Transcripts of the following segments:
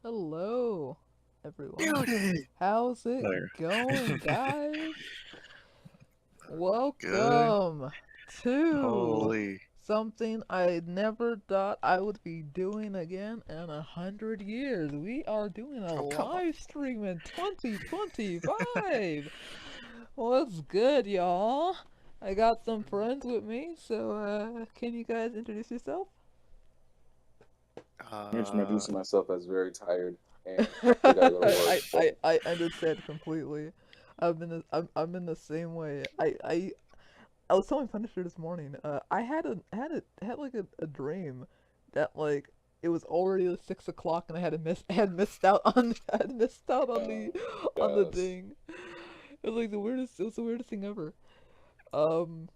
Hello, everyone. Beauty! How's it There. going, guys? Good. Welcome to Holy. something I never thought I would be doing again in 100 years. We are doing a Oh, come on. live stream in 2025. What's good, y'all? I got some friends with me, so can you guys introduce yourself? I'm Uh, introducing myself as very tired and still gotta go to work. So I understand completely. I'm in the same way. I was telling Punisher this morning. I had like a dream that like it was already 6 o'clock and I had missed out on had missed out on the yes, thing. It was like the weirdest. It was the weirdest thing ever. Um,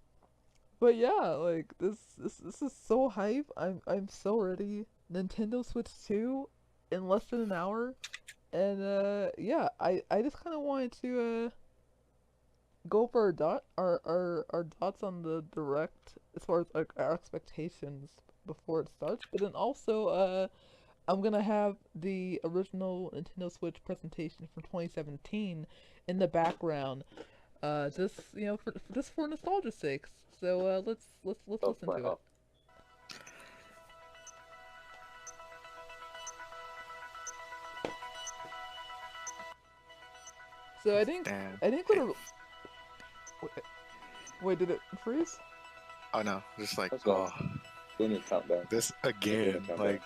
but yeah, like this is so hype. I'm so ready. Nintendo Switch 2 in less than an hour. And yeah, I just kind of wanted to go over our thoughts on the direct as far as like our expectations before it starts, but then also I'm gonna have the original Nintendo Switch presentation from 2017 in the background, just for nostalgia's sakes. So let's of listen my to it. So damn. I think what a wait, wait, did it freeze? Oh no, just like, let's go. oh, Doing your countdown. this We're doing a again. countdown. Like,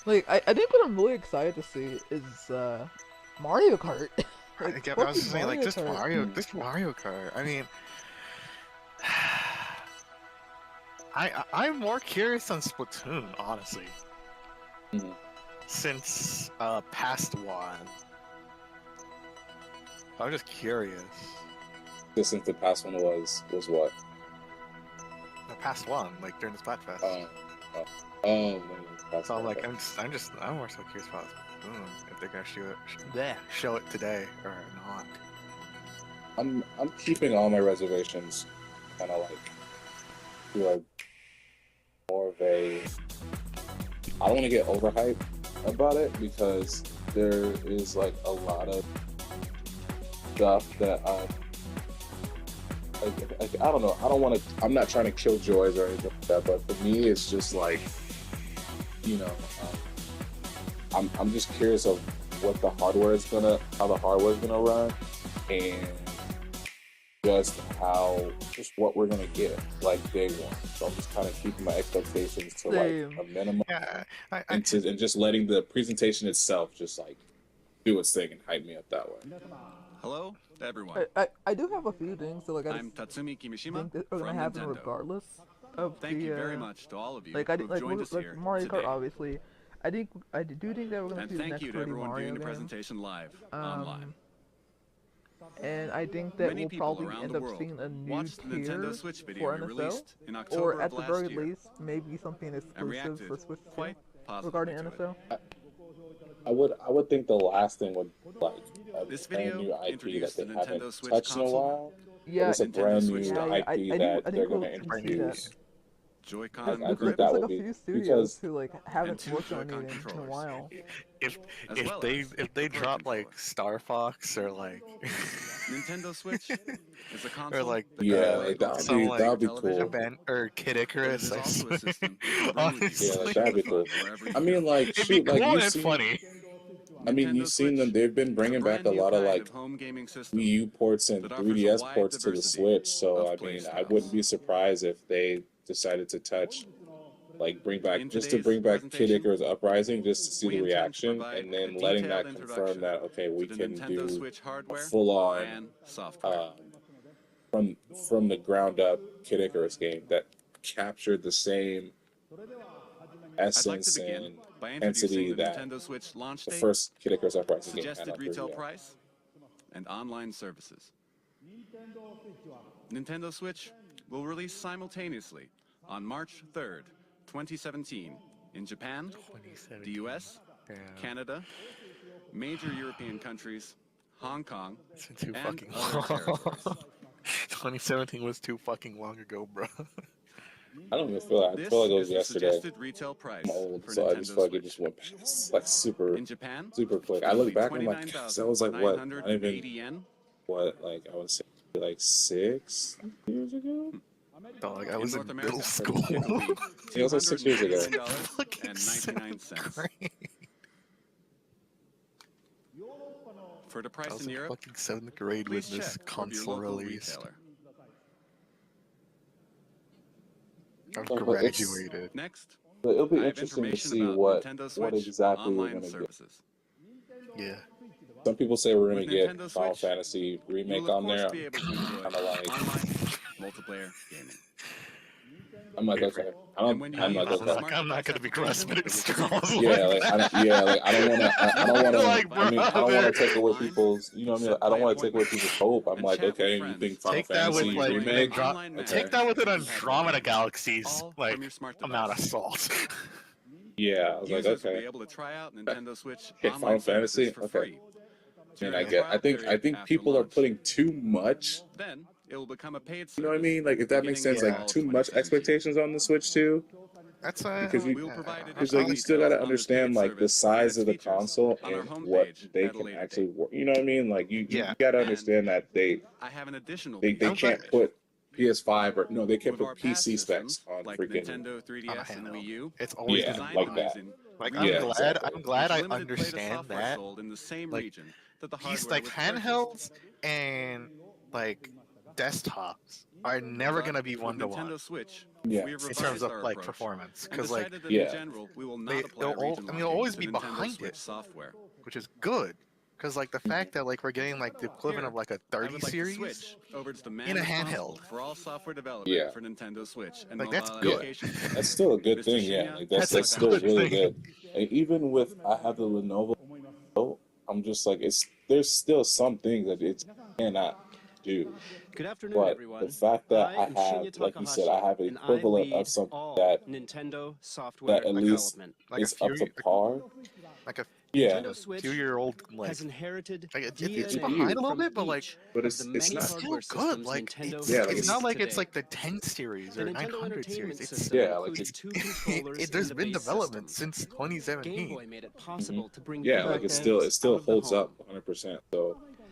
Like I think what I'm really excited to see is Mario Kart. Like I was fucking just saying, like, Mario Kart. Mm. this Mario Kart. I mean, I'm more curious on Splatoon, honestly, Mm. since past one. I'm just curious. Just since the past one was what? The past one, like during the Splatfest. Oh, oh, past So I'm one. like, Okay. I'm more so curious about Splatoon if they're gonna show it today or not. I'm keeping all my reservations kind of like to a more of a. I don't want to get overhyped about it because there is like a lot of stuff that I don't know. I don't want to. I'm not trying to kill joys or anything like that, but for me, it's just like you know, I'm just curious of how the hardware is gonna run, and just what we're gonna get like day one. So I'm just kind of keeping my expectations to like Same. a minimum, Yeah, I and just letting the presentation itself just like do its thing and hype me up that way. Hello, everyone. I do have a few things that like I just I'm Tatsumi Kimishima think that are gonna from happen Nintendo. regardless of Thank you the very much to all of you like I who have like joined us like here Mario Kart today. obviously. I do think that we're gonna And see the thank next you to 3D everyone viewing Mario the game. presentation live online. Um, and I think that Many we'll people probably around end the up world seeing a new watched the Nintendo tier Switch video for we NSO, released in or October of at the very last year least, maybe something and exclusive reacted for Switch 2 quite positively regarding to it. NSO. I would think the last thing would be like a This brand video new IP that introduced the they haven't Nintendo Switch touched in a console, while, but Yeah, it's a Nintendo brand Switch new yeah, Dock, IP that I they're think gonna we'll see brand new. that. introduce. There's, Joy-Con I, I there's think like that there's grips, like would a be few studios because who like and haven't two worked on Joy-Con it in a controllers, while. If as well as if the they Pro drop like controller. Star Fox or like Nintendo Switch is a or console like that can yeah, play like on some that like would your be a cool. television, band or Kid but it Icarus, is I also a swear. system you can bring with you Yeah, Honestly, like to that'd have be fun cool. wherever I you mean, go. like it'd be shoot, like cool and funny. you've Nintendo seen them. Switch They've been is a bringing back brand a new lot of kind of like home gaming Wii system U ports and that offers a 3DS wide ports to the diversity Switch. So of I play mean, I wouldn't styles. be surprised if they decided to touch In bring today's back Kid presentation, Icarus Uprising just to see we the intend to reaction, provide and a then letting detailed that confirm introduction that okay, to we the can Nintendo do Switch a hardware full on and software. um, from the ground up Kid Icarus game that captured the same I'd like to essence begin and by introducing intensity the that Nintendo Switch launch the date, first Kid Icarus Uprising game had suggested on retail 3DS. price, and online services. Nintendo Switch will release simultaneously on March 3rd, 2017 in Japan, the 2017. US, Damn. Canada, major European countries, Hong Kong, It's been too and fucking other long. territories. 2017 was too fucking long ago, bro. I don't even feel like I feel like it was This is the yesterday. suggested retail price I'm old, for so I Nintendo just feel like it Switch. just went past like super In Japan, quick. I it'll look be back and I'm like, that was like what? Not even 29,980 yen. what? Like I would say like 6 years ago. Dog, I In was North in middle America, school. it'll be Yeah, it was like 6 years ago. $299.99. For the I price was in in Europe, fucking 7th grade when please this check with your console local released. retailer. I've But graduated. Next, But it'll be I have interesting to information see about what Nintendo Switch exactly we're online gonna get. services. Yeah. Some people say we're gonna With get Nintendo Final Switch, Fantasy you remake will of on course there. be able to enjoy Kind of like online multiplayer gaming. I'm like okay. And when you I'm use like okay. smart I'm not device gonna be application, grasping at it will straws. keep Yeah, like I don't. Yeah, like I don't want to. I don't want to. Like, I mean, I don't want to brother. take away Online, people's. You know what I mean? set I don't by want to take away appointment, people's hope. I'm and like, chat with okay, you friends. think Final Take that with Fantasy like remake? Online matches take that with an and compatible Andromeda games, Galaxy's all like from your smart amount of device. salt. Yeah, I was like, Users will be okay. able to try out Nintendo Switch Okay, online Final services Fantasy. for Okay. free And during I the get. trial I period think after people are launch. putting too much. Then it will become a paid You know what I service mean? Like if that makes beginning sense. in Yeah. Like fall too much 2017. expectations on the Switch too. That's Because We will provide Because additional like you still details gotta on this understand paid like the service and size its of the features console on our and what homepage they at a can later actually date. work. You know what I mean? Like you Yeah. gotta And understand that I have an additional they piece of I'm glad- can't information. put PS5 or no, they can't With our put past PC systems, specs on like freaking. Nintendo on a 3DS and handheld. Wii U, It's always Yeah, gonna design be like behind. that. in Like region Yeah, I'm exactly. glad I which limited play to understand software that. sold in the same Like, region that the These hardware like was purchased. handhelds and like desktops are never But gonna be with one to one Nintendo Switch, Yeah. we have in revised terms of our like approach performance, and because like decided that Yeah. in general we will not apply they'll region they'll locking always to be Nintendo behind Switch it, software. which is good. Because like the fact that like we're getting like the equivalent Here, of like a I 30 would like to series, switch over to the man in a responsible handheld. for all software development Yeah. for Nintendo Switch and Like, mobile that's good. applications. That's still a good Mr. thing, yeah. Shinya, Like That's that's a still good really thing. good. And even with I have the Lenovo, I'm just like there's still some things that it cannot do. Good afternoon, But everyone. the fact that I am have, Shinya like you said, I Takahashi, have an and I equivalent lead of something all that Nintendo software at least development. Like is a up to few par. like a Yeah, Nintendo Switch 2-year-old like has inherited like, it's DNA behind a little from bit, but like each but of the it's many not. it's still hardware good. systems Like Nintendo it's Yeah, like, released it's not like today. it's like the 10 series The or Nintendo 900 Entertainment series. It's System Yeah, like includes it's two controllers there's in the been base development system. since Game 2017. Boy made it possible to bring Yeah, video like it Okay. still games out of the holds home. up 100%.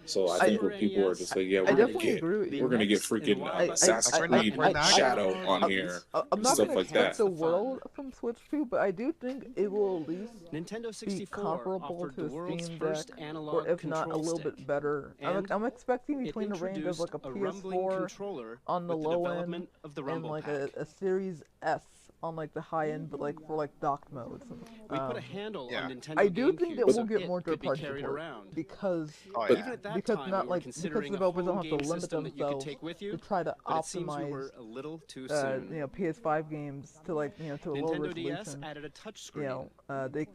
So I I- think what people are just like, yeah, I we're gonna definitely get agree with you. we're gonna get Next in freaking Wild Assassin's Like, we're Creed not Shadow gonna- on here. I'm not Stuff gonna like take that. the world from Switch 2, but I do think it will at least Nintendo be 64 comparable offered to the a world's Steam first Deck, analog or if not a control little stick. bit better. And I'm expecting it between the range of introduced like a rumbling PS4 controller on the with the low end development of the and Rumble like Pack. a Series S on like the high end, but like for like docked modes. We put a handle yeah. on Nintendo I do think GameCube that so we'll get it more could be third-party carried support around. because Oh Even yeah. at that because time, not we were like because considering a developers don't home have game to limit system that you could themselves take with to you, try to but it seems we optimize were a little too soon. PS5 games to like to a lower Nintendo DS resolution. added a touchscreen.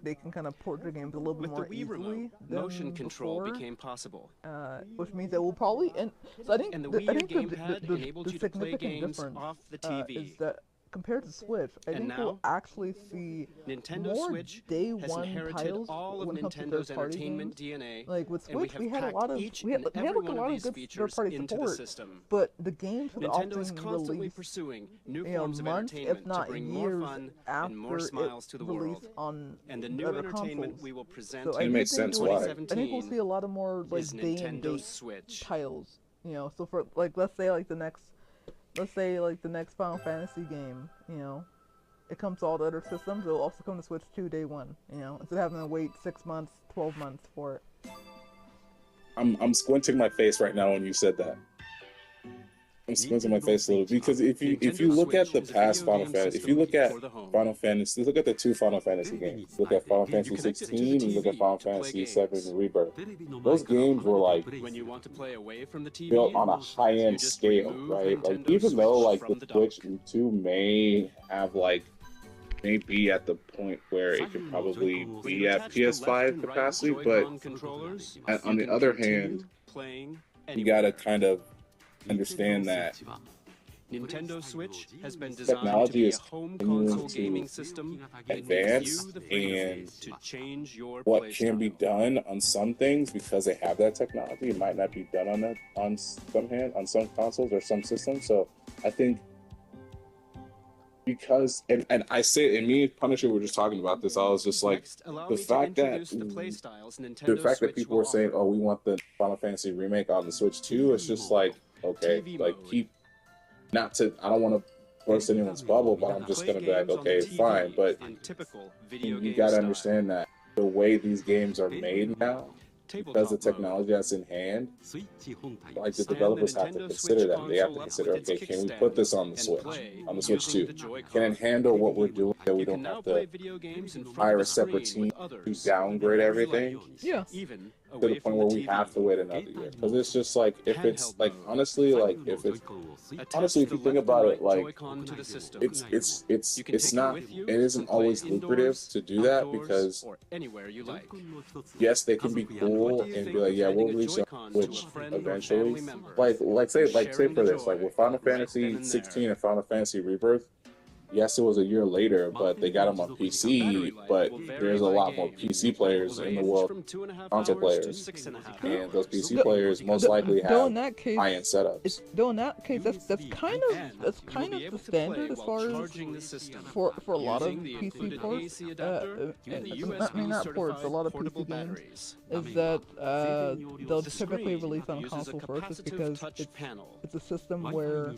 They can kind of port their games a little bit With the more Wii easily remote, than motion control before, became possible. which means that we'll probably and so I think And the the, Wii I U think gamepad the enabled you to play significant games difference off the is TV. that compared to Switch, I And think we'll now, actually see Nintendo more Switch day has one inherited titles all of when it comes to Nintendo's third-party entertainment games. DNA, Like with and we Switch, have we had a packed lot of each we had and like every a one lot of of these good features third-party into the support, system. but the games would Nintendo is often constantly release pursuing new forms of months, if entertainment to not bring more years fun after and more smiles to the released world. on And the new other entertainment consoles. we will present So I It do makes think sense in why. I think we'll 2017 see a lot of more like is day and Nintendo date Switch. titles. So for like let's say the next Final Fantasy game, it comes to all the other systems. It'll also come to Switch 2 day one. Instead of having to wait 6 months, 12 months for it. I'm squinting my face right now when you said that. I'm squinting my face a little because if you look at the past Final Fantasy, if you look at Final Fantasy, look at the two Final Fantasy games. Look at Final Fantasy 16 and look at Final Fantasy 7 Rebirth. Those games were like When you want to play away from the TV, built on a high-end you just scale, remove right? Like Nintendo even though Switch like from the the Switch dock. 2 may have like may be at the point where it could probably When be you at attach the left PS5 and right capacity, but Joy-Con controllers, on you the can other continue hand, playing you gotta anywhere. kind of understand that Nintendo Switch has been designed to technology be a is home continuing console to gaming system that gives advance, you the freedom and to change your what play can be style. done on some things because they have that technology, it might not be done on some consoles or some systems. So I think because and I say, and me and Punisher were just talking about this. I was just like, Next, allow the me to fact that introduce the playstyles the Nintendo fact that Switch people will were saying, offer. "Oh, we want the Final Fantasy remake on the Switch too," it's just like, okay, TV like mode. keep not to. I don't want to burst anyone's bubble, but I'm just Play gonna be like, games on the okay, TV fine, but in typical video you game gotta style. understand that the way these games are made now, because the Tabletop mode. technology that's in hand, like the Stand the developers have to Nintendo consider Switch that. They have to console up consider, with its okay, can we kickstand put this on the and Switch, play on the Switch using 2? the Joy-Con. Can it handle what we're doing that we You don't can now have play to video games in front hire of a separate screen team with to others, downgrade everything Yeah. even to away the point from where the we TV. have to wait another year? Because it's just like, if it's Handheld like, mode. honestly, like if it's Attach honestly, if the you think left about and it, right like Joy-Con to the system. You can it's take it not, with you it isn't and play always lucrative indoors, to do that, outdoors, because or anywhere you like. yes, they can be What cool do you and think be like, of yeah, we'll handing a release a Joy-Con to a Switch friend or eventually. family member? Like say Sharing for the this, like joy with Final right then Fantasy and 16 there. and Final Fantasy Rebirth. Yes, it was a year later, but they got them on Battery PC. life But will vary there's a by lot more game. PC players Will in the range world, from 2.5 console hours to players, 6.5 and those hours. PC players most likely Though in have that case, high-end setups. though in that case, that's kind of And that's you will kind be of able the to play standard as while far as charging the system. for a lot of Using the PC included ports. AC adapter and the I USB mean not ports, a certified lot of portable PC games batteries. is that they'll The typically screen release on uses a console first, just capacitive because touch panel. it's a system where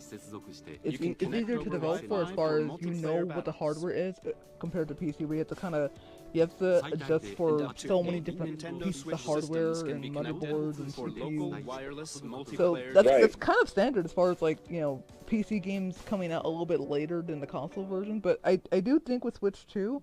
You can it's connect easier to over develop for as Wi-Fi far or as you know multiplayer what the battles. hardware is compared to PC, where you have to adjust for Up to so many 8 different Nintendo pieces Switch of hardware systems can and be connected motherboards and for local CPUs. wireless So multiplayer that's Right. that's kind of standard as far as like PC games coming out a little bit later than the console version. But I do think with Switch 2,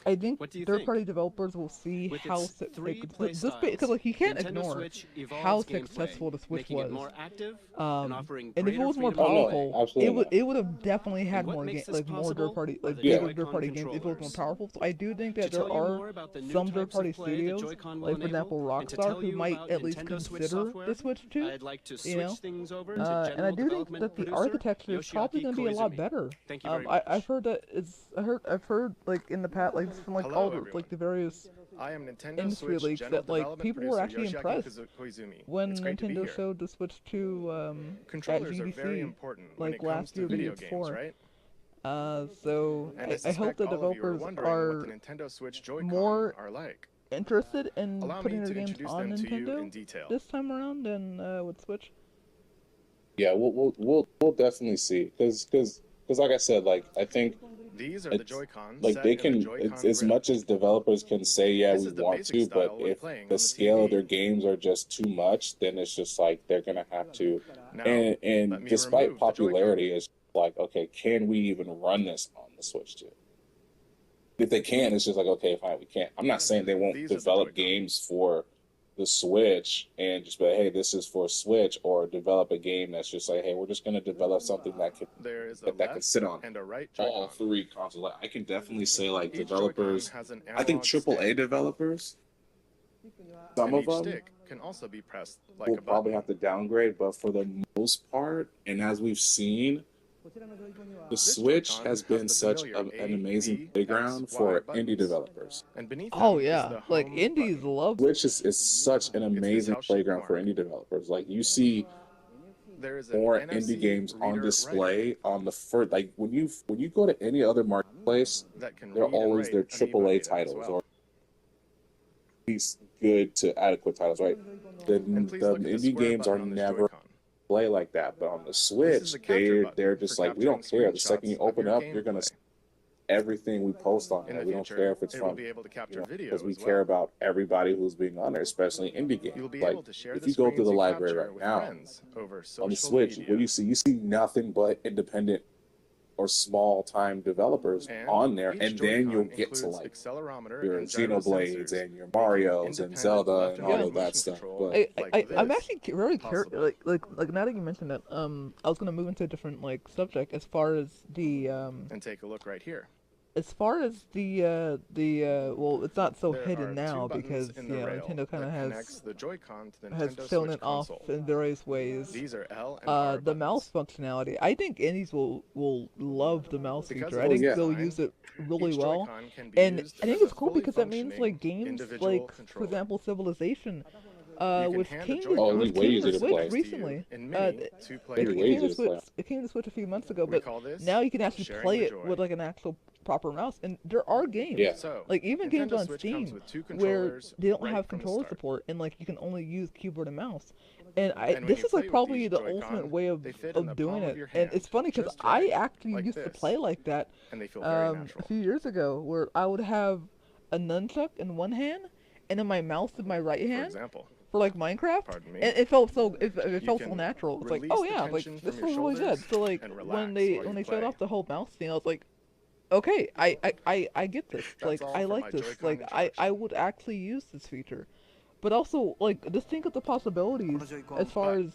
I think What do you third-party think? developers will see With how its three because like you can't Nintendo ignore Switch evolves how gameplay, successful the Switch making was. it more active and offering And if it greater was more freedom of Oh, no, powerful, absolutely not. it would have definitely had And what more makes this more possible third-party are like the bigger Joy-Con third-party games if it was more controllers. powerful. So I do think To that there tell you more are about the new some types of third-party play the studios, Joy-Con will like for example enable, and to Rockstar, tell who you might about at least Nintendo Switch consider software, the Switch 2. I'd like to You know? switch things over to And I general do think development that the producer architecture is probably Yoshiaki going to be a lot Koizumi. better. Thank you very I've much. heard that I've heard like in the past, like from like Hello, all the, everyone. like the various I am Nintendo industry Switch leaks General that like Development people were Producer actually Yoshiaki impressed Koizumi. when It's great to be Nintendo here. showed the Switch 2 at Controllers are very GDC. important when like it comes last to year, video maybe games, before. right? So And I hope suspect the all of you are developers wondering are what the Nintendo Switch Joy-Con more are like. interested in Allow me putting to their games introduce on them to you in Nintendo detail. this time around than with Switch. Yeah, we'll definitely see, because like I said, like I think These are the it's Joy-Con like set they in the can, Joy-Con it's as grip. much as developers can say, yeah, This we is the want basic to, but style when if playing the on the scale of TV. their games are just too much, then it's just like they're gonna have to. Now, And let me despite remove the Joy-Con. popularity, it's like, okay, can we even run this on the Switch 2? If they can, it's just like, okay, fine, we can't. I'm not saying they won't These are the develop Joy-Con. games for the Switch and just be like, hey, this is for Switch, or develop a game that's just like, hey, we're just gonna develop something that can There is a that can left sit on and a right all Joy-Con. three consoles. Like, I can definitely say, like, Each developers, Joy-Con has an I think analog AAA stick, developers, some and of each them stick can also be pressed like will a probably button. have to downgrade, but for the most part, and as we've seen, the This Switch Joy-Con has has been the such familiar an amazing A, X, playground Y for buttons. indie developers. And beneath Oh them is yeah, the like home indies button. love. Switch is such an It's this amazing house-shaped playground for mark. indie developers. Like, you see There is an more NFC indie games on reader display on the first, like when you go to any other marketplace, writer that can they're read and always write their an AAA e-book as titles well. or these good to adequate titles, right? The And please the look at the indie square games are button on this never Joy-Con. play like that, but on the This is Switch, the capture button they're for just like, we capturing don't care. The second you screenshots of open your up, you're gonna gameplay. see everything we post on In there. the We don't future, care if it's it will from, be able to capture because video we as care well. about everybody who's being on there, especially indie games. You'll be Like, able to share if the you go screens through the you library capture right with now friends over on the social Switch, media. what do you see? You see nothing but independent or small time developers And on there, each and then you'll Joy-Con get to includes like accelerometer your and gyro Xenoblades sensors, and your making Marios and independent Zelda left and and all right of that motion stuff. control But I'm this actually very curious. possible. Like now that you mentioned that, I was gonna move into a different like subject as far as the And take a look right here. well, it's not so There hidden are now two because buttons in the rail Nintendo kind of that has connects the Joy-Con to the has Nintendo shown Switch it off console. in various ways. These are L and R The buttons. mouse functionality, I think indies will love the mouse Because feature. of I think its they'll design, use it really each well. Joy-Con can be And used I think as a it's cool fully because that means functioning like games individual like, for controller. example, Civilization You can which hand a came to, Joy-Con Oh, it'd which be way came easier to to Switch play. recently. In Mini to play It'd It be way came to easier to play. Switch. It came to Switch a few months ago, We but call this now you can actually sharing play the it joy. with like an actual proper mouse, and there are games. Yeah. So, Like even games Nintendo on Switch comes Steam with two where controllers they don't right have from the controller start. support, and like you can only use keyboard and mouse. And And when this you is play like with probably these the Joy-Con, ultimate way they fit in the of doing palm it. of your And it's hand, funny because just I right, actually like used to this. play like that And they feel very a natural. few years ago, where I would have a nunchuck in one hand and then my mouse in my right For hand example, for like Minecraft. pardon me. And it felt so it You felt so can natural. It's like, release oh the yeah, like tension this from your feels really good. shoulders So like and when relax they while you showed play. off the whole mouse thing, I was like, okay, I get this. That's Like all I for like my this. Joy-Con Like I introduction. would actually use this feature. But also like just think of the possibilities as far as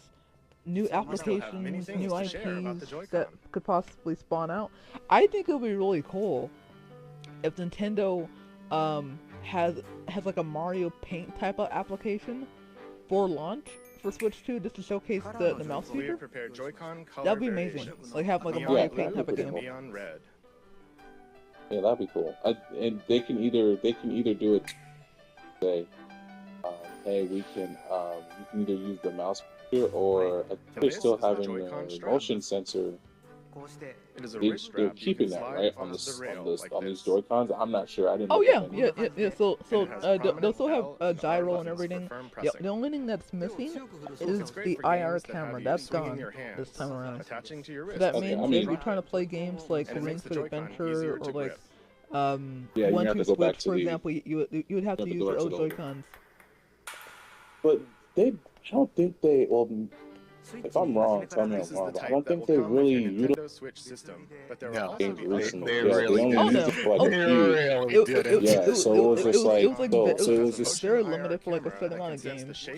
new We still have many applications, things new to share about the IPs Joy-Con. that could possibly spawn out. I think it would be really cool if Nintendo has like a Mario Paint type of application for launch for Switch 2 just to showcase the mouse We have feature. prepared Joy-Con color That'd be amazing. variations. Like have like a Neon Mario Yeah, Paint that'd type be of pretty game. cool. Neon red. Yeah, that'd be cool. And they can either do it. Say, hey, we can you can either use the mouse here or I think they're this still is the having Joy-Con the strap. motion sensor. It is a They're wrist strap. You keeping can that slide right onto the rail like on these this. Joy-Cons. I'm not sure. I didn't. Oh look yeah, at yeah, any. yeah. So And it has they'll prominent still have L and R gyro and buttons for everything. firm The pressing. only thing that's missing is It's great the for IR games that have camera. you That's swinging gone your hands, this time around. attaching to your wrist. That Okay, means I if mean- you're trying to play games like And it makes Ring the Fit Joy-Con Adventure easier or to like grip. Yeah, you One have Two to go back Switch, to for the. example, you would have to you have to use go your back old to the- Joy-Cons. But I don't think they. Well, if I'm wrong, tell me I'm This is the wrong. But I type don't that think will they come with really your utilize Nintendo Switch system, but there No, will games also be recently. they Yeah, really they only Oh, used no. it for like Oh, a few. really didn't. Yeah, so it was just like it was like so. it So it was was just very limited for like a certain amount of games.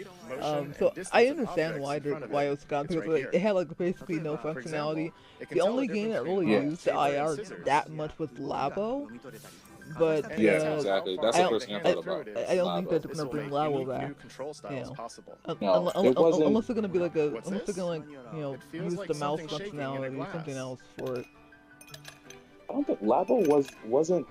So I understand why it was gone because like, it had like basically no functionality. The only game that really Yeah. used the IR that much was Labo, but Yeah, exactly. That's I the don't- first thing I thought about. I don't think Labo. that they're gonna bring Labo back. New control styles You know. possible. No, it wasn't- Unless they're gonna be like What's unless they're this? gonna like It feels use like the mouse something shaking in a functionality or something glass. else for it. I don't think Labo wasn't.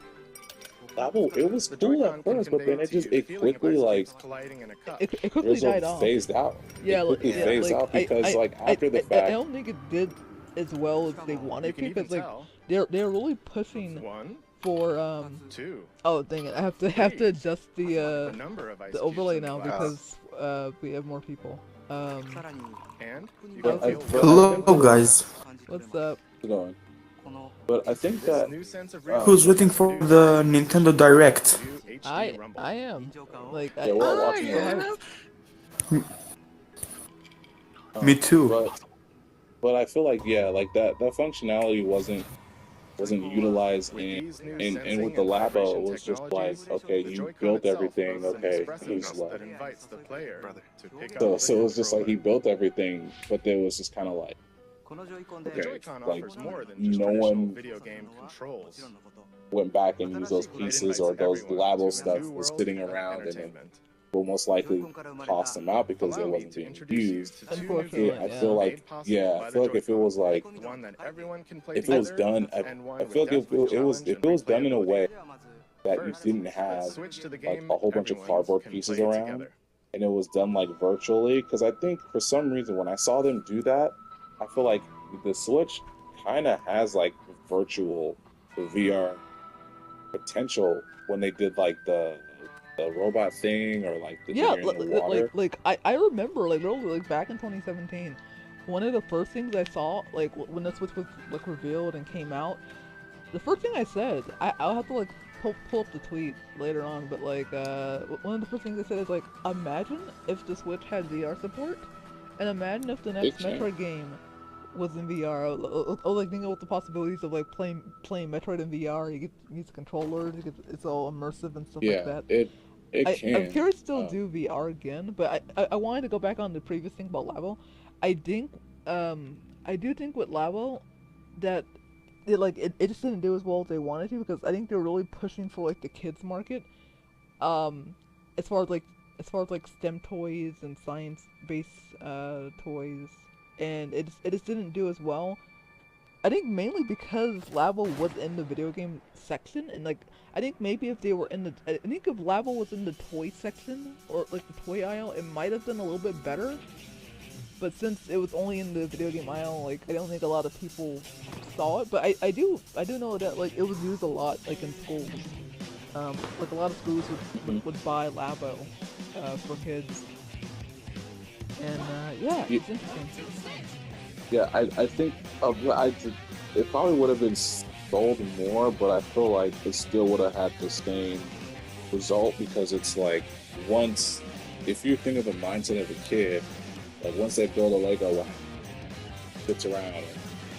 Labo, it was The cool Joy-Con at can first, but convey then it to you just the it feeling of quickly like isotopes colliding in a cup. It quickly died off. phased out. Yeah, It like, quickly yeah, phased like, out because like after the I fact. don't think it did as well as they You wanted can to even because like tell. they're really pushing One, for two, oh dang it, I have to adjust the the number of ice the cubes overlay in the now glass. because we have more people. And you But can I- feel but I Hello, think that- guys. What's up? going. But I think this that new sense of Who's waiting for the Nintendo Direct? I am like Yeah, we're all watching so it. Me too. But I feel like like that functionality wasn't utilized in with the Labo. It was just like, okay, you built everything, okay, he's like so it was just like he built everything, but there was just kind of like The okay, Joy-Con like offers more than just no traditional one video game controls. went back and used those It pieces invites or those everyone to Labo a stuff new was world sitting of around and then entertainment. will most likely toss them out because it Allow me wasn't to being introduce you used. to two new Unfortunately, games I yeah. feel made like possible I by feel the like if it was Joy-Con. like One that everyone can play if it was together, done, and one I with feel like depth, challenge, if and it was done in a replayability. way that you First, didn't let's have switch to the like game a whole bunch of everyone cardboard can pieces play around, together. and it was done like virtually. Because I think for some reason when I saw them do that, I feel like the Switch kind of has like virtual VR potential when they did like the robot thing or like the Yeah, you're in the water. I remember like literally like back in 2017, one of the first things I saw like when the Switch was like revealed and came out, the first thing I said I'll have to like pull up the tweet later on, but like one of the first things I said is like imagine if the Switch had VR support, and imagine if the next Big Metroid game was in VR. Or like think about the possibilities of like playing Metroid in VR. You get use controllers, it's all immersive and stuff like that. it can. I'm curious to still uh, do VR again, but I wanted to go back on the previous thing about Labo. I think I do think with Labo that it just didn't do as well as they wanted to because I think they're really pushing for like the kids market. As far as like STEM toys and science based toys, and it just didn't do as well I think mainly because Labo was in the video game section, and like I think maybe if they were in the, I think if Labo was in the toy section or like the toy aisle, it might have done a little bit better. But since it was only in the video game aisle, like I don't think a lot of people saw it. But I do know that like it was used a lot like in schools. Like a lot of schools would buy Labo for kids. And yeah, it's interesting. Yeah, I think it probably would have been sold more, but I feel like it still would have had the same result because it's like once, if you think of the mindset of a kid, like once they build a Lego, it sits around and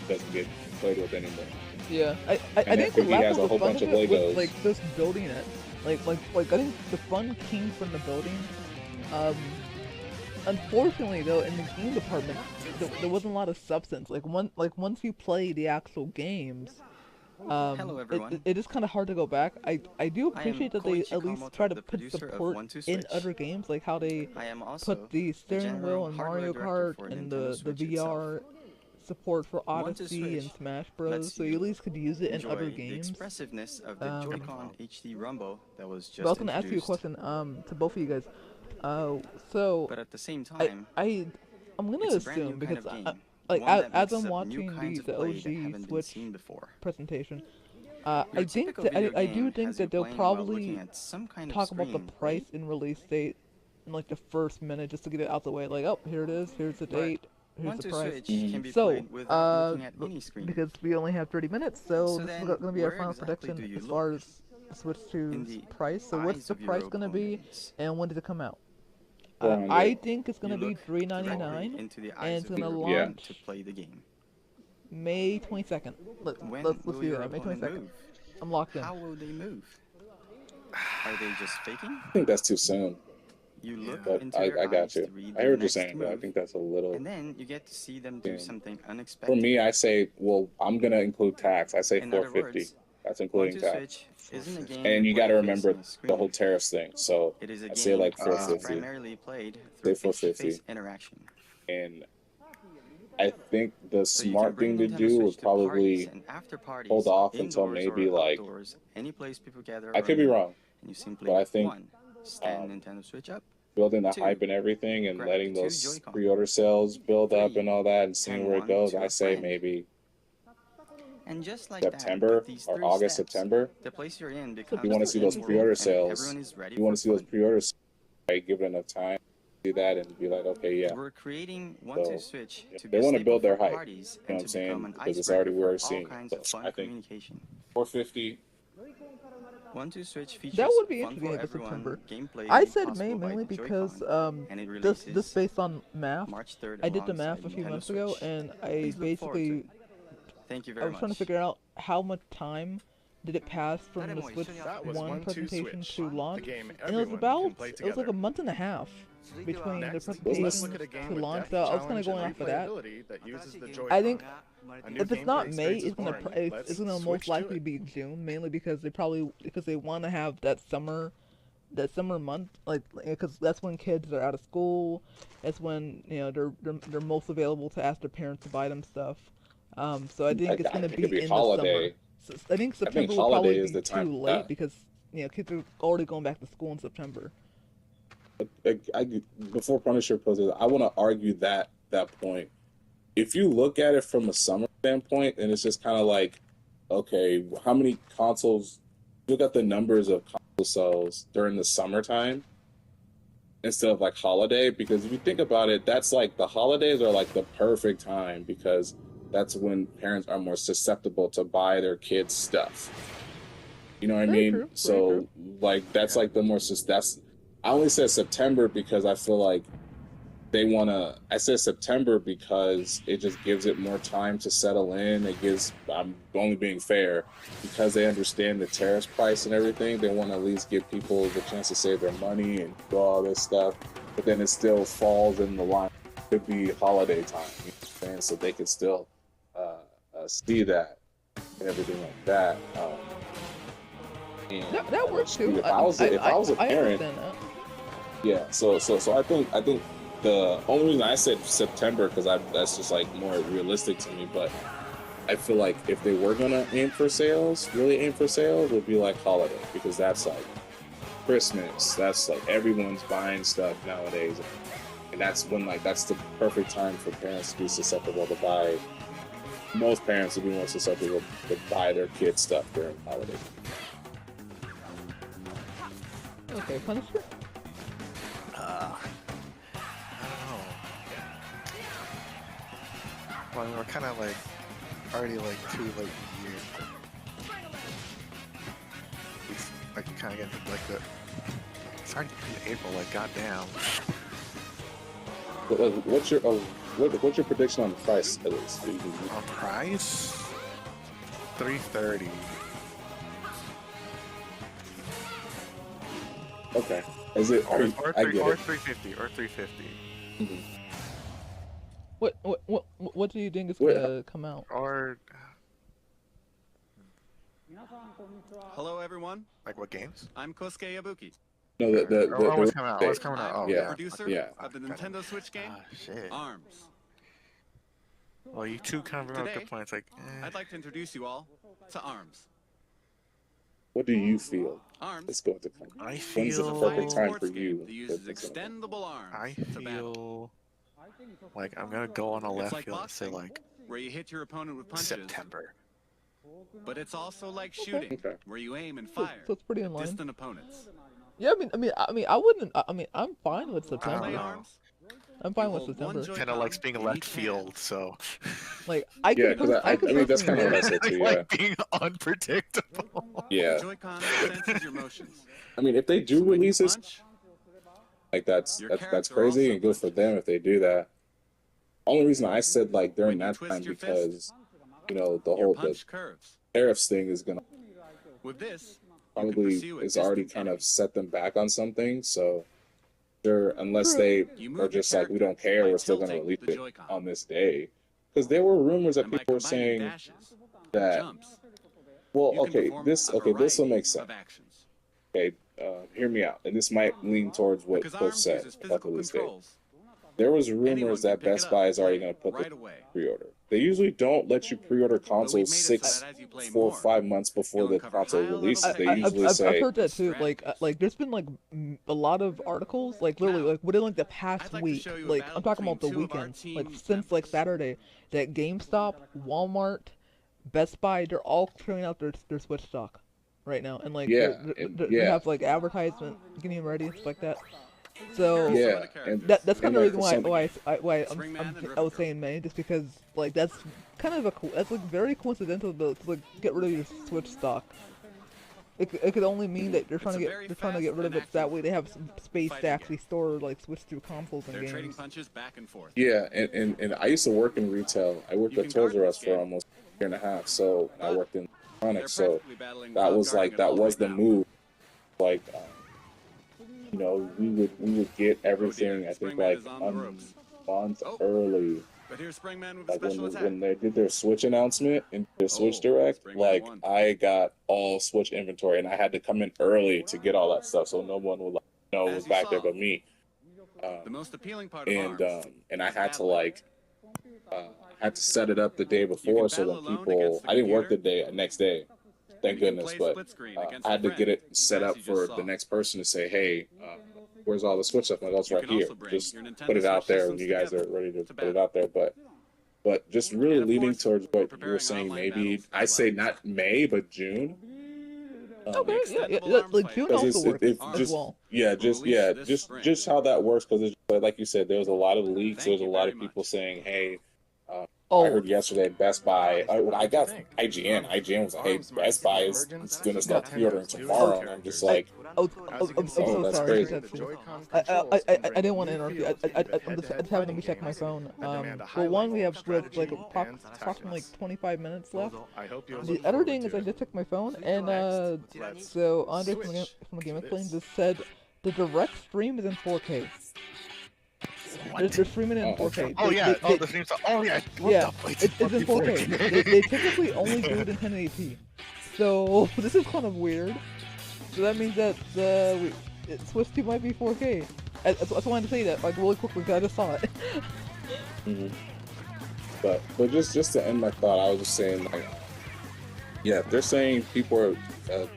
doesn't get played with anymore. Yeah, I think he has a whole bunch of Legos. Was, like just building it, like I think the fun came from the building. Unfortunately, though, in the game department, there wasn't a lot of substance. Like once you play the actual games, Hello, everyone. it is kind of hard to go back. I do appreciate that they Koichi at least Kawamoto, try to the put producer of support 1-2 in Switch. other games, like how they I am also put the steering general wheel in hardware Mario director Kart for and Nintendo the Switch VR support for 1-2 Odyssey and Switch Smash Bros. lets So you you at least could use it in enjoy other the games. expressiveness of the Joy-Con HD Rumble that was just But I was gonna ask you a introduced. question to both of you guys. So But at the same time, I'm gonna it's a brand assume new kind because of game. like one that as mixes I'm up new watching kinds of the play that OG haven't been Switch seen before. presentation, Your I think typical that video I do game think has that you they'll playing while probably looking at some kind of talk about the screen, price right? and release date in like the first minute just to get it out the way. Like, oh, here it is. Here's the But date. Here's the 1-2 price. Switch can be So, played without looking at any screen. because we only have 30 minutes, so So this then, is going to be our where final exactly do prediction you as far look as Switch in 2's the price. So what's eyes the of your price going to be, opponents? and when did it come out? $400. I think it's going You to be look directly $3.99, into the and eyes it's of going to your Yeah. opponent launch to play the game. May 22nd. When Let's will do your that. May opponent 22nd. move? I'm locked in. How will they move? Are they just faking? I think that's too soon, You look but into I their got eyes you. to read I their heard you next saying, but I move, think that's a little. and then you get to see them do Yeah. something For unexpected. me, I say, well, I'm gonna include tax. I say In other 450. words, That's including 1-2 tax. Switch isn't a game And you got to play remember facing a screen. the whole tariffs thing. So It is a I game say like that is 450. primarily played through Say 450. face-to-face interaction. And I think the So you can smart bring thing to Nintendo do Switch would to parties probably and after parties, hold off until indoors maybe or like, outdoors, any place people gather I could be around, wrong, and you simply but I think, one, stand Nintendo Switch up, building the 2, hype and everything and grab letting the 2 those Joy-Con, pre-order sales build up 3, and all that and seeing hand where it one goes, to I a say friend. maybe And just like September that, with these or 3 August, steps, September. the place you're in becomes You want to the see those real world, pre-order and sales. everyone is ready You want for to see those fun. pre-order sales. Right? Give it enough time to do that and be like, okay, yeah. We're creating 1-2 So, Switch yeah, to they be a want to staple build their for hype. parties You know and what to I'm saying? become an Because it's icebreaker already where for it's all seeing. kinds So of fun I think communication. 450. 1-2 Switch features That would be fun interesting for if it's everyone September. gameplay I made said May possible by mainly the because Joy-Con, and it this releases based on math. March 3rd I did the alongside math a few Nintendo months ago, Switch. and I Please look forward to basically it. Thank you I very was trying to much. figure out how much time did it pass from the Switch That was 1 1-2 presentation Switch, to the launch, game and it was everyone about can play it was like together. a month and a half between the Next, presentation let's look at a game to with launch. depth, So I was kind of challenge, going and off of that. replayability that uses the Joy-Con. I think A new if it's not gameplay May, experience it's is gonna born. it's gonna Let's most switch to likely it. be June, mainly because they want to have that summer month, like because that's when kids are out of school. It's when they're most available to ask their parents to buy them stuff. So I think it's gonna think be it'd be in holiday. the summer. So I think September will holiday probably is be the time too for late that. because kids are already going back to school in September. Before Punisher poses, I want to argue that point. If you look at it from a summer standpoint, and it's just kind of like, okay, how many consoles? Look at the numbers of console sales during the summertime instead of like holiday. Because if you think about it, that's like the holidays are like the perfect time because that's when parents are more susceptible to buy their kids stuff. You know what I Very mean? true, very So true. like that's like the more that's. I only said September because I feel like they want to. I said September because it just gives it more time to settle in. It gives. I'm only being fair because they understand the tariffs price and everything. They want to at least give people the chance to save their money and do all this stuff. But then it still falls in the line. It could be holiday time, you know what I'm saying? So they could still see that and everything like that. And That works too. if I was a I parent, understand that. yeah. So I think the only reason I said September because that's just like more realistic to me. But I feel like if they were gonna aim for sales, really aim for sales, would be like holiday, because that's like Christmas. That's like everyone's buying stuff nowadays, and that's when like that's the perfect time for parents to be susceptible to buy. Most parents would be more susceptible to buy their kids stuff during holidays. Okay, Punisher? I don't know. Well, we're kind of like already like too late in the year. It's like kind of getting like the. It's already April. Like goddamn. What's your prediction on the price at least? On price, $330. Okay. Is it? Or, I get or it. 350 or 350 What do you think is Wait, gonna come out? or Hello, everyone. like what games? I'm Kosuke Yabuki, No, the Or what's coming out? What's coming out? I'm Oh the yeah. producer yeah. of the Nintendo Switch game Ah, shit. ARMS. Well, you two kind of bring up Today, good points. Like, I'd like to introduce you all to ARMS. What do you feel ARMS is going to come? I When's feel the is a perfect fighting time for sports game you? that to uses pick something? extendable arms I to battle. feel like I'm gonna go on a It's left like field and say boxing, like where you hit your opponent with punches, September. but it's also like shooting, Okay. where you aim and So, fire so it's pretty in at line. distant opponents. Yeah, I wouldn't. I'm fine with I don't September. Play know. ARMS. I'm fine You with hold one September. Joy-Con Kind of likes being in left each field, hand. so Like I Yeah, could, because I could mean that's kind of what I personally- said too. I Yeah, like being unpredictable. The yeah. Joy-Con senses your motions. I mean, if they do So when you release this, punch, like that's Your that's character crazy also and good for punches. them if they do that. Only reason I said like during When you that twist time your fist, because you know the your whole the punch curves. tariffs thing is gonna With this, you can probably pursue a is already distant kind enemy. of set them back on something. So they're unless True. they You are move your just like we don't character care, by we're still gonna tilting release the it Joy-Con. on this day. Because there were rumors that And by people were combining saying dashes, that jumps, well, you can okay, perform this a will make variety sense. of actions. Okay, hear me out, and this might lean towards what Because Cliff ARMS said uses about the physical release date. controls. There was Anyone rumors can that pick it Best up Buy and is already play going to put right the away. pre-order. They usually don't let you pre-order But we've consoles made it so 6, that as you play 4, more, 5 months before it'll the cover console high-level releases. They I, techniques usually I've say, heard that too. strategies. Like there's been like a lot of articles, like literally, Now, like within like the past I'd like to week. show you a Like battle I'm talking about the between two of our weekends, team like since like members. Saturday, that GameStop, Walmart, Best Buy, they're all clearing out their Switch stock right now, and like yeah, they yeah, have like advertisement getting ready and stuff like that. So Here are some of yeah, the and characters. that's kind and of the like reason for why some, I was saying May, just because like that's kind of that's like very coincidental to like get rid of your Switch stock. It could only mean that they're It's trying a to very get rid of fast it so that and way they have some space to fighting actually store like Switch through consoles and They're trading games. punches back and forth. yeah, and I used to work in retail. I worked You at can Toys guard R Us this for game. almost a year and a half. So I But worked in They're electronics. So practically battling that without was guarding like at that all was right the now. move. Like you know, we would get Oh everything. dear, I think Springman like is on the ropes. a month Oh, early. but here's Springman with a Like special attack. when they did their Switch announcement and their Switch Oh, Direct, Springman like won. I got all Switch inventory and I had to come in early to get all that stuff, so no one would like, know As was you back there saw, but me. the most appealing part of And ARMS and I is had to battling. like had to set it up the day You before can so battle when alone people against the I didn't work the computer. next day, thank You can goodness, play but split screen against I a had to friend, get it set as up you just for saw. the next person to say, hey, where's all the Switch stuff? I'm like, oh, it's You right can here. also bring Just your Nintendo put it out Switch there when systems you guys together are ready to to put it battle. out there. But just really And of leaning course, towards we're what you were preparing saying, online maybe battles I as say well. not May but June. Okay, yeah, Extendable arms like fight June Because also works it as just well. release this spring. just how that works. Because like you said, there was a lot of leaks. There Thank was a you lot very of people much. saying, "Hey, I Oh, heard yesterday at Best Buy." I got think? IGN. IGN was like, "Hey, Arms might Best see Buy the is emergence going to of start Nintendo's pre-ordering newest tomorrow," and I'm characters. just like, As you can see, Oh, that's sorry crazy. to interrupt the you. Joy-Con I controls I can didn't want bring to new interrupt you. fields into I'm just head-to-head having to fighting check my games phone. that demand a high Well, one, level we have of strategy like and approximately like 25 minutes left. I hope you The other thing is I just checked my phone, and Let's so Andre switch from the Game to Explain this. just said the direct stream is in 4K. They're streaming it in Oh, okay. 4K. Oh They- yeah. they- The streams. Oh yeah. What yeah, the? it's in 4K. They typically only do it in 1080p. So this is kind of weird. So that means that Swiss 2 might be 4K. I wanted to say that like really quickly because I just saw it. mhm. But just to end my thought, I was just saying like, yeah, if they're saying people are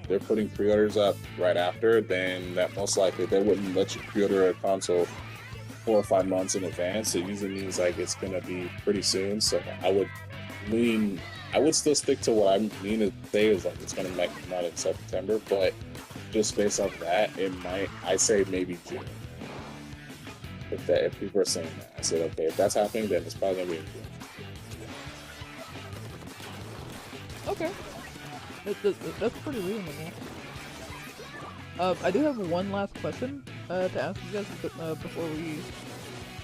they're putting pre-orders up right after, then that most likely they wouldn't let you pre-order a console 4 or 5 months in advance. It usually means like it's gonna be pretty soon. So I would still stick to what I mean to say is like it's gonna come out in September, but just based off that, I say maybe June. If people are saying that, I said okay, if that's happening, then it's probably gonna be in June. Okay. That's pretty reasonable. I do have one last question to ask you guys before we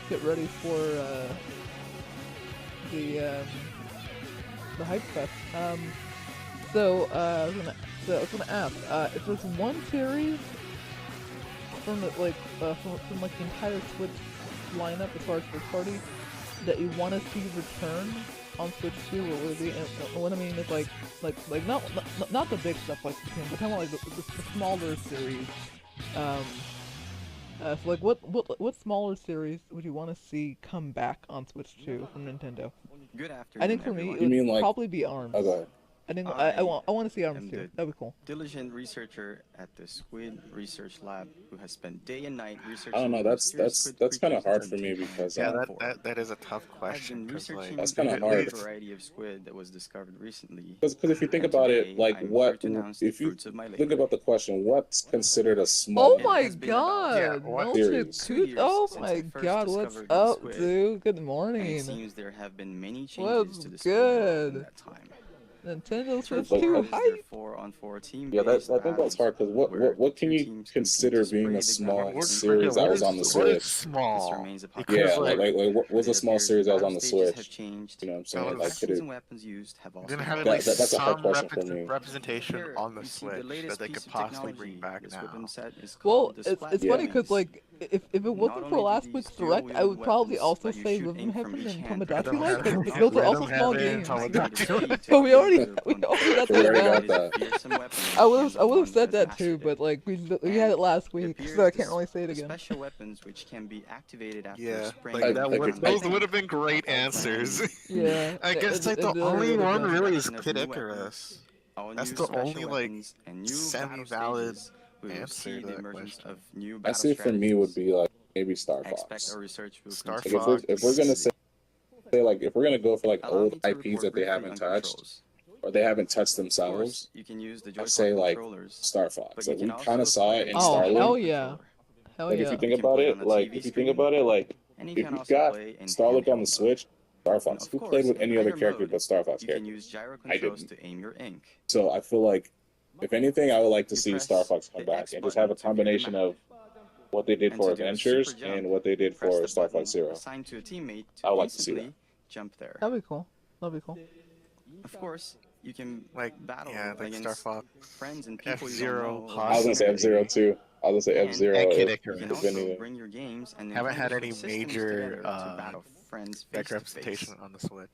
get ready for the Hype Fest. So I was gonna ask if there's one series from the from the entire Switch lineup as far as first party that you want to see return on Switch 2, what would it be? And what I mean is like not the big stuff like Splatoon, but kind of like the smaller series. So like what smaller series would you want to see come back on Switch 2 from Nintendo? Good afternoon, I think for me everyone. it would mean, like- probably be ARMS. Oh, go ahead. I think I want to see ARMS am too. the That'd be cool. Diligent researcher at the Squid Research Lab who has spent day and night researching. I don't know. the That's mysterious squid kind of creatures hard for me in because Yeah, 2004. that is a tough I've question. been 'Cause, researching That's kinda the hard. variety of squid that was discovered recently. Because if you think And about today, it, like I'm what here to announce the if you fruits of my think labor. about the question, what's considered a small? Oh my has been about- Yeah, god! what Melted series? 2 Coot. years Oh since my I first god, what's discovered the up, squid, dude? Good And it morning. seems there have been many changes What's to the squid world in good? that time. Nintendo Switch Like, 2 Is their hype! 4-on-4 team Yeah, based I think that's battles hard because where what can two you teams compete consider to being spray a the small ground with series that was on the what Switch? is small? This remains a Because, Yeah, popular like what was a It small appears series that was battle on the stages have Switch? changed. You know what I'm That saying? was- Like, Tactics could it? and weapons used have also Didn't have at That- least that's a hard some question for me. representation Here, on the you see the Switch latest that they piece could of possibly technology. bring back This now. weapon set is Well, called the it's Splat funny Yeah. because like if it Not wasn't for only do last these week's direct, I dual-wielded would probably weapons also let you say shoot Rhythm aim from Heaven each and hand, Tomodachi Rhythm Life, Heaven, but those are also Rhythm small Heaven, games. Tomodachi. But we already got that We already down. got that. I would have said that too, but like we had it last week, so I can't really say it again. Special weapons which can be activated after Yeah, spraying like that them would- on those the would have been great Outland. answers. Yeah. I guess like the it only really one does. really is Introduction Kid of new Icarus. All That's new the special only, like, weapons and new battle semi-valid stages. We will answer see to the that emergence question. of new I battle see for me would strategies. be like maybe Star Expect Fox. our research will Star Like continue. if we're gonna say like if we're gonna go for like Allow old me to IPs report that they briefly haven't on touched controls. or they haven't touched Of course, themselves, you can use the I Joy-Con say like controllers, Star but Fox. you Like can we also kind of saw it in play Oh, Starlink. hell with a yeah. controller. Hell Like if yeah. you think You can about play it, on a like TV if you think screen, about it, like and you if can you also got play in Starlink on the handheld Switch, Star mode. And Fox. of Who course, played with in any other either character mode, but Star Fox you can character? use gyro I controls didn't. to aim your ink. So I feel like if anything, I would like to You see press Star Fox come the back X and just have a button to view the combination map. of what they did And for to do a Adventures super jump, and what they did press for the Star button Fox Zero. assigned to a teammate I would to like to see that. instantly jump there. That'd be cool. That'd be cool. Of course, you can Like battle yeah, like Star against Fox, friends and people you F-Zero, don't know. I was gonna say Possibly. F-Zero too. I was gonna say And F-Zero and Kid you if can Icarus. if also anything. bring your games and Haven't had Nintendo any Switch systems major together to battle friends face to face. representation on the Switch.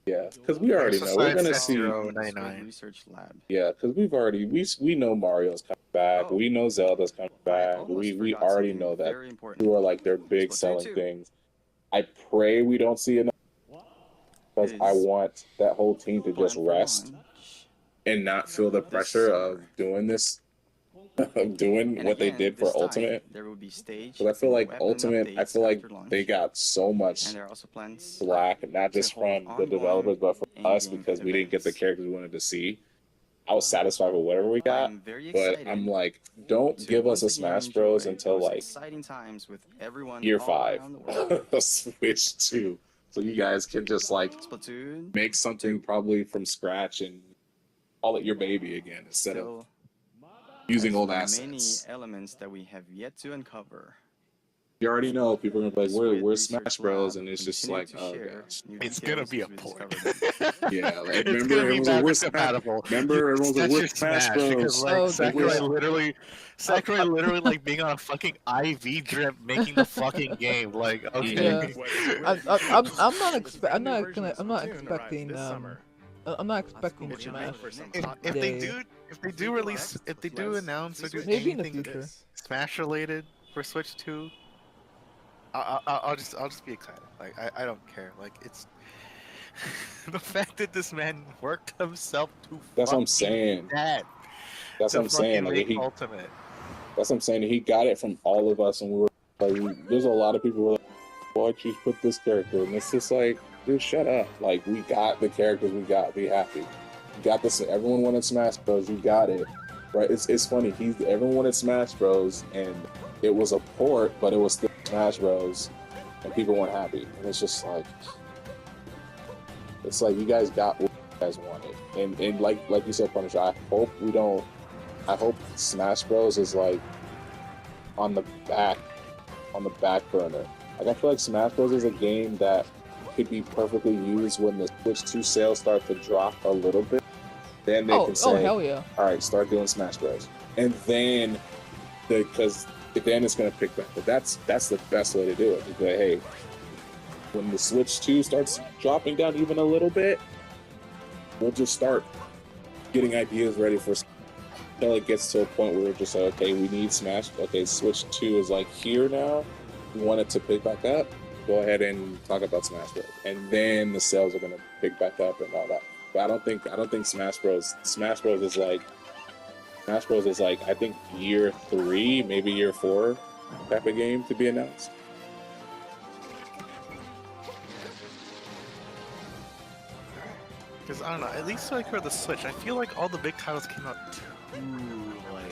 Yeah, because we already know we're Besides gonna F-Zero. see. From the Squid 99. Research Lab. Yeah, because we know Mario's coming back. Oh. We know Zelda's coming I back. almost We forgot already something know that very important. two are like their big Splatoon selling 2 things. I pray we don't see enough because I is want that whole team to just planned for rest launch. and not feel the this pressure of summer. doing this, of doing And what they again, did for this time, Ultimate. there will be stage Because I feel and like weapon Ultimate, I updates feel like after launch, they got so much and there are also plans slack, not to just hold from the ongoing developers, but from us in-game because we didn't get the events. characters we wanted to see. I was satisfied with whatever we got, I'm very but excited I'm like, don't to give us a once again Smash Bros. enjoy until those like exciting times with everyone year all 5, around the world. Switch 2, so you guys can just like Splatoon make something probably from scratch and call it your baby again instead of still using has old many assets. elements that we have yet to uncover. You already know people are gonna be like, The "Where's Squid Smash Research Bros?" Lab and it's just continue like, to oh share gosh. new It's details gonna be a as we port. discover them. Yeah, like, It's remember gonna be everyone's like, backwards "Where's Smash?" compatible. Remember everyone's like, That's your "Where's Smash Smash because Bros?" like Oh, Sakurai yeah. literally like being on a fucking IV drip making the fucking game. Like okay. Yeah. I'm not expecting I'm not expecting It should Smash. make for some If, hot if they Day. do if they do announce or do Maybe in the anything future. Smash related for Switch 2, I'll just be excited. Like I don't care. Like the fact that this man worked himself to That's what I'm fucking saying. death That's to what I'm saying. fucking Like make he, Ultimate. that's what I'm saying. He got it from all of us, and we were like, there's a lot of people who were like, why'd you put this character? And it's just like, dude, shut up. Like, we got the characters we got. Be happy. You got this. Everyone wanted Smash Bros. You got it. Right? It's funny. Everyone wanted Smash Bros. And it was a port, but it was still Smash Bros. And people weren't happy. And it's just like, it's like you guys got what you guys wanted. And like you said, Punisher, I hope Smash Bros. Is like on the back burner. Like I feel like Smash Bros. Is a game that could be perfectly used when the Switch 2 sales start to drop a little bit. Then they can say, hell yeah. all right, start doing Smash Bros. And then, because then it's going to pick back. But that's the best way to do it. Because, hey, when the Switch 2 starts dropping down even a little bit, we'll just start getting ideas ready for until it gets to a point where we're just like, okay, we need Smash. Okay, Switch 2 is like here now. We want it to pick back up. Go ahead and talk about Smash Bros. And then the sales are gonna pick back up and all that. But I don't think Smash Bros. Is like I think year 3, maybe year 4 type of game to be announced. Because I don't know, at least like for the Switch, I feel like all the big titles came out too like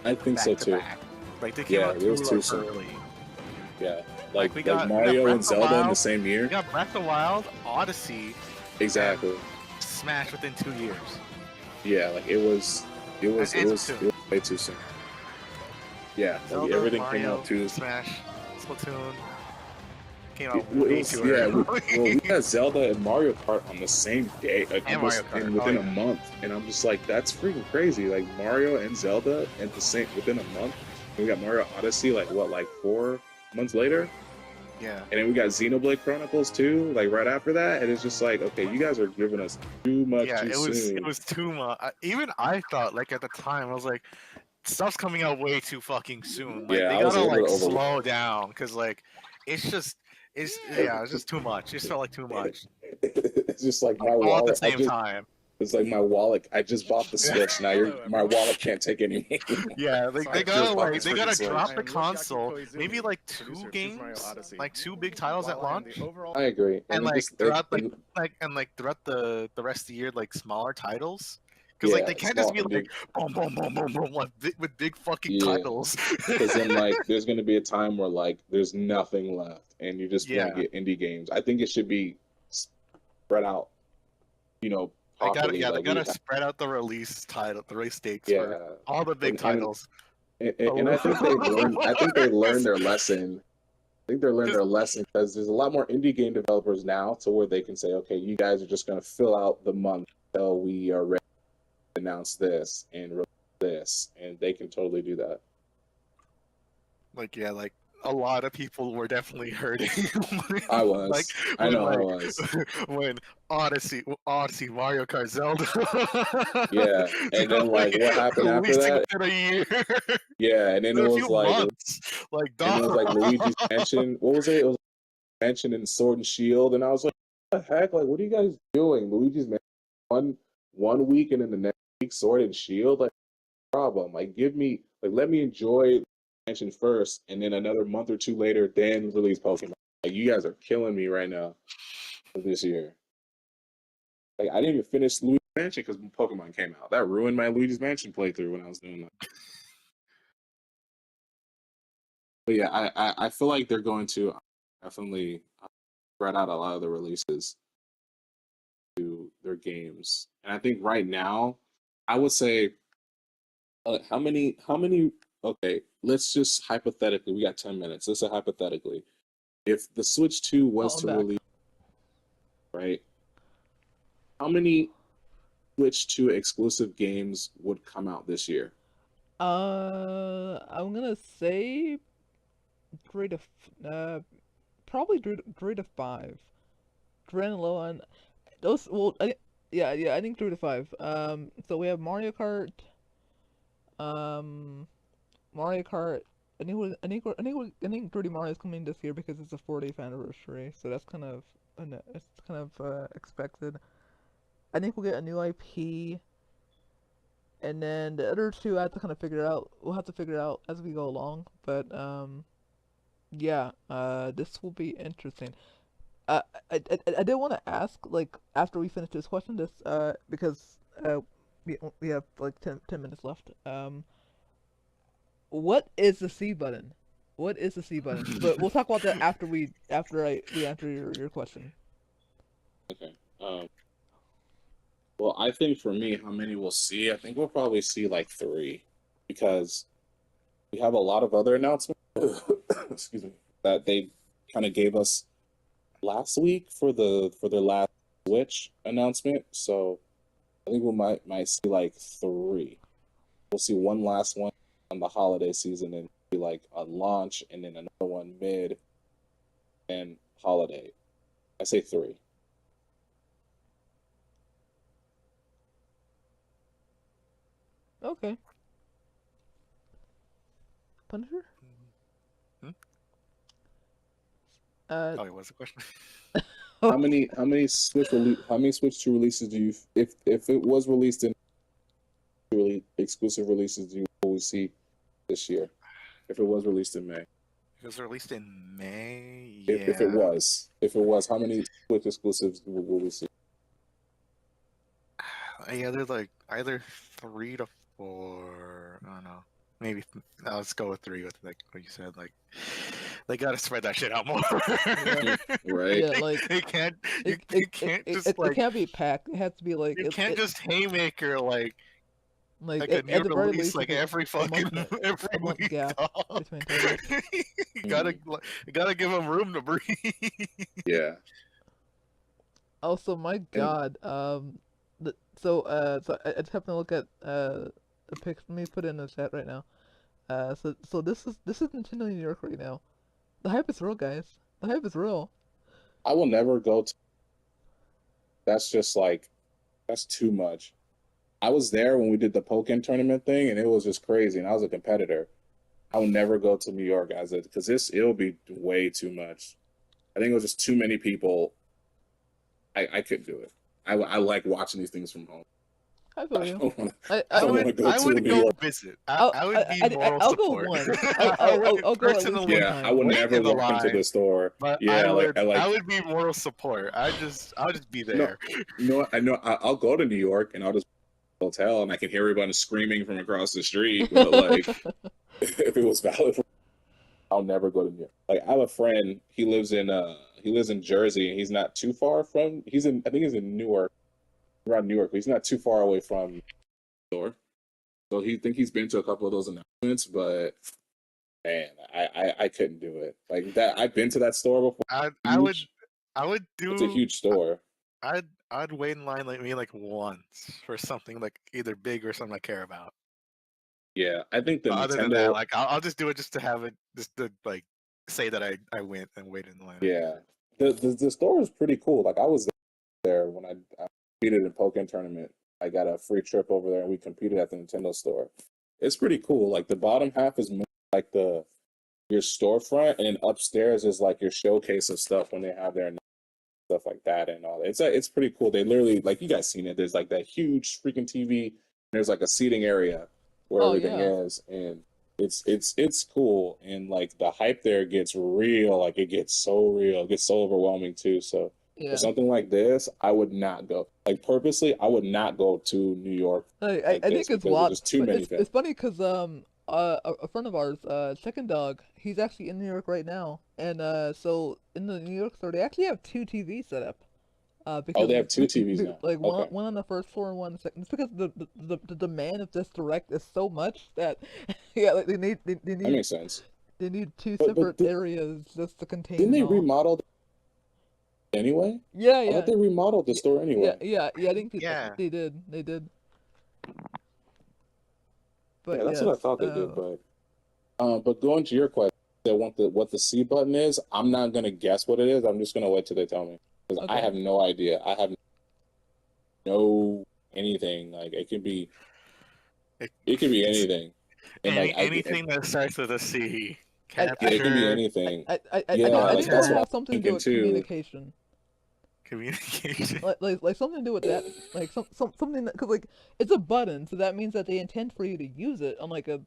I think back so to too. back. Like they came Yeah, out it too, was too like, soon. early. Yeah, Like, we got Mario Breath and of Zelda in the Wild. same year. We got Breath of the Wild, Odyssey, Exactly. Smash within 2 years. Yeah, like it was Splatoon. way too soon. Yeah, like Zelda, everything Mario, came out too. Smash, Splatoon came out It way was, too yeah, early. we had Zelda and Mario Kart on the same day, like And almost Mario Kart, and within oh, a yeah. month, and I'm just like, that's freaking crazy. Like Mario and Zelda and the same within a month. And we got Mario Odyssey like 4 months later, Yeah. and then we got Xenoblade Chronicles too, like right after that. And it's just like, okay, you guys are giving us too much Yeah, too soon. it was too much. Even I thought, like at the time, I was like, stuff's coming out way too fucking soon. Like Yeah, they I was a gotta little like bit overwhelmed. slow down, cause like it's just it's just too much. It just felt like too much. It's just like my All at the wallet. same time. It's like my wallet. I just bought the Switch. Now my wallet can't take any. Yeah, like Sorry, they just gotta bought like this they freaking gotta Switch. drop I the am Yoshiaki console, Koizumi, maybe like producer 2 of Super games, Mario Odyssey. like 2 big titles at While I am launch, the overall I agree. and it like just- throughout it- like throughout the rest of the year, like smaller titles. Because Yeah, like they can't just small- be like boom boom boom boom boom like, with big fucking Yeah. titles. Because then, like, there's going to be a time where, like, there's nothing left, and you just want Yeah. to get indie games. I think it should be spread out, They properly. gotta like, gotta spread out the release dates yeah. for all the big And- titles. And I think they've learned. I think they learned their lesson. I think they learned their lesson because there's a lot more indie game developers now, to where they can say, okay, you guys are just going to fill out the month until we are ready to announce this and release this, and they can totally do that. Like yeah, like a lot of people were definitely hurting. I was. Like, I know I when, was. when Odyssey, Mario Kart, Zelda. Yeah, and then, like, what happened after releasing that? within a year. Yeah, and then In it a was few like, months. Like and it was like dog. Luigi's Mansion. What was it? It was Mansion and Sword and Shield, and I was like, what the heck? Like, what are you guys doing? Luigi's Mansion one week, and then the next week Sword and Shield. Like, problem. Like, let me enjoy Mansion first, and then another month or 2 later, then release Pokemon. Like, you guys are killing me right now this year. Like, I didn't even finish Luigi's Mansion because Pokemon came out. That ruined my Luigi's Mansion playthrough when I was doing that. But yeah, I feel like they're going to definitely spread out a lot of the releases to their games. And I think right now, I would say, how many, okay, let's just hypothetically, we got 10 minutes. Let's say hypothetically, if the Switch 2 was I'm to back. release, right, how many Switch 2 exclusive games would come out this year? I'm gonna say probably 3 to 5. Running low on those. Well, yeah, I think 3 to 5. So we have Mario Kart. Mario Kart, I think 3D Mario is coming this year because it's a 40th anniversary, so that's kind of expected. I think we'll get a new IP, and then the other two I have to kind of figure out. We'll have to figure it out as we go along. But yeah, this will be interesting. I did want to ask, like, after we finish this question, because we have like 10 minutes left. What is the C button? What is the C button? But we'll talk about that after we answer your question. Okay. Well, I think for me, how many we'll see? I think we'll probably see like 3, because we have a lot of other announcements. Excuse me. That they kind of gave us last week for their last Switch announcement. So I think we might see like 3. We'll see one last one on the holiday season, and be like a launch, and then another one mid and holiday. I say 3. Okay. Punisher? Hmm? Uh, what's the question? How many Switch 2 releases do you, if it was released in really exclusive releases, do you always see this year? If it was released in May. It was released in May. If it was, how many Switch exclusives will we see? Either 3 to 4. I don't know. Maybe let's go with 3 with like what you said. Like they gotta spread that shit out more. Right. Yeah, like you can't just it like can't be packed. It has to be like you can't just haymaker like a at new the very release least like like every fucking every a month week. gap dog. between titles. You gotta give them room to breathe. Yeah. Also, my God, so I just happened to look at a pic. Let me put it in the chat right now. So this is Nintendo New York right now. The hype is real, guys. The hype is real. I will never go to. That's just like, that's too much. I was there when we did the Pokken tournament thing, and it was just crazy. And I was a competitor. I will never go to New York as it, because it'll be way too much. I think it was just too many people. I couldn't do it. I like watching these things from home. I feel I you. don't wanna, I I don't want to go I to would New go York. visit. I'll- I would be moral I'll go support. once. I would I'll go at least personally, one Yeah, time. I would wait never in the walk into line, the store. but Yeah, I would be moral support. I'll just be No, there. I know. I'll go to New York and I'll just hotel, and I can hear everybody screaming from across the street. But like, if it was valid, I'll never go to New York. Like, I have a friend. He lives in Jersey, and he's not too far from. I think he's in Newark, around Newark. But he's not too far away from the store. So he's been to a couple of those announcements, but man, I couldn't do it. Like that, I've been to that store before. I would It's a do. huge store. I'd wait in line like once for something like either big or something I care about. Yeah, I think the But other than Nintendo. that, like I'll just do it just to have it, just to like say that I went and waited in line. Yeah, the store is pretty cool. Like, I was there when I competed in Pokken tournament. I got a free trip over there, and we competed at the Nintendo store. It's pretty cool. Like, the bottom half is more like your storefront, and then upstairs is like your showcase of stuff when they have their stuff like that and all that. It's pretty cool. They literally, like, you guys seen it. There's like that huge freaking TV. And there's like a seating area where everything is, and it's cool. And like the hype there gets real. Like, it gets so real. It gets so overwhelming too. So for something like this, I would not go. Like, purposely, I would not go to New York. I think it's wild. There's too many It's funny because a friend of ours, Second Dog, he's actually in New York right now, and so in the New York store they actually have 2 TVs set up. Because they have 2 TVs now. like Okay. one on the first floor and one on the second. It's because the demand of this direct is so much that yeah, like they need That makes sense. they need 2 But separate areas just to contain Didn't they it all. remodel anyway? Yeah, I yeah. thought they remodeled the store anyway. Yeah, I think Yeah. they did. But Yeah, that's yes, what I thought they did. But going to your question, what the C button is, I'm not gonna guess what it is. I'm just gonna wait till they tell me, because I Okay. have no idea. I have no anything. Like, it could be anything. And like anything that starts with a C. I- yeah, it can be Capture, anything. I Yeah, think like it that's would what have I'm something to do thinking with too. communication. communication. Like something to do with that, like something that, cause like it's a button, so that means that they intend for you to use it on like a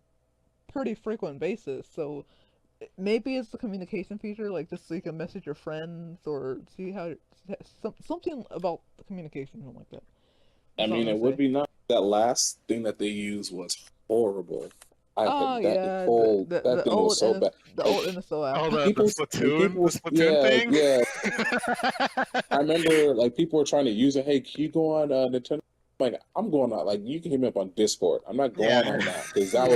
pretty frequent basis. So maybe it's the communication feature, like just so you can message your friends or see how something about the communication, something like that. I That's all I'm mean, it gonna would say. be nice. That last thing that they used was horrible. Oh That yeah, whole that thing was so bad. The Like old NSO app. Oh, the people, when Splatoon, people, the Splatoon yeah, thing. yeah. I remember like people were trying to use it. Hey, can you go on Nintendo? Like I'm going on. Like you can hit me up on Discord. I'm not going Yeah. on that because that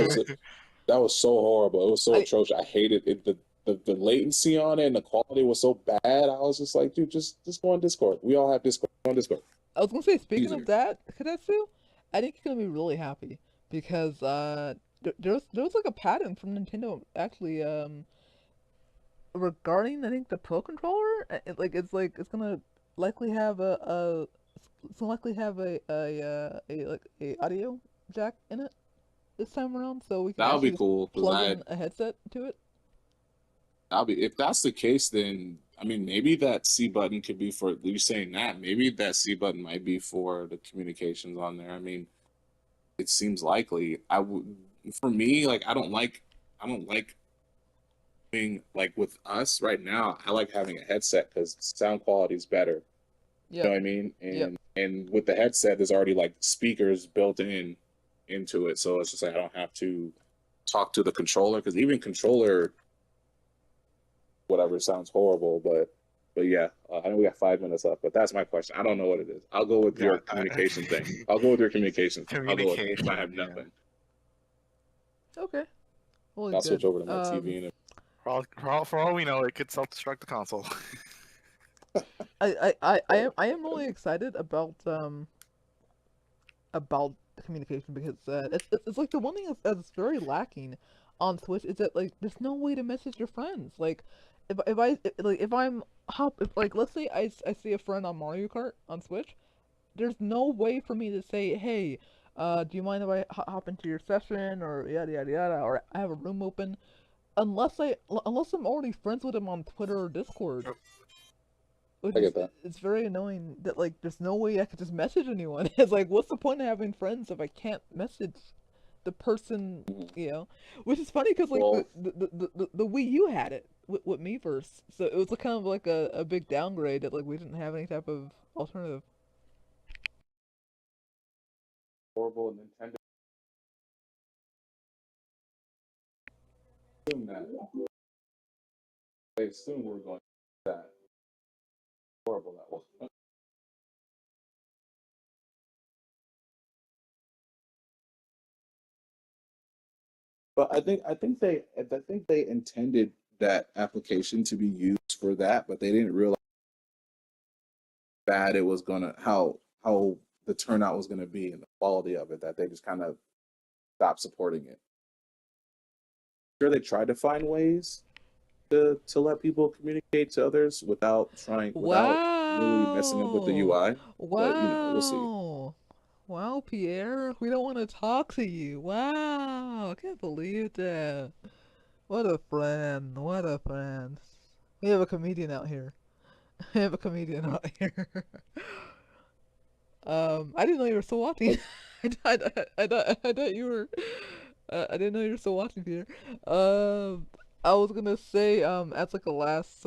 Yeah. was so horrible. It was so I atrocious. I hated it. The latency on it and the quality was so bad. I was just like, dude, just go on Discord. We all have Discord. Go on Discord. I was gonna say, speaking Easier. of that, Kadetsu, I think you're gonna be really happy because there was like a patent from Nintendo actually regarding I think the Pro controller. It's gonna likely have it's gonna likely have a audio jack in it this time around, so we can That would actually be just cool because plug in a headset to it. That'll be if that's the case, then I mean maybe that C button could be for you saying that. Maybe that C button might be for the communications on there. I mean, it seems likely. I would for me, like I don't like being like with us right now, I like having a headset because sound quality is better. You know Yep. what I mean? Yep. And with the headset, there's already like speakers built into it, so it's just like I don't have to talk to the controller because even controller whatever sounds horrible, but yeah, I know we got 5 minutes left, but that's my question. I don't know what it is. I'll go with Yeah, your communication thing. I'll go with your communication thing. I'll go with it. If I have Communication, yeah. nothing, Okay. Holy I'll good. switch over to my TV and For all we know, it could self-destruct the console. I am really excited about the communication because it's like the one thing that's very lacking on Switch is that like there's no way to message your friends. Like if I'm like let's say I see a friend on Mario Kart on Switch, there's no way for me to say, hey, do you mind if I hop into your session or yada yada yada, or I have a room open, unless I'm already friends with him on Twitter or Discord. Which I get that. it's very annoying that like there's no way I could just message anyone. It's like what's the point of having friends if I can't message the person, you know? Which is funny because like Well- the Wii U had it with Miiverse, so it was kind of like a big downgrade that like we didn't have any type of alternative. horrible Nintendo. Assume that. I assume we're going to that. Horrible that was. But I think they intended that application to be used for that, but they didn't realize how bad it was gonna how the turnout was gonna be and the quality of it that they just kind of stopped supporting it. Sure, they tried to find ways to let people communicate to others without really messing up with the UI. But you know, we'll see. Wow. Wow, Pierre, we don't want to talk to you. Wow, I can't believe that. What a friend. What a friend. We have a comedian out here. We have a comedian out here. I didn't know you were still watching. I thought you were. I didn't know you were still watching, Peter. I was gonna say, as like a last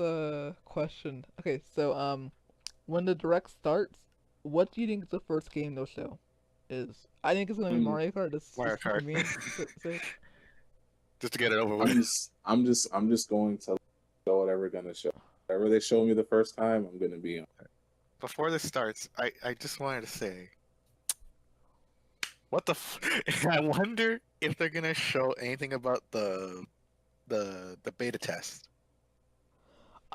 question. Okay, so when the direct starts, what do you think the first game they'll show is? I think it's gonna be Mario Kart. Mario Just for Kart. me. Just to get it over I'm with. I'm just going to show whatever gonna show. Whatever they show me the first time, I'm gonna be on. Before this starts, I just wanted to say, what the I wonder if they're gonna show anything about the beta test.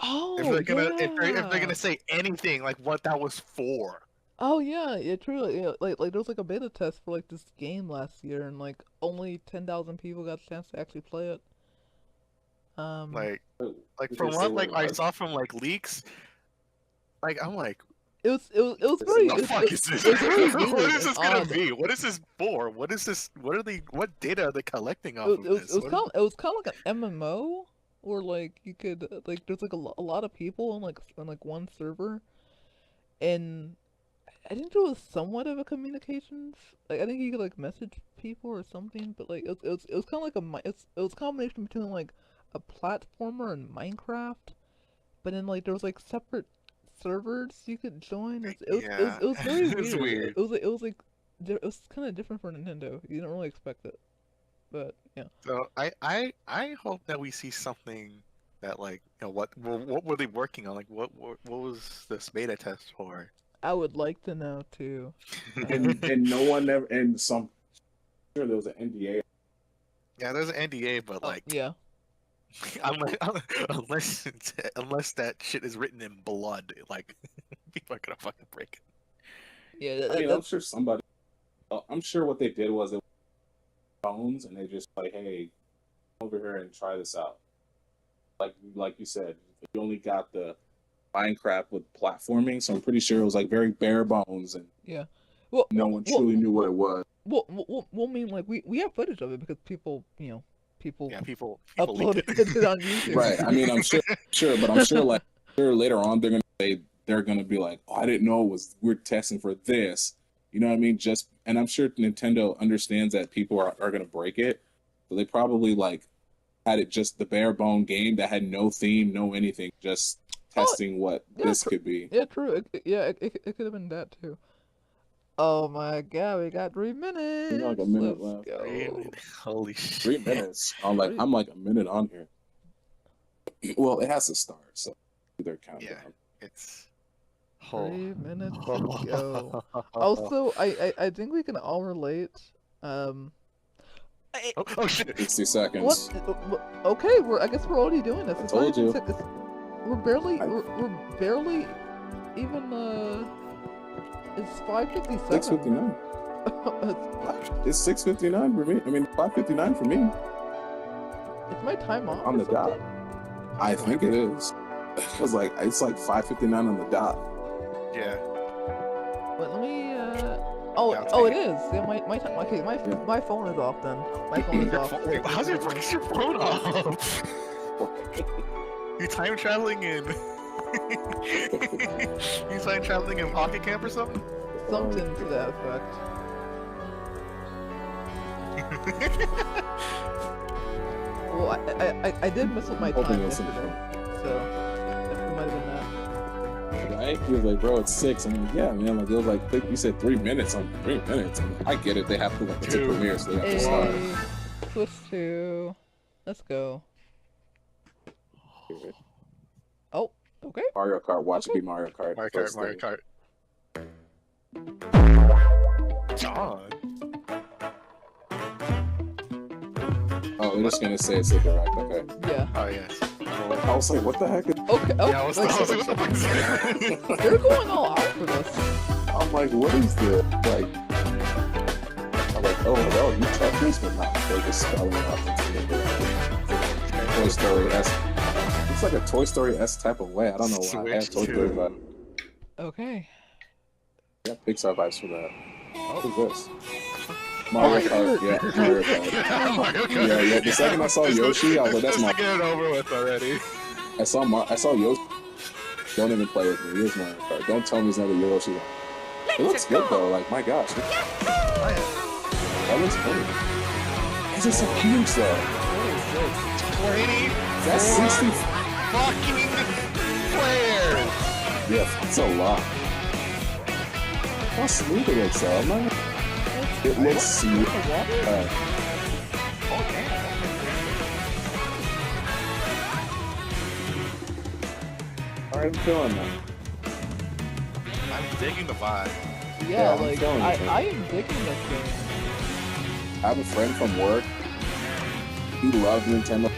Oh If they're gonna if they're yeah. gonna say anything like what that was for. Oh yeah, yeah, truly. Yeah, like there was like a beta test for like this game last year, and like only 10,000 people got a chance to actually play it. Like Did from they say what what it I was? saw from like leaks, like I'm like, it was very The fuck is this? it was very What weird is this and gonna odd. be? What is this for? What is this? What are they? What data are they collecting off It, of it was this? it was What kind of it was kind of like an MMO where like you could like there's like a lot of people on like one server, and I think there was somewhat of a communications. Like I think you could like message people or something, but like it was kind of like it was a combination between like a platformer and Minecraft, but then like there was like separate servers you could join. It was very Yeah, it's weird. weird. It was kind of different for Nintendo. You didn't really expect it, but yeah. So I hope that we see something that like what were they working on? Like what was this beta test for? I would like to know too. and no one ever and some sure there was an NDA. Yeah, there's an NDA, but like Yeah. unless that shit is written in blood, like people are gonna fucking break it. Yeah, I mean, I'm sure somebody. I'm sure what they did was it phones and they just like, hey, come over here and try this out. Like you said, you only got the Minecraft with platforming, so I'm pretty sure it was like very bare bones and well, no one truly knew what it was. We'll mean like we have footage of it because people people Yeah, people uploaded leaked it on YouTube. Right. I mean, I'm sure, but I'm sure like later on they're gonna be like, oh, I didn't know we're testing for this. You know what I mean? And I'm sure Nintendo understands that people are gonna break it, so they probably like had it just the bare bone game that had no theme, no anything, just testing what this could be. Yeah, true. It could have been that too. Oh my god, we got 3 minutes. We got like a minute Let's left. go. Holy shit. 3 minutes. I'm like a minute on here. Well, it has to start, so they're counting. Yeah. It's 3 minutes to go. Also, I think we can all relate. Oh shit. 60 seconds. What? Okay, I guess we're already doing this. It's told not even you. sec- it's- We're barely even It's 5:57. 6:59. It's 6:59 for me. I mean, 5:59 for me Is my time off? on or the dot. something? I think it is. It's like 5:59 on the dot. Yeah. Wait, let me. Yeah, Oh, I'll it take is. Yeah, my time. Okay, Yeah. my phone is off then. My phone is off. Wait, how's your phone off? You time traveling in? You time traveling in Pocket Camp or something? Something to that effect. Well, I did mess with my Hoping time it's yesterday, so it might have been that. Right? He was like, bro, it's 6. I'm like, yeah, man. Like, it was like, you said 3 minutes. I'm 3 minutes. I get it. They have to, like, it's a Dude. premiere, so they have to start. Hey, Swiss 2. Let's go. Oh, okay. Mario Kart. Watch it Okay. be Mario Kart. Mario First Kart, thing. Mario Kart. John. Oh, we're just gonna say it's a direct. Okay. Yeah. Oh yes. I was like, what the heck? Okay. Oh, Yeah, I was like, what the fuck is that? they're going all out for this. I'm like, what is this? Like, I'm like, oh, well, you check this, but not. They're just spelling it out into the Toy Story S. It's like a Toy Story S type of way. I don't know why. I have Toy Switch Story to- vibe. Okay. Yeah, Pixar vibes for that. Oh. What is this? Mario Kart. Yeah, Mario Kart. Mario Kart. Yeah. The second I saw Yoshi, I was like, that's Just my. to get it over with already. I saw Yoshi. Don't even play with me. Here's Mario Kart. Don't tell me it's not a Yoshi. It looks good though. Like my gosh, that looks funny. It's just so huge though. 20 That's 60. fucking players. Yeah, it's a lot. How smooth it looks though. I'm not. It looks smooth. Alright, I'm feeling that. I'm digging the vibe. Yeah, I'm like feeling it. I am digging this game. I have a friend from work. He loves Nintendo.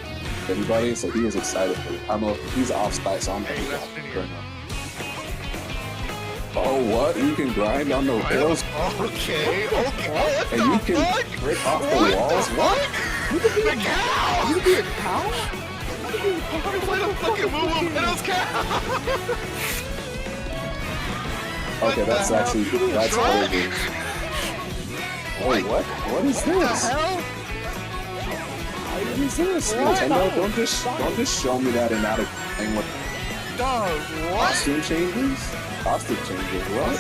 Everybody, so he was excited for it. I know he's off site, so I'm Hey, that's like, Junior. oh, what? You can grind on the rails Okay. What and the you can fuck? break off the What walls? the What? fuck? The cow! You can be a cow? I play the fucking Moo Moo Meadows cow! Okay, that's crazy. Wait, what? What is this? What is this? Nintendo, don't just show me that and not explain what. Dog, what? Costume changes? Costume changes, what?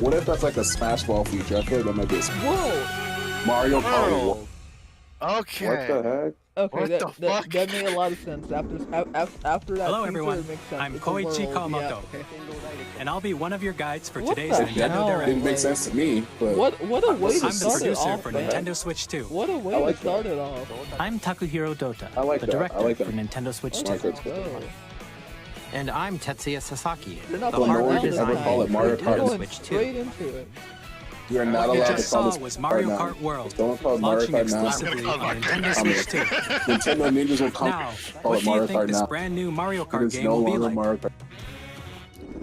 What if that's like a Smash Ball feature? I feel like that might be a Whoa! Mario Kart World. Okay. What the heck? Okay, What that, the fuck? that made a lot of sense. After that Hello feature, everyone, it makes sense. I'm It's a Koichi world, yeah, Kawamoto, okay. and I'll be one of your guides for What today's the Nintendo hell? Direct. Didn't make sense to me, but What a way to I'm the start it producer off, for man. Nintendo Switch 2. What a way I like to start it off. I'm Takuhiro Dota, I like the that. I director like for that. Nintendo Switch 2. Let's go. And I'm Tetsuya Sasaki, You're not the But no going one hardware can ever down call it designer Mario for You're Kart. Nintendo going Switch 2. straight into it. You are not What you allowed to just call saw this was Mario now. Kart World, Don't call it Mario launching Kart now. exclusively on Mario Nintendo I mean, Switch 2. Nintendo Ninjas will call Now, it what do Mario you think Kart this now. brand new Mario It Kart is game no will be longer like? Mario Kart.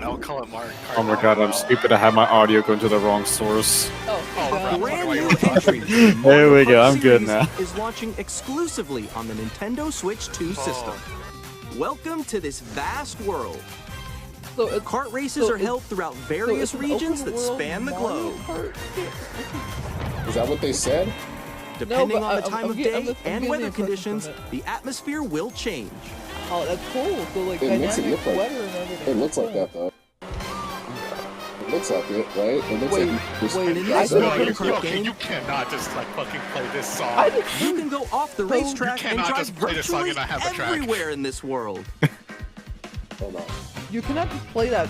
I'll call it Mario Kart. Oh my god, I'm stupid. I had my audio going to the wrong source. Oh, Brand Why new you entry. There we go, I'm good Series now. Is launching exclusively on the Nintendo Switch 2 system. Welcome to this vast world. So it's, Kart races so are held throughout various an regions open that world span the Mario globe. Kart? Is that what they said? Depending but on the I'm time of getting- day I'm and getting weather the impression conditions, from it. the atmosphere will change. Oh, that's cool. So like It makes it dynamic look like- weather and everything. It looks like that though. It looks like it, right? It looks Wait, like just wait, And in I this said- No, Mario you, Kart okay, game, you cannot just like fucking play this song. I did you can go off the racetrack and cannot drive just play the song virtually and not have a track. everywhere in this world. hold on. You cannot just play that.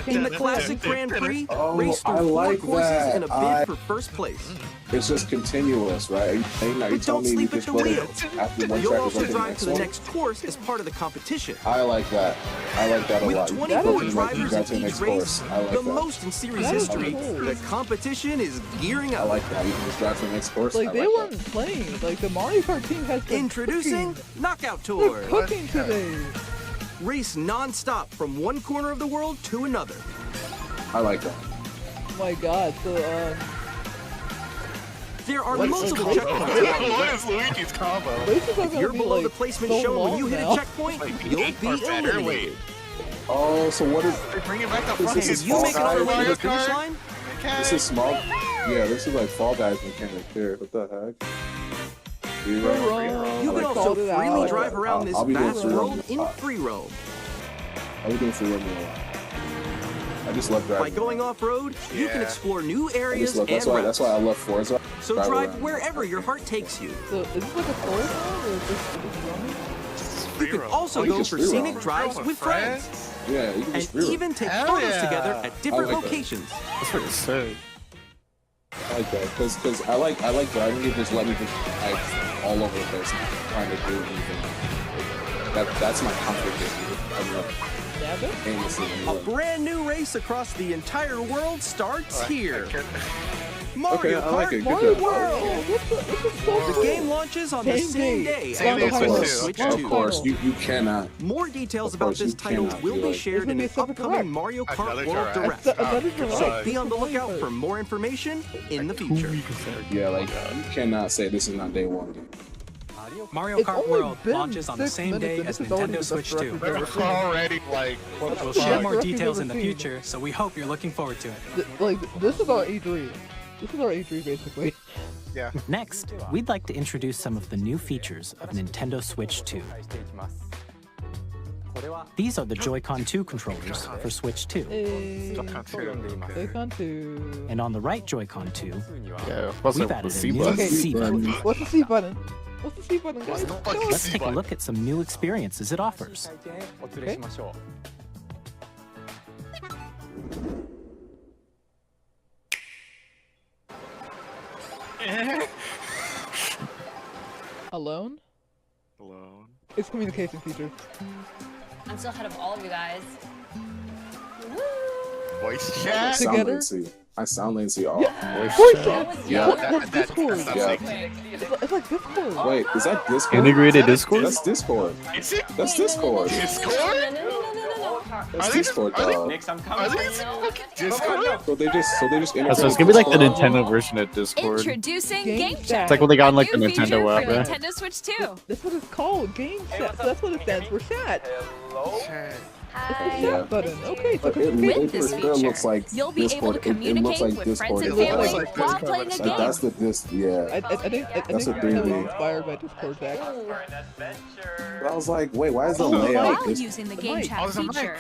In the classic Grand Prix, Oh, race I through like 4 courses that. in a bid I- for first place. It's just continuous, right? Are you saying that? You But telling don't me you sleep at just the go to wheel. after one You'll track is also like the drive next to the one? next course as part of the competition. I like that. I like that a With lot. You 24 go to the next- drivers you go to the in each next race, course. I like the that. most in series That is history, cool. the competition is gearing I up. like that. You can just drive to the next course. Like I they like weren't playing. Like the Mario Kart team has been Introducing cooking. Knockout They're Tour. cooking today. Race non-stop from one corner of the world to another. that. I like that. Oh my God. So There are What is multiple the checkpoints along the What way. is Luigi's combo? races are If gonna you're be below like the placement so shown when long you hit now. a checkpoint, Like, you'll eight be or better, eliminated. wait. Oh, so what is They bring it back to This fucking is If you Fall make it all the way to Mario the finish Kart. line, this? Is small? Yeah, this is like Fall Guys mechanic here. What the heck? Free-roam. you I can also called it freely out. drive around this I'll be doing vast free roam. world in free roam. I was doing free roaming a lot. I just love By driving. going off-road, you can Yeah. explore new I just areas love, and that's why I routes. love Forza. So drive drive around. wherever your heart takes you. So is this like a Soul now, or is this running? You can also you go can for free scenic roam. drives with friends. Yeah, you can And just free roam. even take Hell photos yeah. together at different I like that. locations. That's pretty sick. I like that because I like driving. You just let me just drive all over the place, trying to do anything. That's my comfort zone. I love Nab it? aimlessly. A brand new race across the entire world starts here. Mario Okay, I like Kart it. Good Mario job. World. Oh, this is so The cool. game launches on the Same same day. day Same on day, the Switch Nintendo two. Switch Of 2. Of course, you cannot. More details Of about course, this you title cannot will do be it. shared There's in gonna an be a separate upcoming direct. Mario Kart Another World direct. Direct. Another direct. Be on the lookout for more information in the future. Yeah, like you cannot say this is not day one. Dude. Mario It's Kart only World been launches on the 6 same minutes day and as this is already Nintendo the Switch best 2. record ever. We're already like, what the We'll Yeah, share fuck? more directly details in the overseen. future, so we hope you're looking forward to it. Like this is our E3. This is our E3 basically. Yeah. Next, we'd like to introduce some of the new features of Nintendo Switch 2. These are the Joy-Con 2 controllers for Switch 2. Hey, Joy-Con 2. Joy-Con 2. And on the right Joy-Con 2, Yeah, what's we've up added with a C new button? C button. What's the C button? What's the C button, guys? What's the fucking Show us. Let's C take a button? look at some new experiences it offers. Okay. Alone? Alone. It's communication feature. I'm still ahead of all of you guys. Voice I chat. sound Together? latency. I sound latency off. Voice chat. Yeah. That's Discord. That's Yeah. like, It's like Discord. Wait, is that Discord? Integrated Discord? That's Discord. is it That's Discord. Discord? That's Are they Discord, are they- dog. Are these fucking Discord? So they just So it's gonna be like the Nintendo version of Discord. Introducing Game Game Chat. Chat. It's like what they got on like the New Nintendo feature app. for Yeah? Nintendo Switch 2. That's what it's called. Game chat. So that's what it stands for. Chat. Chat. It's the Hi. chat button. Okay, so But it With this for sure feature, looks like you'll be able Discord. to It looks communicate like with Discord. friends and It family looks like while Discord, playing a but it's Like, game. that's the this. Yeah. I think That's what it they was do. inspired by Discord Jack. But I was like, wait, why is the Oh, layout While this? using the the game mic. chat Oh, there's a mic. feature,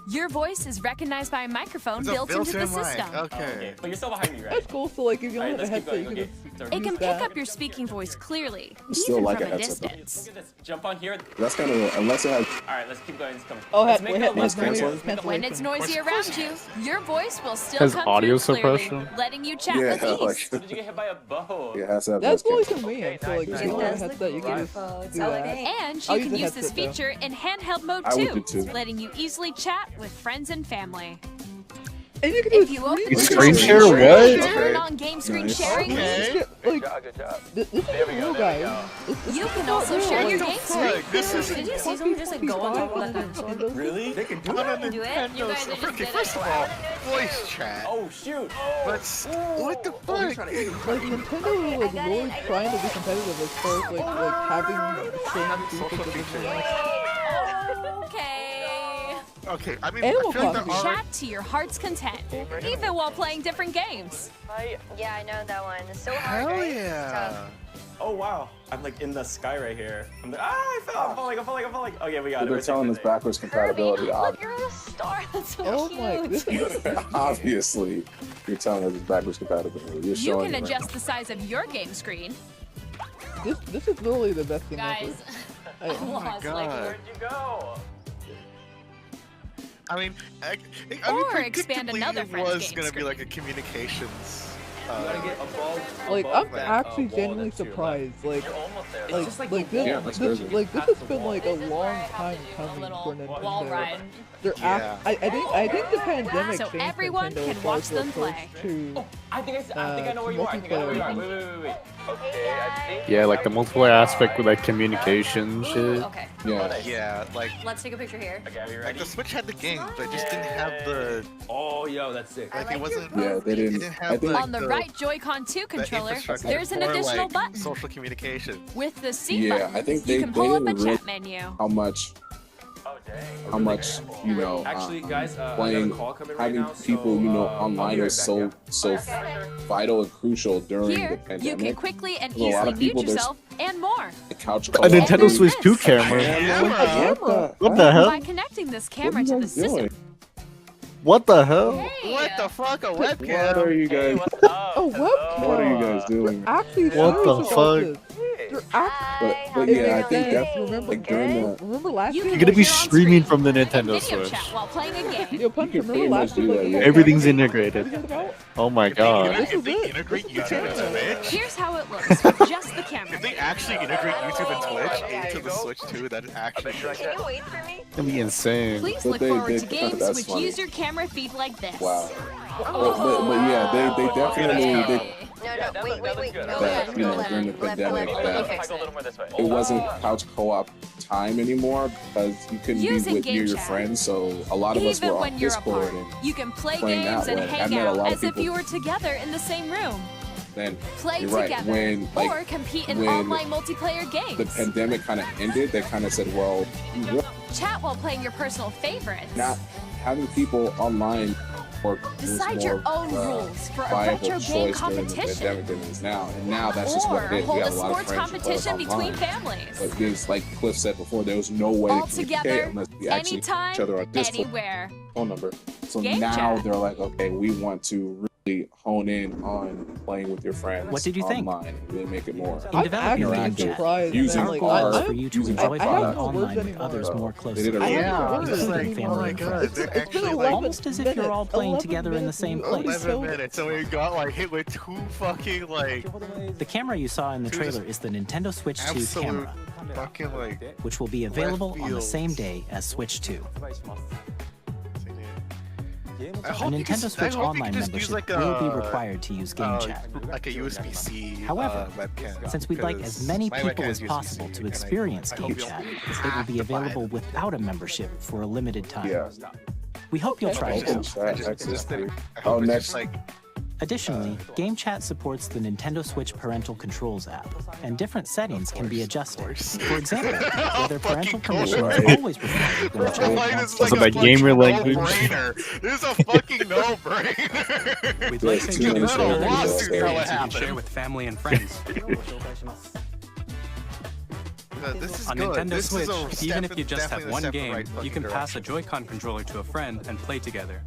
your voice is recognized by a microphone It's a built into the built-in mic. system. Okay. But you're still behind me, right? That's cool. So like, if you don't Alright, have a let's keep headset, you going, can okay. just Sorry. It can use pick that. up your speaking voice clearly, Still even like from a a headset, though. distance. Look at this. Jump on here. That's kind of unless it has. Alright, let's keep going. Let's come. Oh, Let's wait, make has it less noise cancellation? When it's noisy around you, your voice will still Has come audio through clearly, suppression? letting you chat Yeah, with ease. like Did you get hit by a bow? it has to have That's voice really cancellation. convenient. So like, if nice. you don't have a It does look headset, you can just beautiful. do It's that. elegant. And I'll you use can the use this headset, though. feature in handheld mode I would do too, too. letting you easily chat with friends and family. And you can do If you open You the screen screen share what? turn on game screen Nice. sharing, Okay. like, this is real, guys. you can also share your game screen. Fuck, this is Did you see someone just like go on top of that gun? Really? They can do on a that? Do it? You Nintendo. guys just Okay, did first it. of all, voice chat. Oh shoot! Let's. What the fuck? Like Nintendo was really trying to be competitive as far as like having the same social features as features. everyone else. Okay. Okay, I mean, Animal I feel like Crossing. there are. Chat to your heart's content, even while playing different games. Yeah, I know that one. It's so hard. Hell right? It's yeah. tough. Oh wow! I'm like in the sky right here. I'm like, I fell! I'm falling! Okay, we got it. They're We're telling us safe. backwards compatibility. Look, you're a star. That's so Oh cute. my, this is Obviously, you're telling us it's backwards compatibility. You're You showing can it right adjust the size of your game screen. this is literally the best thing Guys, ever. I lost. God. Like, Where'd you go? I mean, Or expand predictably, another it friend's was game gonna be screen. like a communications. You gotta get above. Like, above I'm that, actually wall genuinely that's to your surprised. Like, left. You're almost there. like, just like like the this, Yeah, that's this, crazy. like this has been like a long time a coming little for Nintendo. wall ride. They're Yeah. I think the pandemic So changed everyone Nintendo can as far watch as their them approach play. to I think I know where you are. I think I know where you are. Wait. Okay, I think. Yeah, like the multiplayer aspect with like communication shit. Okay. Yeah. Yeah, like Let's take a picture here. Okay, are you like ready? the Switch had the game, but it just didn't have the Oh, yo, that's sick. like I it like your wasn't. Yeah, they It didn't. didn't I have think like On the right Joy-Con 2 the controller, infrastructure there's an for, additional like, button. social communication. With the C Yeah, button, I think you they can pull up a didn't really- chat menu. how much, Oh, dang. how much, you know, Actually, guys, I got a playing, call coming right having now, people, so, you know, I'll be online right is back, so yeah. so vital and crucial during the Here, you pandemic. can quickly and There's a lot easily of mute people that's- yourself and more. The couch A co-op. Nintendo then Switch 2 this. camera. What the hell? By connecting this What camera are you to the guys system, doing? What the hell? What the fuck? A What webcam? are you guys? Oh, webcam. What are you guys doing? Actually, What the serious about this. fuck? They're actually, But it yeah, I makes think sense. that Remember, like during the remember last You year? can You're gonna be appear on streaming screen from the and Nintendo video Switch. chat while playing a game. Yo, Punch, You can remember pretty last much year? do Like, that, you yeah. were Everything's like, integrated. what are you about? Oh my If god. they integrate YouTube and Twitch, Here's how it looks with just the camera. if they actually integrate YouTube and Twitch into the Switch 2, that is actually Can you wait for me? That'd be insane. Please But look they- forward they- to games that's which funny. use your camera feed like this. Wow. But yeah, they definitely did No, wait. Go that, left, you go know, left. during the pandemic Let me that fix A little it. more this way. it wasn't couch co-op time anymore because you couldn't Using be with near game your chat. friends. So a lot of us Even were when on you're Discord apart, and you can play playing games that and way. I hang met a out lot of as if people- you were together in the same room. then Play you're right, together when, like, or compete in when online multiplayer games. the pandemic kind of ended, they kind of said, well, you really Chat while playing your personal favorites. not having people online or Decide your own rules for a viable retro game choice during the competition. pandemic than it is now. And now that's just what Or it is. We hold a have a lot of sports friends who play competition between online. families. But there's, like Cliff said before, there was no way All to communicate together, unless we actually anytime, each other on Discord anywhere. phone number. So Game now chat. they're like, okay, we want to really hone in on playing with your friends. What did you think? online and really make it more In developing actually Game interactive. Chat, surprised, using man. our Like, goal our- is for you to using enjoy our playing product. online with anymore. others more They closely, did a really Yeah, good it's job. just like, including oh family my and god, friends. they're It's been actually like Almost as if you're all playing together in the same place. 11 minutes, and we got like hit with two fucking like The camera you saw in the trailer is the Nintendo Switch 2 absolute camera, fucking like. which will be available on the fields. same day as Switch 2. I A hope you can- Nintendo I Switch hope you Online can just use, membership like, will be a- required to use Game Chat. like a USB-C. However, webcam, Since we'd like as many my people webcam as is possible USB-C, to and experience I hope Game you'll Chat, it will have be to buy available it. without a membership for a limited time. Yeah. We hope you'll try I it out. just think Oh, it's next. just like Additionally, Game Chat supports the Nintendo Switch Parental Controls app, and different settings can be adjusted. For example, whether parental permission is always required when a child wants to So that gamer language. This is a fucking no-brainer. We'd Yeah, like to it's too many introduce shared our videos. experience you can Happened. share with family and friends. This is On good. Nintendo This is Switch, a even step- if you just have definitely a one step in the game, right you fucking can pass a direction. Joy-Con controller to a friend and play together.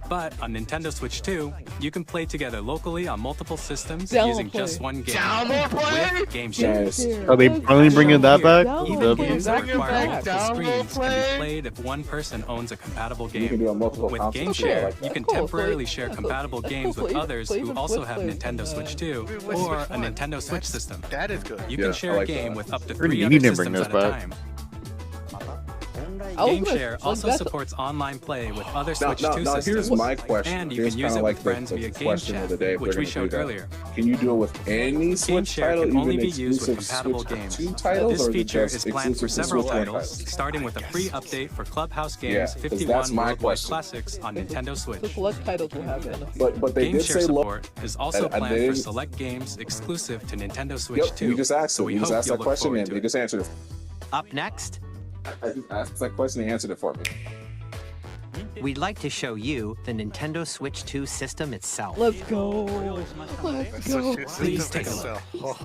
But on Nintendo Switch 2, you can play together locally on multiple systems Download using play. just one game. Download play? With Game Share. Yes. Are they finally bringing that back? Even The- games that Bring it require back. multiple Download screens can play. be played if one person owns a compatible You can game. do it on multiple With consoles. Game Yeah, Share, like that. you can Cool, so temporarily like- share yeah, so compatible that's games cool, with so others even who Switch also have plays Nintendo can, Switch 2 Wait, or Switch a one. Nintendo Switch system. That is good. You Yeah, can I share a like game that. with up to Pretty 3 neat other to bring systems this at a back. time. I was Game gonna- Share like, also that's- supports online play with other Now, Switch 2 here's systems. my question. And you Here's can use kinda it like with friends the via Game question of Chat, the day, if which they're we gonna showed do that. earlier. Can you do it with any Game Switch Share title, can only even be used with exclusive compatible Switch games. 2 titles, This or is it feature just is planned for exclusive to several Switch 1 titles, starting with a free update for Clubhouse Yeah, Games 'cause 51 that's my Worldwide question. Classics on Nintendo Switch. The select titles will have it in the future. But they Game did Share say low. support is also and they planned for didn't- select games exclusive to Nintendo Switch Yep, 2. you just asked so it. we You just hope asked you'll that look question, forward and to they it. just answered it. Up next, I just asked that question, and he answered it for me. we'd like to show you the Nintendo Switch 2 system itself. Let's go. Let's go. Please take a look.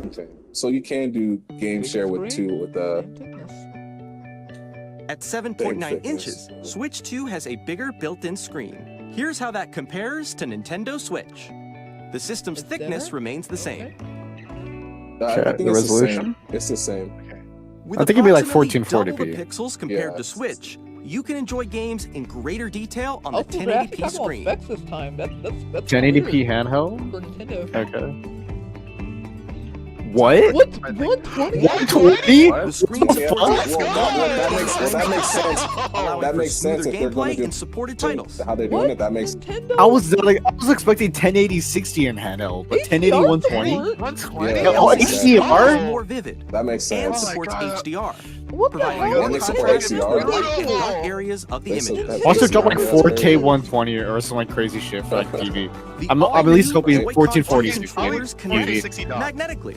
Okay, so you can do game share with two with the. At 7.9 Big inches, Switch 2 has a bigger built-in screen. Here's how that compares to Nintendo Switch. The system's It's thickness thinner? remains the same. I Check think the it's the same. resolution. It's the same. With I think it'd be like approximately 1440p. double the pixels compared Yeah. to Switch, you can enjoy games in greater detail on the Also, they're actually 1080p talking about screen. specs this time. That's 1080p weird handheld? for Nintendo. Okay. What? What? 120? 120? What? The screen Yeah, supports well, extra that makes sense. allowing That for makes sense smoother if they're going gameplay to do and supported titles. how they're doing What? it. That makes Nintendo? I was expecting 1080 60 in handheld, but 1080 HDR 120? support? 120? Yeah, Oh, makes sense. HDR? More vivid That makes and sense. supports God. HDR, What the providing hell? more They support contrast in HDR? dark areas of the They su- images. that- Also drop like That's 4K crazy. 120 or some like crazy shit for like TV. The I'm at least all-new hoping Joy-Con 1440 controllers TV. connect $60. magnetically.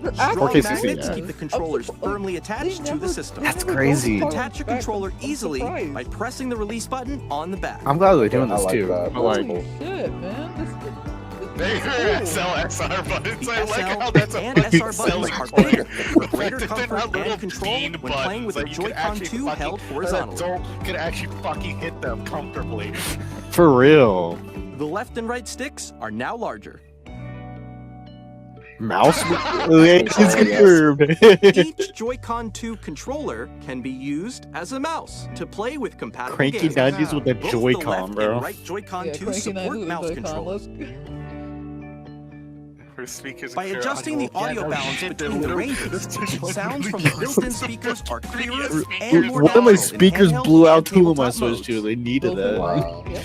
They're Strong 4K 60, magnets yeah. keep the controllers firmly attached to the system. That's crazy. Attach your controller easily by pressing the release button on the back. I'm glad they're doing I this like too. that. But like, Holy shit, man. Their SLSR buttons. The I like how SL that's a and fucking SR selling buttons are point. bigger for greater They're comfort not little and control bean when playing with the buttons that you could Joy-Con actually 2 held fucking- horizontally. An adult could actually fucking hit them comfortably. for real. The left and right sticks are now larger. Mouse it's confirmed. Each Joy-Con 2 controller can be used as a mouse to play with compatible Cranky games. 90s with a Both the Joy-Con, left bro. and right Joy-Con Yeah, 2 cranky support 90s with mouse Joy-Con, controls. For speakers By and adjusting the audio, audio balance shit, between the they're ranges, literally- sounds from the built-in speakers are clearer and more One of my natural in speakers handheld blew out and 2 of my tabletop Switch modes. 2. They needed Those are that. Wow. Yep.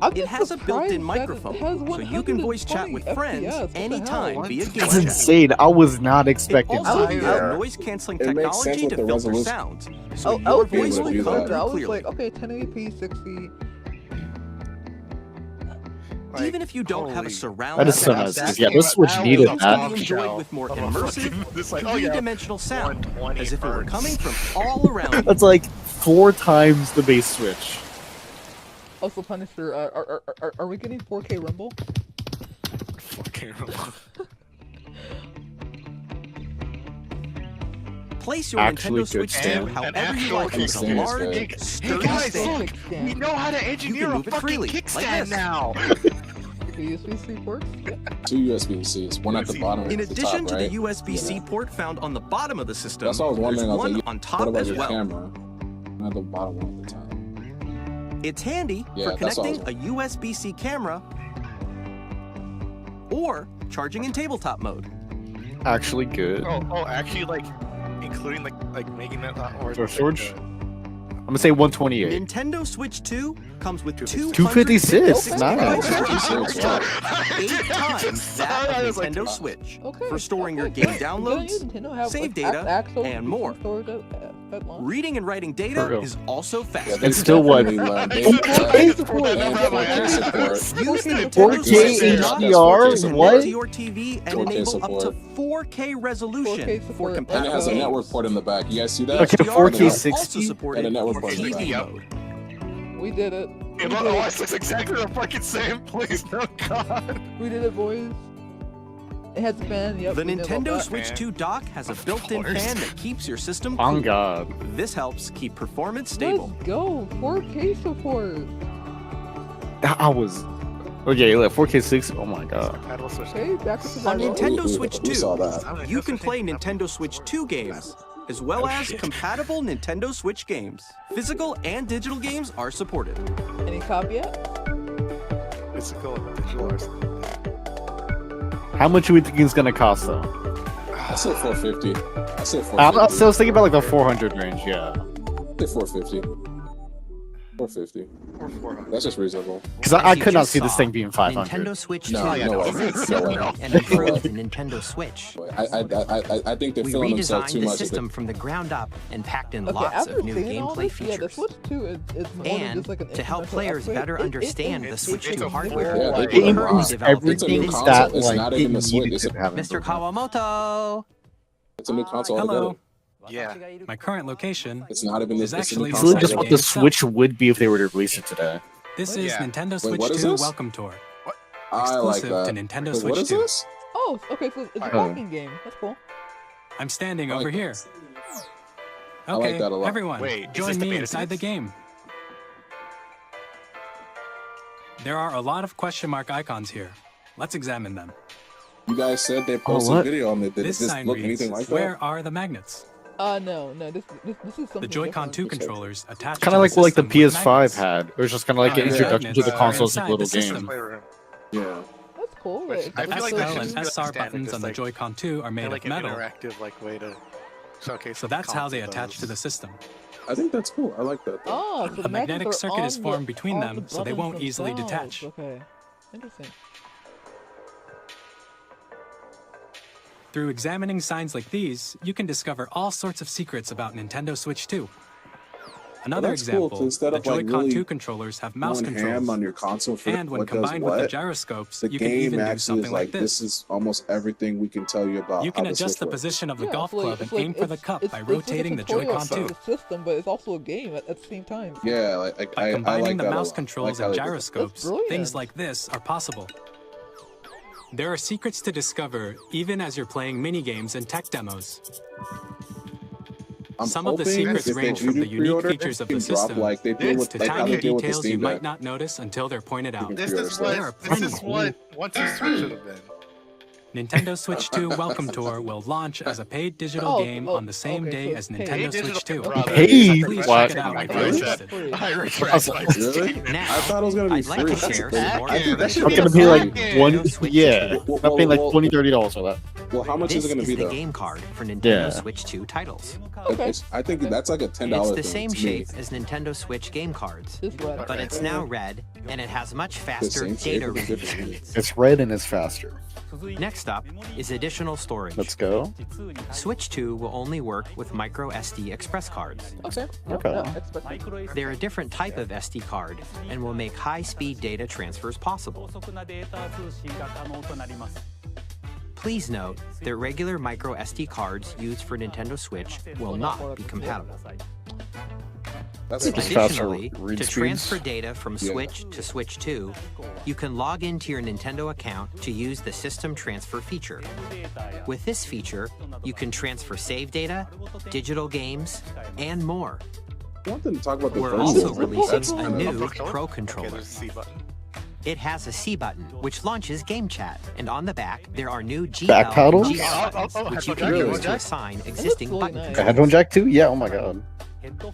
I'm It just has a built-in surprised that it microphone, has so you can voice chat 120 with FPS. friends What the anytime hell? via Game That's Chat. insane. I was not It expecting also something uses there. noise-canceling It makes sense technology with to the filter resolution. sounds, I so was your be able voice to will do come that. through I was clearly. like, okay, 1080p, 60. Even if you don't have a holy- surround That is so sound nice. system, Yeah, this Switch needed it that. can be enjoyed with more immersive, It's like, oh yeah, three-dimensional sound, 120 as if it were hertz. coming from all around you. That's like 4 times the base Switch. Also, Punisher, are we getting 4K Rumble? Fucking Place your Actually Nintendo Switch good 2 stand. however An you like actual with a kickstand is large, good. sturdy guys, stand. look, we know how to engineer a move it fucking freely, like kickstand this. now. The USB-C ports? Yeah. 2 USB-Cs, one at the bottom. In at the addition top, to right? the USB-C port found on the bottom of the system, That's what I was there's wondering. I was one like, on what top about as your well. camera? Not the bottom one at the top. It's handy Yeah, for that's what I was connecting a USB-C camera or charging in tabletop mode. Actually good. Oh, actually, like, including like making that or For storage? I'm gonna say 128. Nintendo Switch 2 comes with 256, nice. 256, wow. 8 times that I of was like, Nintendo Switch Okay. for storing your okay, game great. downloads, Nintendo have, save like, data, actual and more. storage, at launch. Reading and writing data real. is also fast. It's still what? 4K support. Use the 4K Nintendo Switch to HDR? connect What? to your TV and 4K enable up to support. 4K resolution 4K for support. And it compatible has a games. network port in the back. You guys see that? Okay, HDR 4K is 60? also supported And a network in port in the TV back. mode. We did it. It looks exactly the fucking same. Please, no God. We did it, boys. It has a fan. Yep. The we did all Nintendo that. Switch 2 dock has a built-in course. fan that keeps your system On cool. God. This helps keep performance stable. Let's go. 4K support. I was. Okay, look, 4K 60. Oh my God. Paddle switch. Okay, back to On survival. Nintendo Switch We 2, saw that. you can play Nintendo Switch 2 games, as well as compatible Nintendo Switch games. Physical and digital games are supported. Any caveat? Physical and digital or something. How much do we think it's gonna cost though? I said 450. I said I 450. was thinking about like the 400 range. Yeah. I said 450. 450. Or 400. That's just reasonable. Because As I you could not just see this saw, thing being 500. Nintendo Switch 2 No, no way. is No way. and improved the Nintendo Switch. I think they're We feeling themselves redesigned too the much. system from the ground up and packed in Okay, lots after of new seeing all gameplay this, yeah, the features. Switch 2 is more than And just like an to help incremental players upgrade. better understand the Switch it's 2 a hardware, Yeah, It they improves It's everything a new that console. It's like not it even a Switch. needed It's to have. Mr. Kawamoto. It's a new console Hello. altogether. Yeah. My current location It's not even is this. It's a new actually It's literally console. just what the Switch would be if they were to release it today. This is Yeah. Nintendo Wait, Switch what is 2 this? Welcome Tour. I like Exclusive that. to Nintendo Wait, Switch what is 2. this? Oh, okay, so it's a Oh. walking game. That's cool. I'm standing I like over here. this. Okay, I like that a lot. everyone, Wait, is join this the me beta inside the test? game. There are a lot of question mark icons here. Let's examine them. You guys said they posted what? a video on it. Did This this sign look reads, anything like where that? are the magnets? No, this is something The Joy-Con 2 different. controllers attached Kind to of like what like the system with PS5 magnets. had. It was just kind of like an Yeah. introduction to the Magnets, consoles inside like little the system. game. Playroom. Yeah. That's cool. Which Like, I feel that's like so that L should and just be SR standard, buttons just on the like- Joy-Con 2 are made like of an metal, interactive like way to showcase. so the that's how they concept attach of- to the system. I think that's cool. I like that. Oh, so the A magnetic magnets are circuit is on formed the- between on them, the so they buttons won't easily themselves. detach. Okay, interesting. Through examining signs like these, you can discover all sorts of secrets about Nintendo Switch 2. Another that's cool, example, 'cause instead the of, like, Joy-Con really 2 controllers have mouse Going ham controls. on your console for And when what does combined with the what, gyroscopes, the you can game even do actually something is like like this. this is almost everything we can tell you about. You can how adjust the Switch works. position of the Yeah, golf it's like- club it's and like- aim for the it's- cup it's- by it's like a rotating the tutorial Joy-Con for 2. the system, but it's also a game at the same time. Yeah, like By I combining like the that a mouse lot. controls I and like how they did that. gyroscopes, brilliant. things like this are possible. There are secrets to discover even as you're playing mini-games and tech demos. I'm Some of the hoping secrets if they range do from do the unique pre-order, features of they the can drop, system like they do with to like how tiny they deal with the details you Steam might Deck. not notice until they're pointed out. This There is are what plenty. this is what One Two Switch should have been. Nintendo Switch 2 Welcome Tour will launch as a paid digital game on the same day as Nintendo Switch 2. Paid? Please What? check it out if you're Really? interested. I regret my Really? Now, I thought it was gonna be I'd like free. to share That's- some more I think that should I'm be gonna a pay like free. one. Switch Yeah, Well, I'm paying like well, $20-30 for that. Well, how much This is it gonna be the though? game card for Nintendo Yeah. Switch 2 titles. Okay. I think that's like a $10 It's the thing same to me. shape as Nintendo Switch game cards, Just red. but it's now red and it has much faster same shape data or reading different? speeds. It's red and it's faster. Next up is additional storage. Let's go. Switch 2 will only work with micro SD express cards. Okay. Okay. Yeah, expected. They're a different type of SD card and will make high-speed data transfers possible. Please note that regular micro SD cards used for Nintendo Switch will not be compatible. That's Just faster Additionally, read to speeds. transfer data from Yeah. Switch to Switch 2, you can log into your Nintendo account to use the System Transfer feature. With this feature, you can transfer save data, digital games, and more. I want them to talk about the We're version. also That's releasing a kinda- new controller? Pro Okay, controller. there's a C button. It has a C button, which launches Game Chat, and on the back, there are new GL Back paddles? and G Oh, buttons, oh, which you headphone can jack, use to jack. assign looks existing really button nice. A controls. headphone jack too? Yeah. Oh my god.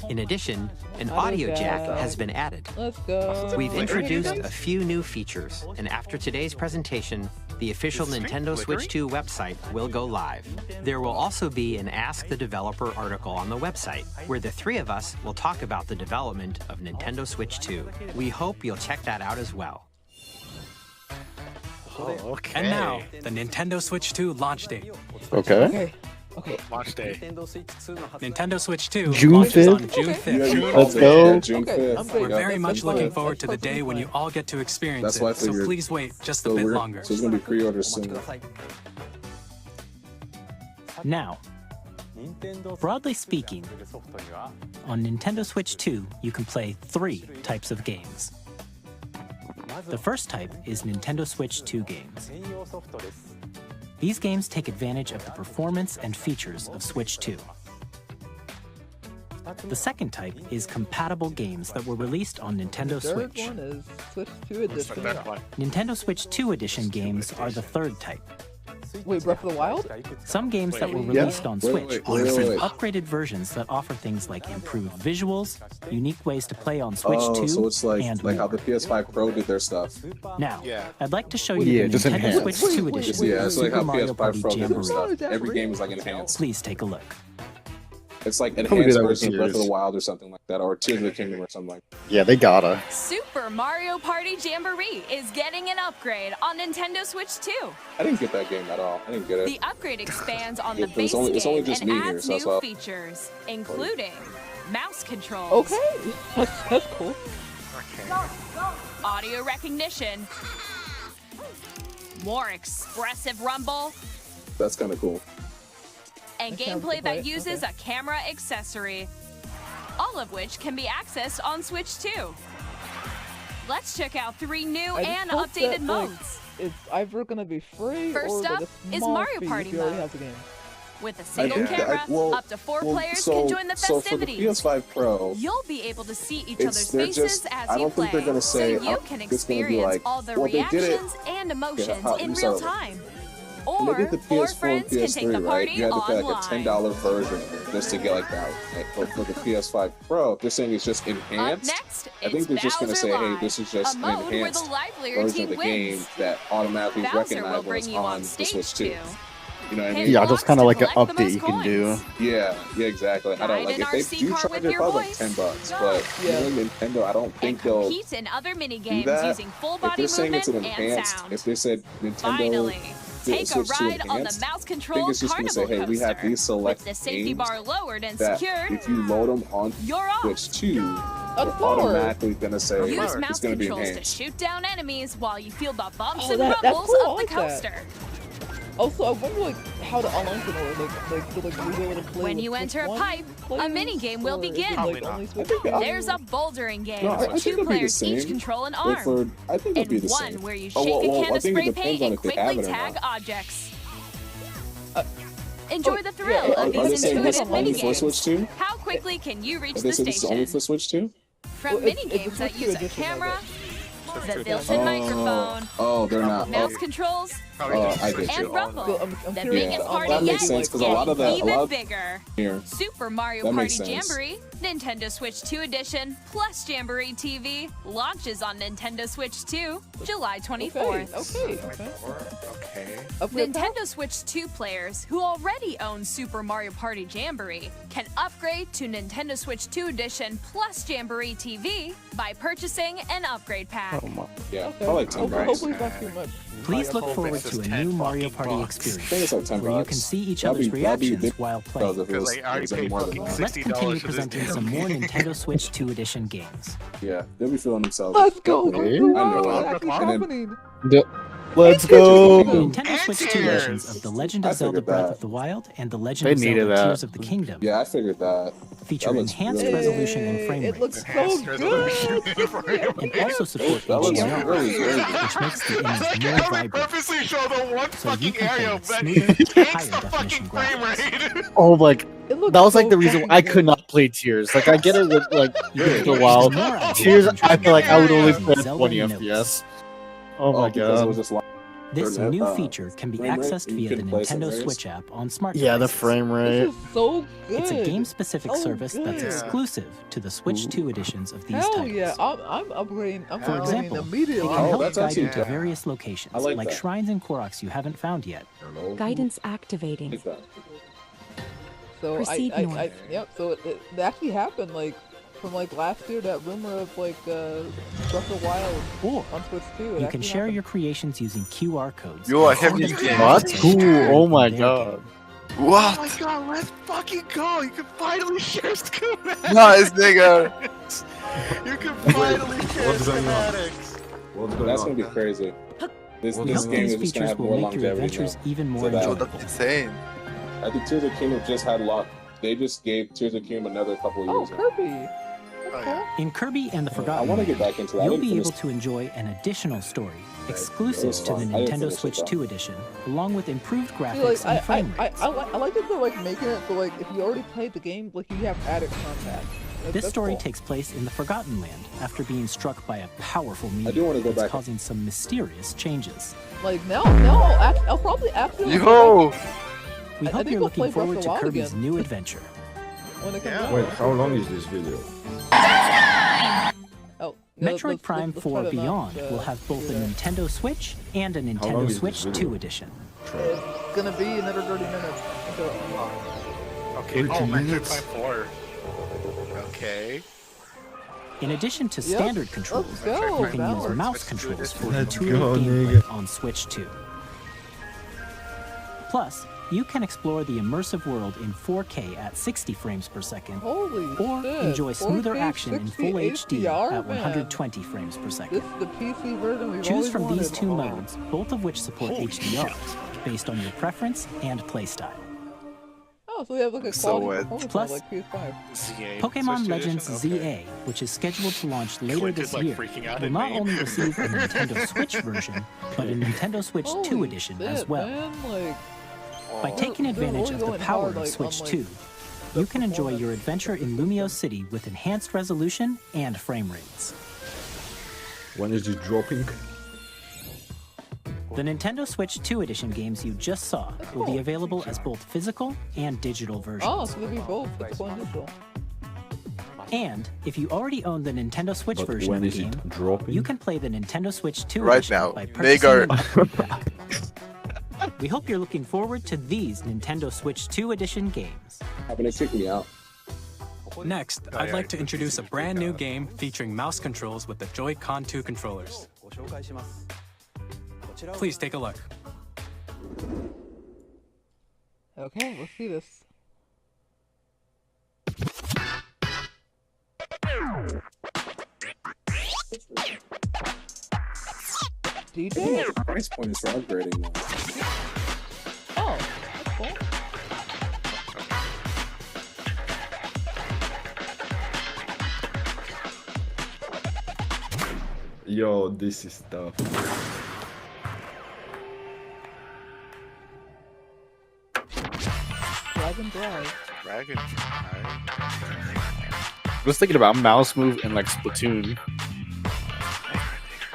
In addition, an Audio audio jack jack. has been added. Let's go. We've Flickering introduced again? a few new features, and after today's presentation, the official Is the screen Nintendo flickering? Switch 2 website will go live. There will also be an Ask the Developer article on the website, where the three of us will talk about the development of Nintendo Switch 2. We hope you'll check that out as well. Oh, okay. And now, the Nintendo Switch 2 launch date. Okay. Okay. Okay. Launch day. Nintendo Switch 2 June launches on 5th? June Okay. 5th. Yeah, you Let's called it. go. Yeah, June Okay, 5th. I'm good. We're Yeah, very much that's looking fine. forward to the That's day when you perfectly all get to experience That's why I it, so figured- please wait just a So bit we're longer. so it's gonna be pre-order soon. Now, broadly speaking, on Nintendo Switch 2, you can play 3 types of games. The first type is Nintendo Switch 2 games. These games take advantage of the performance and features of Switch 2. The second type is compatible games that were released on Nintendo The third Switch. one is Switch 2 edition. Nintendo Switch 2 edition games are the third type. Wait, Breath of the Wild? Some games that were Yeah. released on Wait, Switch wait, offer wait, wait. upgraded versions that offer things like improved visuals, unique ways to play on Switch 2, so it's like and how more. the PS5 Pro did their stuff. Now, Yeah. I'd like to show you Yeah, the just Nintendo enhanced. Switch 2 Wait, edition Yeah, of it's like Super how Mario PS5 Party Pro did their Jamboree. stuff. Every game is like enhanced. Please take a look. It's like Probably enhanced that with version of Breath of Tears. the Wild or something like that, or Tears of the Kingdom or something like that. Yeah, they gotta. Super Mario Party Jamboree is getting an upgrade on Nintendo Switch 2. I didn't get that game at all. I didn't get it. The upgrade expands on Yeah, the but it's base only- it's only game just and me here, adds so that's new why- features, including mouse controls, Okay. That's cool. audio recognition, more expressive rumble, That's kind of cool. and gameplay that uses a camera accessory, all of which can be accessed on Switch 2. Let's check out 3 new I just and hope updated that, like, modes. it's either gonna be free First or like up a is small Mario fee Party if you already mode. have the game. With a single think that- camera, well- up to 4 well, players so- can join the So for the festivities. PS5 Pro, You'll be able to see each it's other's they're faces just. as I you don't play, think they're gonna say so you oh, can it's gonna be experience like, all the well, they did it. reactions and emotions how- in you real saw it. time. When they Or did the 4 PS4 friends and can take PS3, the right? party You had to pay like a online. $10 version just to get like that. Like, for the PS5 Pro, if they're saying it's just Up enhanced, next, I think they're just gonna Bowser say, hey, Live, this is just a an mode where the enhanced livelier version of team the game wins. that automatically Bowser will recognizes bring you on on the stage Switch 2. 2. You know what I Hit mean? Yeah, just kind of blocks like to an collect the update you most can do. coins. Yeah, exactly. I don't Ride like an if they RC do car charge with it your probably like voice. $10, but Yeah. you know, Nintendo, I don't And think they'll compete in other mini games that. using full If body they're saying it's movement an and enhanced, sound. if they said Nintendo Finally, take a Switch 2 ride on the enhanced, mouse I think controlled it's just gonna carnival say, hey, we have coaster. these select With the safety games bar lowered and that secured, if you load them on you're off. Switch 2, they're Of course. automatically gonna say Use it's mouse gonna be controls to enhanced. shoot down enemies while you feel the bumps Oh, and that's rumbles cool. I of the like that. coaster. Also, I wonder like how the online can work. Like we be able to play When with you Switch enter a 1 pipe, a players, mini game will or is it, begin. like, only Switch There's a bouldering game No, I where think 2 it'll be the players each same, control an but arm. for I think it'll be And the one same. where you Oh, shake well, a I can of think spray it depends paint on and if they have quickly it or tag not. objects. Enjoy the thrill yeah, of Are they these saying this intuitive only mini for games. Switch 2? How quickly can you reach Are they the saying this is only station? for Switch 2? From Well, it's mini a games that Switch use a 2 edition, I camera, guess. the built-in microphone, Oh, they're not. mouse controls, Oh, I get and you. rumble. So I'm The curious, biggest Yeah, party that makes yet, sense because a lot of the even bigger. here. Super Mario That Party makes sense. Jamboree, Nintendo Switch 2 Edition, plus Jamboree TV, launches on Nintendo Switch 2, July 24th. Okay. Nintendo Switch 2 players who already own Super Mario Party Jamboree can upgrade to Nintendo Switch 2 Edition plus Jamboree TV by purchasing an upgrade pack. Yeah, I like $10. Hopefully it's not too much. Please look forward to a new Mario Party I think it's experience like $10. where you can see each That'd other's be- that'd be reactions big while because playing. if it was, Like, I already it was any paid more than fucking that. Let's $60 continue for this presenting damn some more game. Nintendo Switch 2 Edition games. Yeah, they'll be feeling themselves. Let's go. Okay. Let's go. I know. What's actually And then- happening? Let's go. Nintendo Switch 2 versions of The Legend I of Zelda figured Breath that. of the Wild and The They Legend of needed Zelda that. Tears of the Kingdom Yeah, I figured that. feature That looks enhanced really resolution and frame It rate, looks so good. and also support That looks HDR, really good. which makes the image more How we vibrant, purposely show the one so you fucking can play area with that smoother, takes higher the fucking definition frame graphics. rate. Oh, like It looks that was like so the reason fucking I good. could not play Tears. Like I get it with like You can the get Wild. more out of Tears, it. I feel like I would only play Zelda 20 Notes. FPS. Oh my because it was god. just long. This Or, new uh, feature can be frame rate, accessed you via the can play some Nintendo race. Switch app on smart Yeah, the devices. frame This rate. is so good. It's a game-specific So service that's good. exclusive to the Switch 2 editions of these Hell titles. yeah, I'm upgrading. I'm For upgrading example, it immediately. can Oh, help that's guide actually you to good. various locations, I like that. shrines and Koroks you haven't found yet. Guidance activating. Like that. So Proceed I north. yep. So it actually happened like from like last year. That rumor of like Breath of the Wild Or on Switch 2. It you can actually share happened. your creations using QR codes. Yo, and heavy send game. them What? to Cool. them Oh my from their god. game. What? Oh my god, let's fucking go! You can finally share schematics! Nice, nigga! You can finally share What's going on? schematics! That's gonna be crazy. This We hope game these is just gonna features have will more make your longevity adventures now. even more So that- enjoyable. Insane. I think Tears of the Kingdom just had they just gave Tears of the Kingdom another couple Oh, years. now. Kirby. That's cool. In Kirby and the Forgotten I wanna get Land, back into that. I you'll didn't be able finish- to enjoy an additional story exclusive was to the fun. I didn't Nintendo finish it, Switch though. 2 edition, along with improved See, graphics like, and frame rates. I like that they're like making it so like if you already played the game, like you have added content. This That's story cool. takes place in the Forgotten Land after being struck by a powerful do meteor wanna go that's back. causing some mysterious changes. Like now, I'll probably after. Yo! We I hope think you're we'll play looking Breath forward of the to Wild Kirby's again. new adventure. When it comes out. Wait, how long is this video? Oh, Metroid Prime let's 4 try to not, Beyond will have both a do that. Nintendo Switch and a long Nintendo is Switch this 2 video? edition. It's gonna be another 30 minutes. until it unlocks. Okay, 30 oh, Metroid minutes? Prime 4. Okay. In addition to Yep, standard controls, let's go, you can use Valor. mouse controls for Let's intuitive go, gameplay nigga. on Switch 2. Plus, you can explore the immersive world in 4K at 60 frames per second, Holy or shit. enjoy smoother 4K action in 60 full HD HDR, at man. 120 frames per This second. is the PC version we've Choose always from these wanted. two modes, both of which support Holy HDR, based on your preference and playstyle. Oh, so we have like a So quality wet. performance Plus- like PS5. ZA. Pokemon Switch Legends edition? Okay. ZA, which is scheduled to launch later Clint this is, like, year, freaking out will in not me. only receive a Nintendo Switch version, but a Nintendo Switch 2 Holy edition shit, as well. Man, like, By taking they're advantage really of the going power hard, of like, Switch on, like, 2, you can enjoy your adventure in Lumio City with enhanced resolution and frame rates. When is it dropping? The Nintendo Switch 2 edition games you just saw will be available as both physical and digital versions. oh, so they'll be both physical and digital. And if you already own the Nintendo Switch But version when of the is game, it dropping? you can play the Nintendo Switch 2 Right edition now. by purchasing Nagar. an upgrade pack. We hope you're looking forward to these Nintendo Switch 2 edition games. How can they kick me out? Next, Oh, I'd yeah, like to you introduce a can brand freak new out. game featuring mouse controls with the Joy-Con 2 controllers. Please take a look. Okay, let's see this. I think DJ? the price point is for upgrading now. Oh, that's cool. Yo, this is tough. Dragon Drive. Dragon. I was thinking about mouse move and like Splatoon.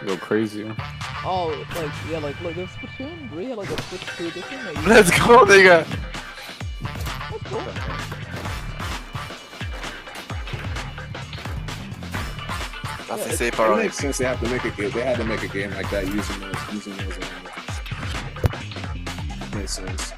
Go crazy. Oh, like, yeah, like there's Splatoon 3 had like a Switch 2 edition. That you- Let's go, nigga! That's cool. That's Yeah, the safe It part. makes sense. They have to make a game. They had to make a game like that using those. Makes sense.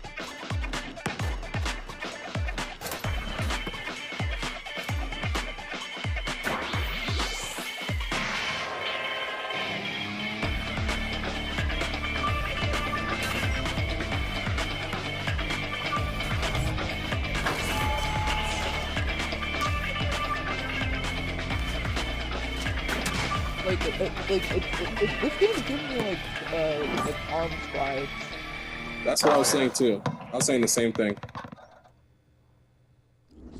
This game is giving me like ARMS vibes. That's what I was saying too. I was saying the same thing.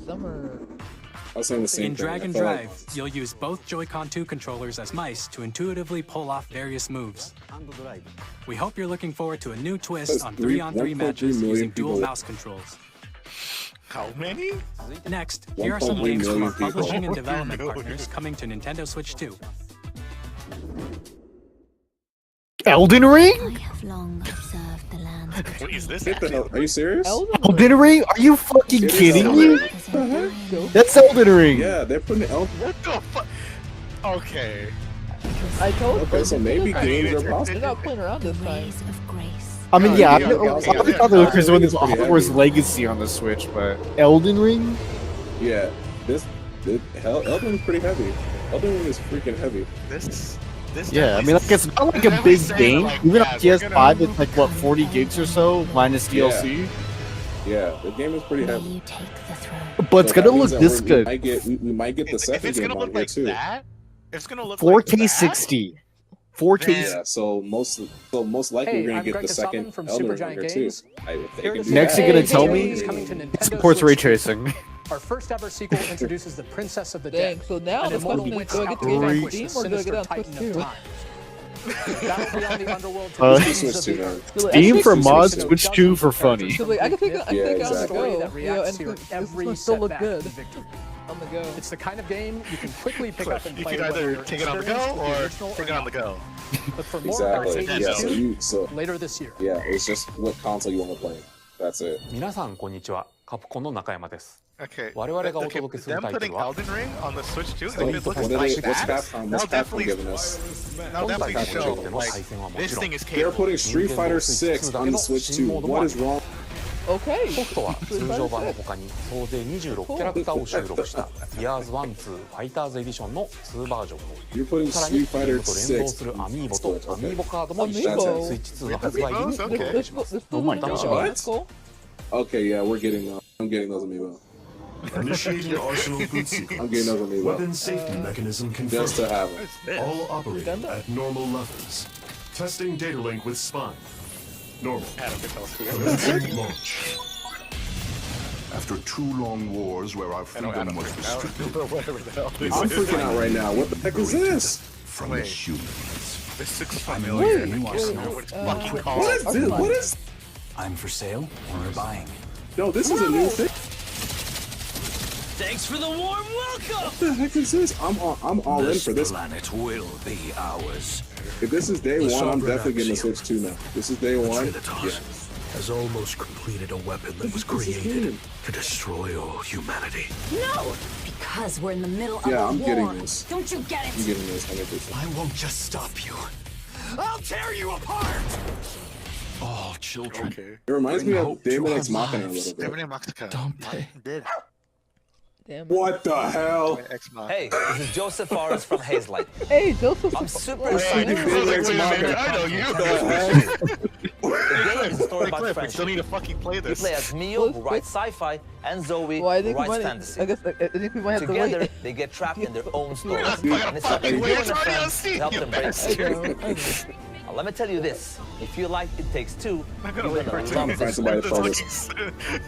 Summer. I was saying the same In thing. Dragon I feel like- Drive, you'll use both Joy-Con 2 controllers as mice to intuitively pull off various moves. We hope you're looking forward to a new twist Says on 1.3 3-on-3 matches million using dual people. mouse controls. How many? Next, here are some 1.3 games from our million people. publishing and development partners coming to Nintendo Switch 2. Elden Ring? I have long observed the landscape. What is this? What the hell? Are you serious? Elden Ring? Are you fucking It is kidding Elden me? That's Elden Ring. Yeah, they're putting Elden. What the fuck? Okay. I told Okay, so maybe games are They're possible. not playing around this time. I mean, yeah, I thought they were It's doing this pretty Hogwarts heavy. Legacy on the Switch, but Elden Ring? Yeah, Elden Ring's pretty heavy. Elden Ring is freaking heavy. This Yeah, I mean, like, it's not like a big game. Even on PS5, it's like, what, 40 gigs or so, minus DLC? Yeah, the game is pretty heavy. You take the throne. But it's So gonna that means look that this we good. might get the If second it's game gonna on look here like too. that, if it's gonna look 4K like that, 60. 4K. Yeah, so most likely Hey, we're gonna I'm get Greg the second Kassaman from Elden Ring Supergiant here too. Games. If they Here can to do Next, that, you're gonna Hey, tell Game me is coming to it Nintendo supports Switch ray 2. tracing. Our first ever sequel introduces the Princess of the Dang, Dead. so now an the immortal question is, witch do I get out to to get it on vanquish Steam the or do I get it sinister on titan Switch of too? time. Battle beyond the underworld to Uh, the Switch kings of 2 the now. earth. So, like, Steam I for think- mods, Switch 2 for funny. So, like, I can take it on Yeah, the exactly. go, That you know, reacts and to your this every one still look setback good to victory. on the go. It's the kind of game you can quickly pick up and you play. can whether either you're take it on the go experienced with the or original take it on the not. go. But for more about Exactly. Hades Yeah, 2, so later this year. yeah, it's just what console you want to play. That's it. 皆さんこんにちは。カプコンの中山です。 Okay. 我々がお Okay, 届けする them タイト putting ルは Elden Ring on the Switch too. What, If it looks what are like they, what's that, Capcom? that'll What's Capcom definitely giving us? that'll definitely show like this thing is They're capable. putting Street Fighter 6 on the Switch 2. What is wrong? Okay. ソフトは通常版の他に総勢26キャラクターを収録した Gears 1、2 Fighters エディションの2バージョン You're putting さらに Street ゲー Fighter ムと連動 6. するアミーボとアミーボカードも Amiibo? 一緒にスイッチ2の発売日に Okay. 登場します Oh my god. That's cool. Okay, yeah, we're getting those. I'm getting those amiibo. Initiating Arsenal boot sequence. I'm getting those amiibo. Weapon safety mechanism confirmed. Just to have them. All operating at normal levels. Testing data link with spine. Normal. Commencing launch. After 2 long wars where our freedom was restricted, I'm freaking out right now. What the heck is this? from the humans. This looks familiar. Wait, I can't remember what it's fucking What called. is this? What is? I'm for sale or buying. No, this is a new thing. Thanks for the warm welcome. What the heck is this? I'm all in for this. planet will be ours. If this is day one, I'm definitely getting the Switch 2 now. This is day one. Yeah. Has almost completed a weapon that was created to destroy all humanity. No! Because we're in the middle Yeah, of a I'm war. getting this. Don't you get it? I'm getting this 100%. I won't just stop you. I'll tear you apart. All children. Okay. It reminds me of Hope to Daemon our X Machina a lives. little bit. Daemon X Machina. Don't they? Did. Damn. What the hell? X Machina. Hey, this is Joseph Forrest from Hazelight. Hey, Joseph. I'm super Hey, excited Hey, for Daemon this X Machina. I know you. The game is a story about We friendship. still need to fucking play You this. play as Mio, who writes sci-fi, and Zoe, Well, I who think we writes might. fantasy. I guess I think we might have to Together, wait. they get trapped in their own stories, Dude, and it's up to you wait, and it's your already on friends Steam, to help you them break bastard. it. Now, let me tell you this: if you like It Takes Two, I'm you're gonna wait for it gonna to love find this somebody one. to play this.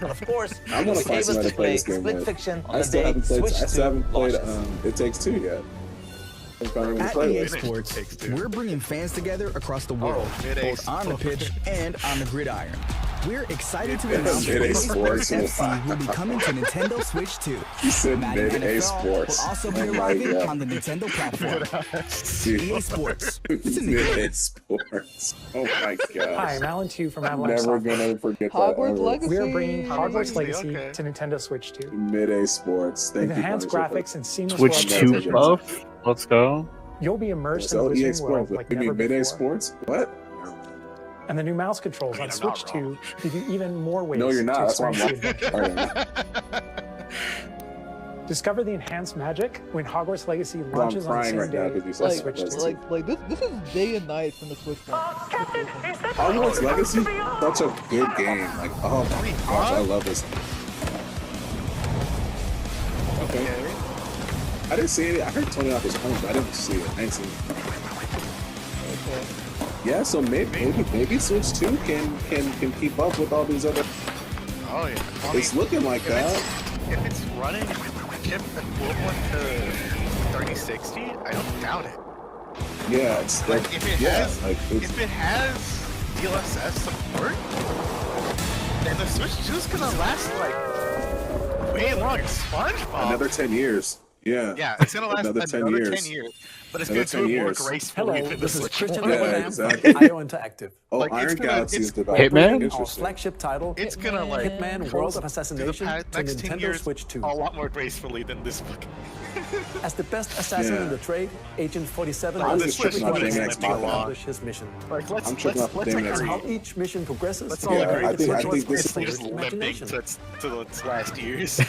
And of course, I'm you'll gonna be find able somebody to to play play this game Split with. Fiction on I the still day haven't played. Switch I still haven't 2 played. launches. It Takes Two yet. I'm trying to At play EA it. Sports, we're bringing fans together across the world, Mid-A both on the pitch and on the gridiron. We're excited to Mid-A announce that EA Sports. Sports FC will be coming to Nintendo Switch 2. You said Madden Mid-A NFL Sports. will also be Oh my arriving God. on the Nintendo platform. Dude. EA Sports. It's in the game. Mid-A Sports. Oh my god. Hi, I'm Alan Tew from I'm Avalanche never Software. gonna forget that Hogwarts ever. Legacy. We are bringing Hogwarts Legacy, Legacy okay. to Nintendo Switch 2. Mid-A Sports. Thank With you. enhanced Punisher, graphics and seamless Switch world 2 building, buff. Let's go. you'll be immersed So in the EA Wizarding World Sports. like You never mean Mid-A before. Sports? What? And the new mouse controls on I'm Switch not 2 give you even more ways No, you're to not. That's why I'm experience the laughing. adventure. Alright. Discover the enhanced magic when Hogwarts Legacy I'm launches on the crying same right now day because you as said Switch 2. Legacy. This is day and night from the Switch one. Hogwarts Legacy, such a good game. Like, oh my gosh, I love this. Okay. I didn't see it. I heard Tony Hawk was coming, but I didn't see it. I didn't see it. Yeah, so maybe Switch 2 can keep up with all these other. Oh yeah. It's looking like that. If it's running chip equivalent to 3060, I don't doubt it. Yeah, it's Like if it has, like it's, if it has DLSS support, then the Switch 2 is gonna last like way longer. SpongeBob. another 10 years. Yeah. Yeah, it's gonna last another 10 years. 10 years. But it's Another gonna do 10 it more years. gracefully Hello, than the this is Switch Christian 1. Yeah, Lebanon exactly. from IO Interactive. Oh, Like, Iron it's gonna- Galaxy it's- is developing. Hitman? Our Interesting. flagship title, It's gonna like Hitman cruise World of through the Assassination to next 10 Nintendo years Switch 2. a lot more gracefully than this book. As the best assassin Yeah. in the trade, Agent 47 I'm does just his tripping on tricks Damon to X Machina. accomplish his mission. Like let's I'm tripping off Damon X And how Machina. each mission progresses, Let's the all Yeah, agree. I that think Switch this is is just limping imagination. to its last years.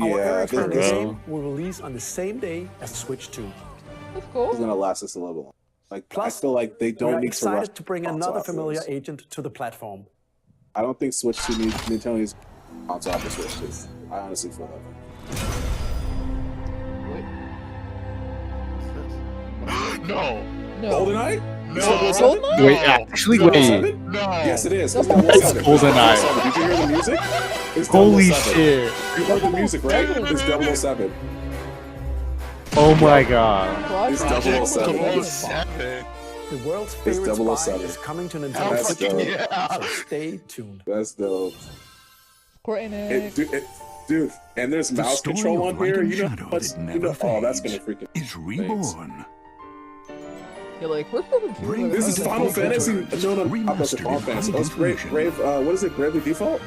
Our Yeah, I very think first this is game will release on the same day as Switch 2. That's cool. gonna last us a level. Like I Plus, feel like they We don't are need to rush excited to bring console another after familiar this. agent to the platform. I don't think Switch 2 needs Nintendo needs on top of Switch 2. I honestly feel that. No. GoldenEye? No. Wait, actually, wait. No. Yes, it is. That's GoldenEye. Did you hear the music? It's Holy 007. shit. You heard the music, right? It's 007. Oh my god. It's 007. The world's It's favorite 007. spy is coming to Nintendo That's Switch 2, dope. so stay tuned. That's dope. Courtney. Dude, and there's The mouse story control of on here. Light and You know Shadow what's, that you know, never oh, that's gonna fades freaking is reborn. You're like, where's the two? This is Final Fantasy. No, I'm about to Final Fantasy. Oh, it's Brave. What is it? Bravely Default?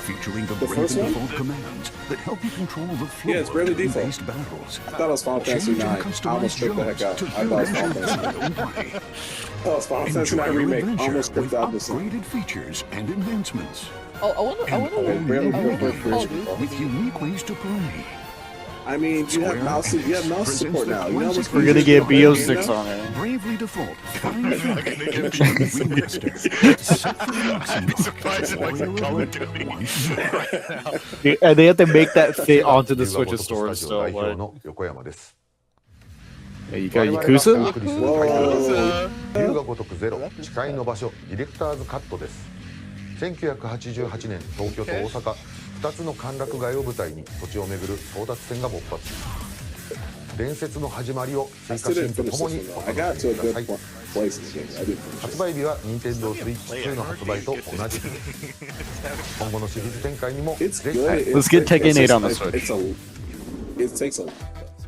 Featuring the The first Bravely one? Default commands that help you control the flow Yeah, it's Bravely Default. based battles. I thought it was Final Fantasy Change 9. and I almost tripped the heck out. to I thought it was Final your Fantasy 9. own way. Oh, it's Final Fantasy Enjoy 9 your remake. adventure Almost tripped with out this one. upgraded features and advancements. Oh, I wonder. With unique ways to play. I mean, you have mouse support now. You know how much We're gonna get BO6 on it. Bravely Default. Finally And they have to make that fit onto the Switch store still. Like, yeah, you got Yakuza? 龍が如くゼロ誓いの場所ディレクターズカットです1988年東京と大阪2つの歓楽街を舞台に土地を巡る争奪戦が勃発伝説の始まりを追加シーンとともにお楽しみください発売日は Nintendo Switch 2の発売と同じ日です今後のシリーズ展開にもぜひ Let's get Tekken 8 on the Switch. It takes a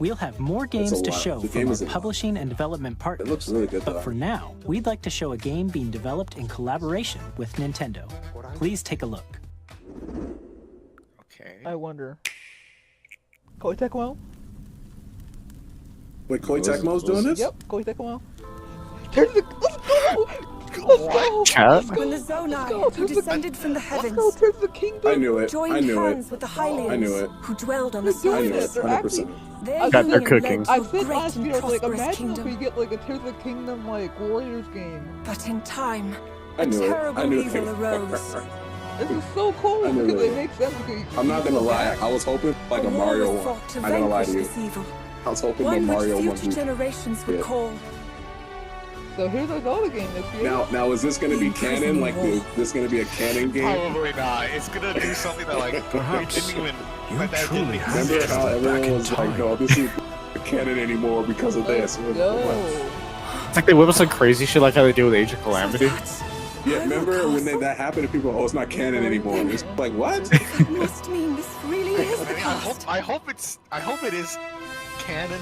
We'll have more games a to lot. show The from game our is a lot. publishing and development partners. It looks really good, But though. for now, we'd like to show a game being developed in collaboration with Nintendo. Please take a look. Okay. I wonder. Koei Tecmo? Wait, Koei Tecmo's doing this? Yep, Koei Tecmo. Let's go! Let's go! Chat? When the Zonai, who descended from the heavens, Let's go, the kingdom! I knew it. joined I knew hands it. with the Hylians, I knew it. who dwelled on the They're doing I surface. knew it. They're actually- 100%. Their Got their union cooking. led to I a said great last and video, like, prosperous imagine if we kingdom. get like a Tears of the Kingdom like Warriors game. But in time, I a knew it. I terrible knew evil it. arose. This is so cool I knew because it. it makes sense. Because I'm not gonna lie. I was hoping like a A war Mario was one. fought to I'm gonna lie to vanquish you. this evil. I was hoping the One which Mario one. future generations would Yeah. call. So here's our Zelda game this year. Now is this gonna be canon? Like, this gonna be a canon game? Probably not. It's gonna do something that like Perhaps didn't even. you that didn't truly exist. have Remember how Back in everyone was like, time. no, this is canon anymore because of this. Yo. It's like they whip us some crazy shit like how they do with Age of Calamity. Yeah, remember when that happened to people? Oh, it's not canon anymore. It's like what? It must mean this really is the I past. hope it is canon.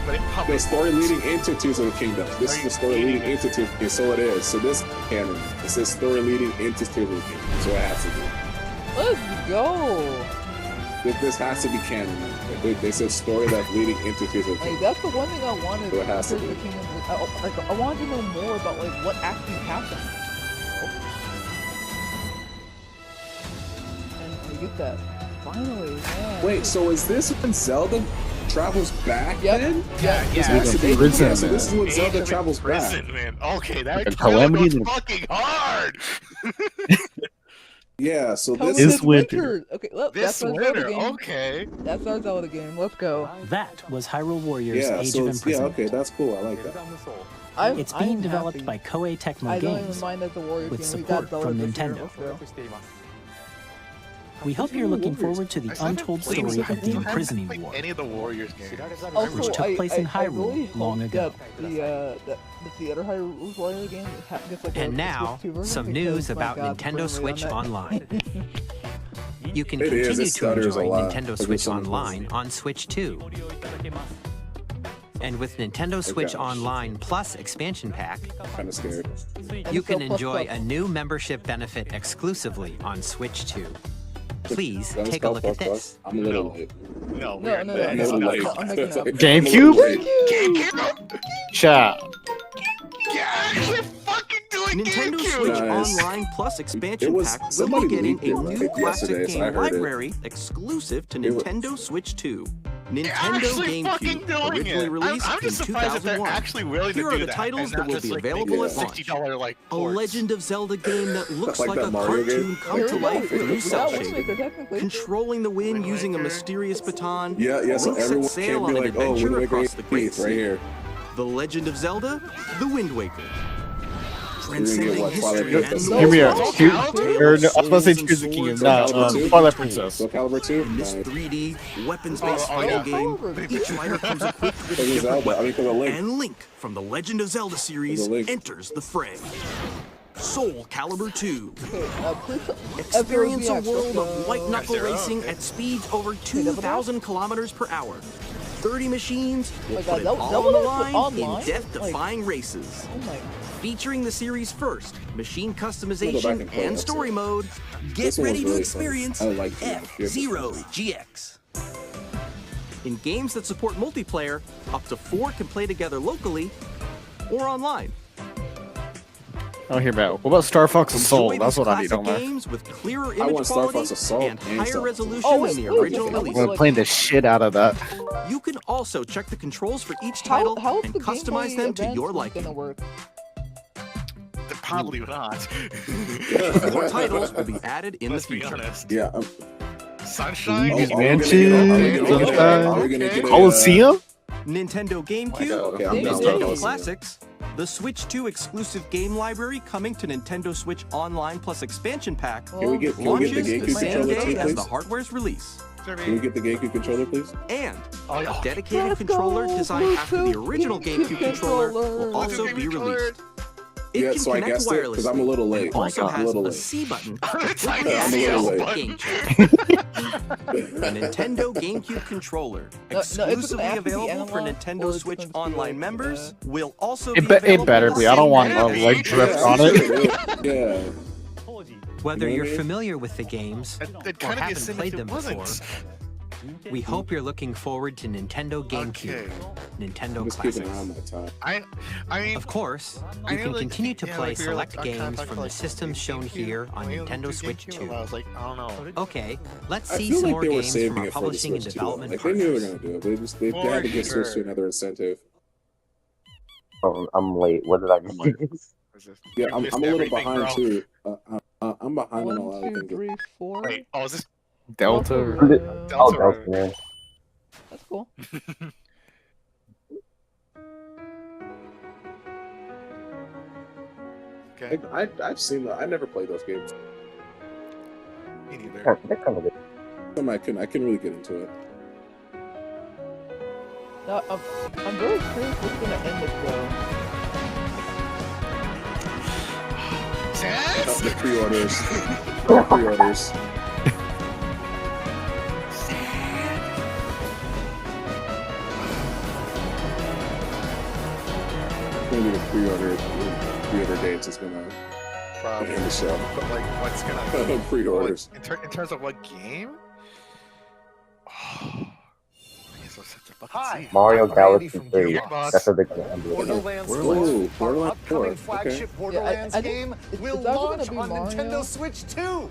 But it probably The story leading into Tears of the Kingdom. This is the story leading into Tears of the Kingdom. So it is. So this canon. It says story leading into Tears of the Kingdom. So it has to be. Let's go. This has to be canon. They said story that's leading into Tears of the Hey, Kingdom. that's the one thing I wanted. So it has to Tears of be. the Kingdom. I wanted to know more about like what actually happened. And I get that. Finally, man. Wait, so is this when Zelda travels back Yep. then? Yeah, This yeah. has to be Prison, yeah, so this is when Age Zelda of travels back. Prison, man. Okay, that And trailer Calamity goes and- fucking hard. Yeah, so Coming this This winter. Okay, look, This that's our Zelda winter, game. okay. That's our Zelda game. Let's go. That was Hyrule Warriors yeah, Age so of it's, yeah, Imprisonment. okay, that's cool. I like that. It's being developed by Koei Tecmo I don't even Games mind that the Warriors with game. We got support Zelda from this year. Nintendo. Let's go. We hope you're looking forward to the untold story of the Imprisoning War. Any of the Warriors games. Also, Which took place in I really Hyrule long hope ago. that the other Hyrule Warrior game gets like And a now, Switch 2 version some because, news my about God, Nintendo the frame Switch rate on that- Online. You can It is, continue it to stutters a enjoy lot. Nintendo Like Switch some of those. Online on Switch 2. And with Nintendo Switch Online Plus expansion pack, Kind of scared. you can So plus enjoy plus. a new membership benefit exclusively on Switch 2. Please That was take a called look at plus plus. this. I'm a little late. No, No, no, I'm a no, little no, late. I'm making up. GameCube? GameCube? Chat. Yeah, actually fucking doing Nintendo GameCube. Switch Nice. Online Plus expansion It was- pack will somebody be getting leaked a it, new right, classic yesterday, so I game heard it. library exclusive to It was- Nintendo Switch 2. Nintendo GameCube, originally released I'm just in surprised that they're 2001. actually willing Here to are do the that, titles and that not will just, be like, available at $60 launch. like A ports. Legend of Zelda game that looks Like like that a Mario cartoon game? come to life with new cell Wind shading. Waker, technically. Controlling the wind using a mysterious baton, Yeah, so Link set everyone sail can be on an like, oh, adventure Wind Waker across the Great right Sea. here. The Legend of Zelda, The Wind Waker. We're gonna get Transcending what, Twilight history and Princess? the Hear me world. out. I was about to say Tears of the Kingdom. Nah, Twilight Princess. Soul Calibur 2? In this Nice. 3D, weapons-based fighting yeah. game, each fighter comes equipped with a Because of different Zelda, I mean, because of weapon. Link. And Link from the Legend of Zelda series Link. enters the fray. Soul Calibur 2. Please, Experience a FZRBX, world of let's white go. knuckle racing at speeds over 2,000 kilometers per hour. 30 machines will my put God, it that all on the was line online? in death-defying races. Oh my. Featuring the series' first machine I'll go back customization and play and that story too. mode, get This one was ready to really fun. experience I like the F-Zero GX. In games that support multiplayer, up to 4 can play together locally or online. Oh, hear me out. What about Star Fox Assault? Enjoy That's these what I need classic on there. games with clearer I image want Star quality Fox Assault and and higher Star Fox resolution Oh, than the wait, original wait, release. I'm playing the shit out of that. You can also check the controls for each title How is and the customize gameplay them to event your gonna liking. work? Probably not. More titles will be added in the Let's be future. honest. Yeah. Sunshine. Oh, Mansion, are we gonna get a, Coliseum? Nintendo GameCube, Okay, I'm down with Nintendo Coliseum. Classics, the Switch 2 exclusive game library coming to Nintendo Switch Online Plus expansion pack Can we get the launches the GameCube same controller day too, as the please? hardware's release. Can we get the GameCube controller, please? And Oh, a dedicated controller designed after the original GameCube controller will also be released. It Yeah, can so I connect guessed it because wirelessly. I'm a little late. It also I'm a has little a late. C button. I'm a little late. Game chat. A Nintendo GameCube controller, it's gonna exclusively have to be available for analog, or Nintendo it's Switch gonna be Online like, members, will also It be be- it available better in the be. I don't same want manner. a leg drift on it. Yeah. Whether You know you're what I mean? familiar with the games It'd or kind of be a haven't sin played if them it wasn't. before, we hope you're looking forward to Nintendo GameCube, Okay. Nintendo I'm just keeping Classics. around my time. I mean, Of course, I you knew, can like, continue to yeah, play like, we were, like, select on games contact from for, the like, systems shown GameCube, here on only Nintendo Switch GameCube, 2. and I was like, I don't know. Okay, let's I see feel some like more they were games from saving our it for the publishing and Switch too. development Like they knew they were partners. gonna do it. They For had to get Switch to sure. another incentive. Oh, I'm late. What did I miss? Yeah, You I'm missed a little everything, behind bro. too. I'm behind on a lot 1, of 2, things. 3, 4. Wait, oh, is this Delta. Oh, Delta? Delta, man. That's cool. Okay. I've seen that. I never played those games. Me neither. They're kind of good. I couldn't really get into it. No, I'm very curious what's gonna end this though. Sans? The pre-orders. The pre-orders. Maybe the pre-order dates is gonna Probably. end the show. But like, what's gonna Pre-orders. in terms of what game? Oh, I guess I'll set the fucking Hi, see. Mario I'm Galaxy Randy from 3. Gearbox. That's what they're gonna end with. Borderlands Ooh, 4, our Borderlands 4. upcoming Okay. flagship Borderlands I think game, it's will either gonna launch be on Mario. Nintendo Switch 2. Oh,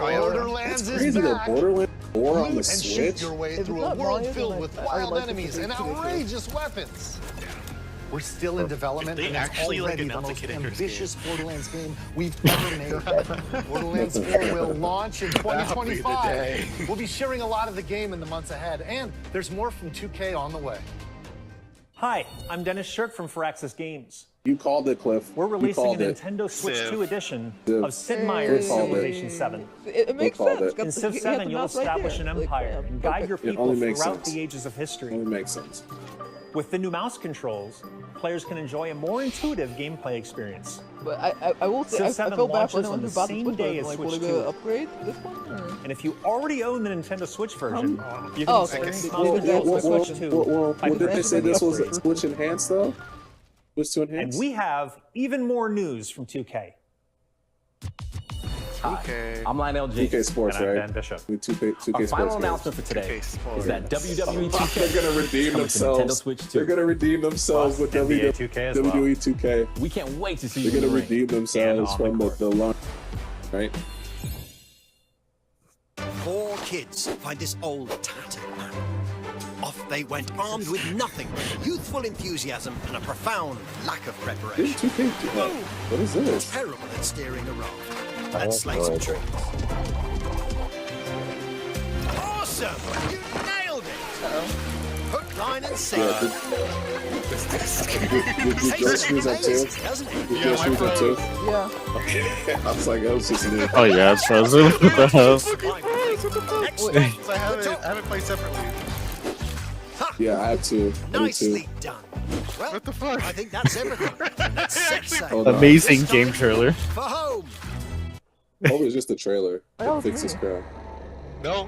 yeah. Borderlands It's is crazy though. back. Borderlands 4 on Loot the and shoot Switch. your way If through it's a not world Mario, filled then with I wild like it enemies to and be ridiculous. outrageous weapons. We're still in development, They and it's actually, like, already the announced a most Kid Icarus ambitious Borderlands game we've ever made. Borderlands 4 will launch in That'll be the day. 2025. We'll be sharing a lot of the game in the months ahead, and there's more from 2K on the way. Hi, I'm Dennis Shirk from Firaxis Games. You called it, Cliff. We're You releasing a called it. Nintendo Switch Civ. 2 edition Civ. of Sid Meier's You called it. Civilization 7. It makes called sense. it. Got In the- Civ you have 7, the you'll mouse right establish there. an Like, empire yeah, and guide your perfect. It people only makes throughout sense. the ages of history. Only makes sense. With the new mouse controls, players can enjoy a more intuitive gameplay experience. But I will say, Civ I 7 feel bad for launches anyone on who the bought the same Switch day version. as Like, will Switch they 2. upgrade this one? Or? And if you already own the Nintendo Switch version, you can Oh, experience okay. mouse controls with Well, Switch 2 by did they purchasing say the this was upgrade. Switch Enhanced though? Switch to And Enhanced? we have even more news from 2K. Okay. I'm Lionel 2K James. Sports, And I'm right? Ben Bishop. 2K Our Sports. final games. announcement for today 2K Sports. is that WWE 2K They're gonna redeem coming to Nintendo themselves. Switch 2. They're gonna redeem themselves with NBA 2K as well. WWE 2K. We can't wait to see you They're in the gonna ring. redeem themselves on from the the launch, right? 4 kids find this old tattered man. They went armed with nothing but youthful enthusiasm and a profound lack of Didn't preparation. 2K do that? What is this? Terrible at steering a raft. I Let's have slay no some idea. trees. Awesome! You nailed it! Hook, line, and sinker. Did your screws up too? Did your screws up too? Yeah. Okay. I was like, that was just new. Oh yeah, it's frozen. What the hell? So I haven't played separately. Yeah, I have to. I need Nicely to. done. Well, What the fuck? I think that's everything. Let's set sail. Hold on. Amazing game trailer. For home. Oh, it's just a trailer. That was Fix this me. crap. No.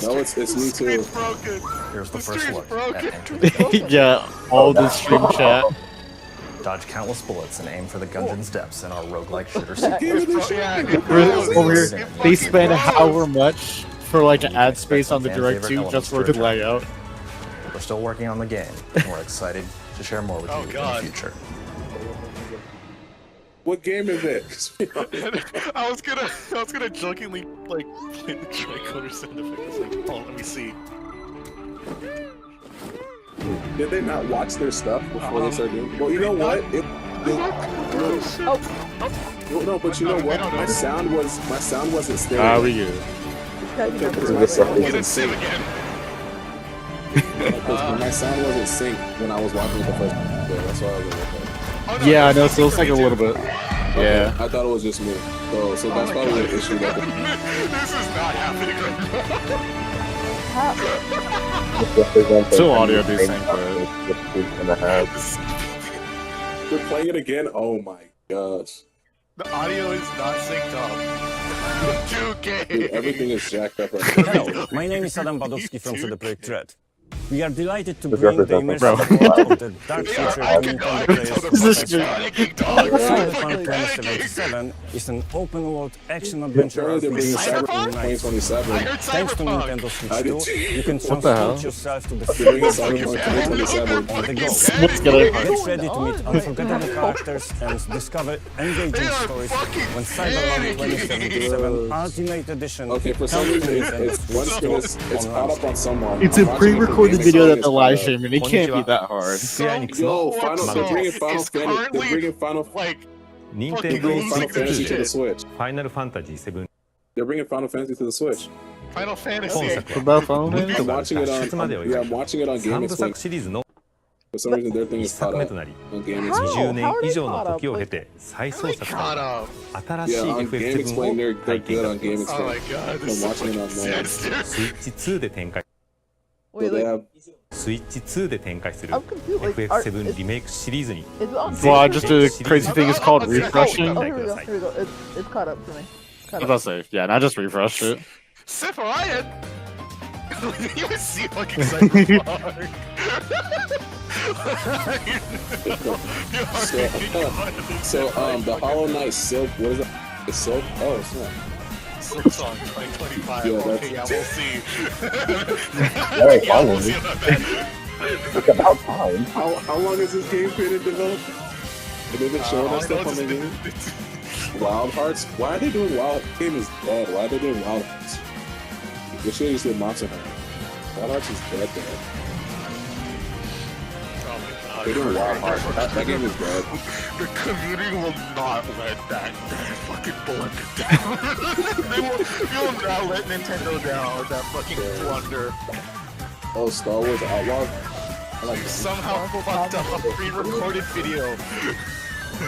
No, it's me too. It's broken. Here's the The first stream's look broken. at entry. Yeah, all the stream chat. Dodge countless bullets and aim for the gungeon's depths in our roguelike shooter Over here, they spend however much for like an ad space on the Direct 2 just for it to lag out. We're still working on the game, and we're excited to share more with you in the future. What game is it? I was gonna jokingly like play the tricorder sound effect. Like, oh, let me see. Did they not watch their stuff before they started doing? Well, you know what? No, but you know what? My sound wasn't stereo. Ah, we good. Because my sound wasn't synced. Because my sound wasn't synced when I was watching it the first time. That's why I was like, okay. Yeah, I know. So it's like a little bit. Yeah. I thought it was just me. So that's probably the issue. This is not happening right now. Still audio decent, but We're playing it again. Oh my gosh. The audio is not synced up. 2K. Dude, everything is jacked up right Hello, my name is Adam Badowski from CD Projekt Red. We are delighted to bring the immersive world of the dark future of Nintendo players. Cyberpunk 2077 is an open-world action-adventure Apparently they're bringing RPG Cyberpunk 2027. Thanks to Nintendo Switch 2, you can What the hell? transport yourself to the They're bringing future Cyberpunk 2027. on the go. What's going on? Get ready to meet unforgettable characters and discover engaging stories when Cyberpunk 2077 Ultimate Edition Okay, for some comes to reason Nintendo it's Switch caught up on someone. It's I'm a watching pre-recorded the video that gaming the live streaming. It can't be that hard. Yo, they're bringing Final Fantasy. They're bringing Final like Fantasy to the Switch. Final Fantasy 7 They're bringing Final Fantasy to the Switch. Final Fantasy. About Final I'm Fantasy? watching it on. Yeah, I'm watching it on Game 3部 Explain. 作シリーズの For some reason, their thing 1 is caught 作目 up となり on Game 20 Explain. 20年以上の時を経て再創作された新しい Yeah, on Game FF7 Explain, を they're 体験 good が on でき Game ます Oh my Explain. god, I'm this is watching it on fucking sense, dude. スイッチ2で展開 Wait, they like, have スイッチ2で展開する I'm confused. Like, are, is, FF7 リメイクシリーズに is it on? Well, I just did a crazy thing. It's called Oh, refreshing. here we go. Here we go. It's caught up for me. I was about to say, yeah, and I just refreshed it. Sif Ryan. You would see fucking Cyberpunk. So the Hollow Knight Silk. What is it? The Silk? Oh, it's not. Silk Song 2025. Yeah, Okay, yeah, we'll see. Very Yeah, we'll fun. see about that. It's about time. How long has this game been in development? Have they been showing us stuff on the game? Wild Hearts? Why are they doing Wild? The game is dead. Why are they doing Wild Hearts? They should have just did Monster Hunter. Wild Hearts is dead. Oh my god. They're doing Wild Hearts. That game is dead. The community will not let that fucking book down. They will not let Nintendo down with that fucking blunder. Oh, Star Wars Outlaw? I like Somehow fucked up a pre-recorded video.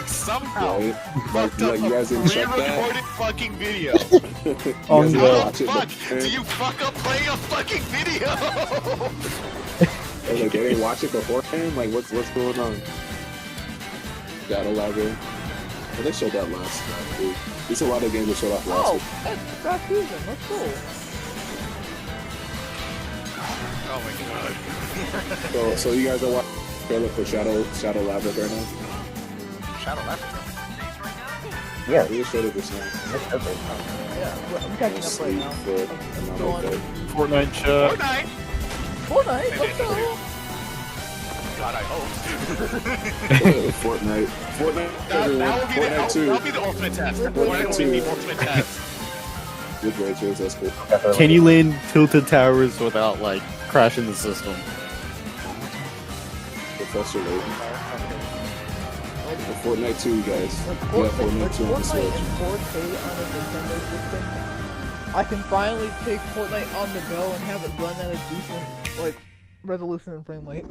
Somehow Right? fucked Like up you guys a didn't check that? pre-recorded fucking video. You guys How didn't the watch it fuck beforehand? do you fuck up playing a fucking video? Like, they didn't watch it beforehand? Like, what's going on? Shadow Library. Well, they showed that last night, dude. There's a lot of games that showed off last Oh, week. it's Scott Fusion. Let's go. Oh my god. So you guys are watching the trailer for Shadow Labyrinth right now? Shadow Labyrinth. Yeah. We just showed it this night. Yeah, I'm catching up right now. Go on. Fortnite chat. Fortnite, let's go. God, I hope. Fortnite. That will be the ultimate test. Fortnite will be the ultimate test. Good Rachel, that's cool. Can you land tilted towers without like crashing the system? Professor Layton. And Fortnite 2, guys. Like, We got Fortnite 2 on the Fortnite Switch. in 4K on a Nintendo system. I can finally take Fortnite on the go and have it run at a decent, like, resolution and frame rate. I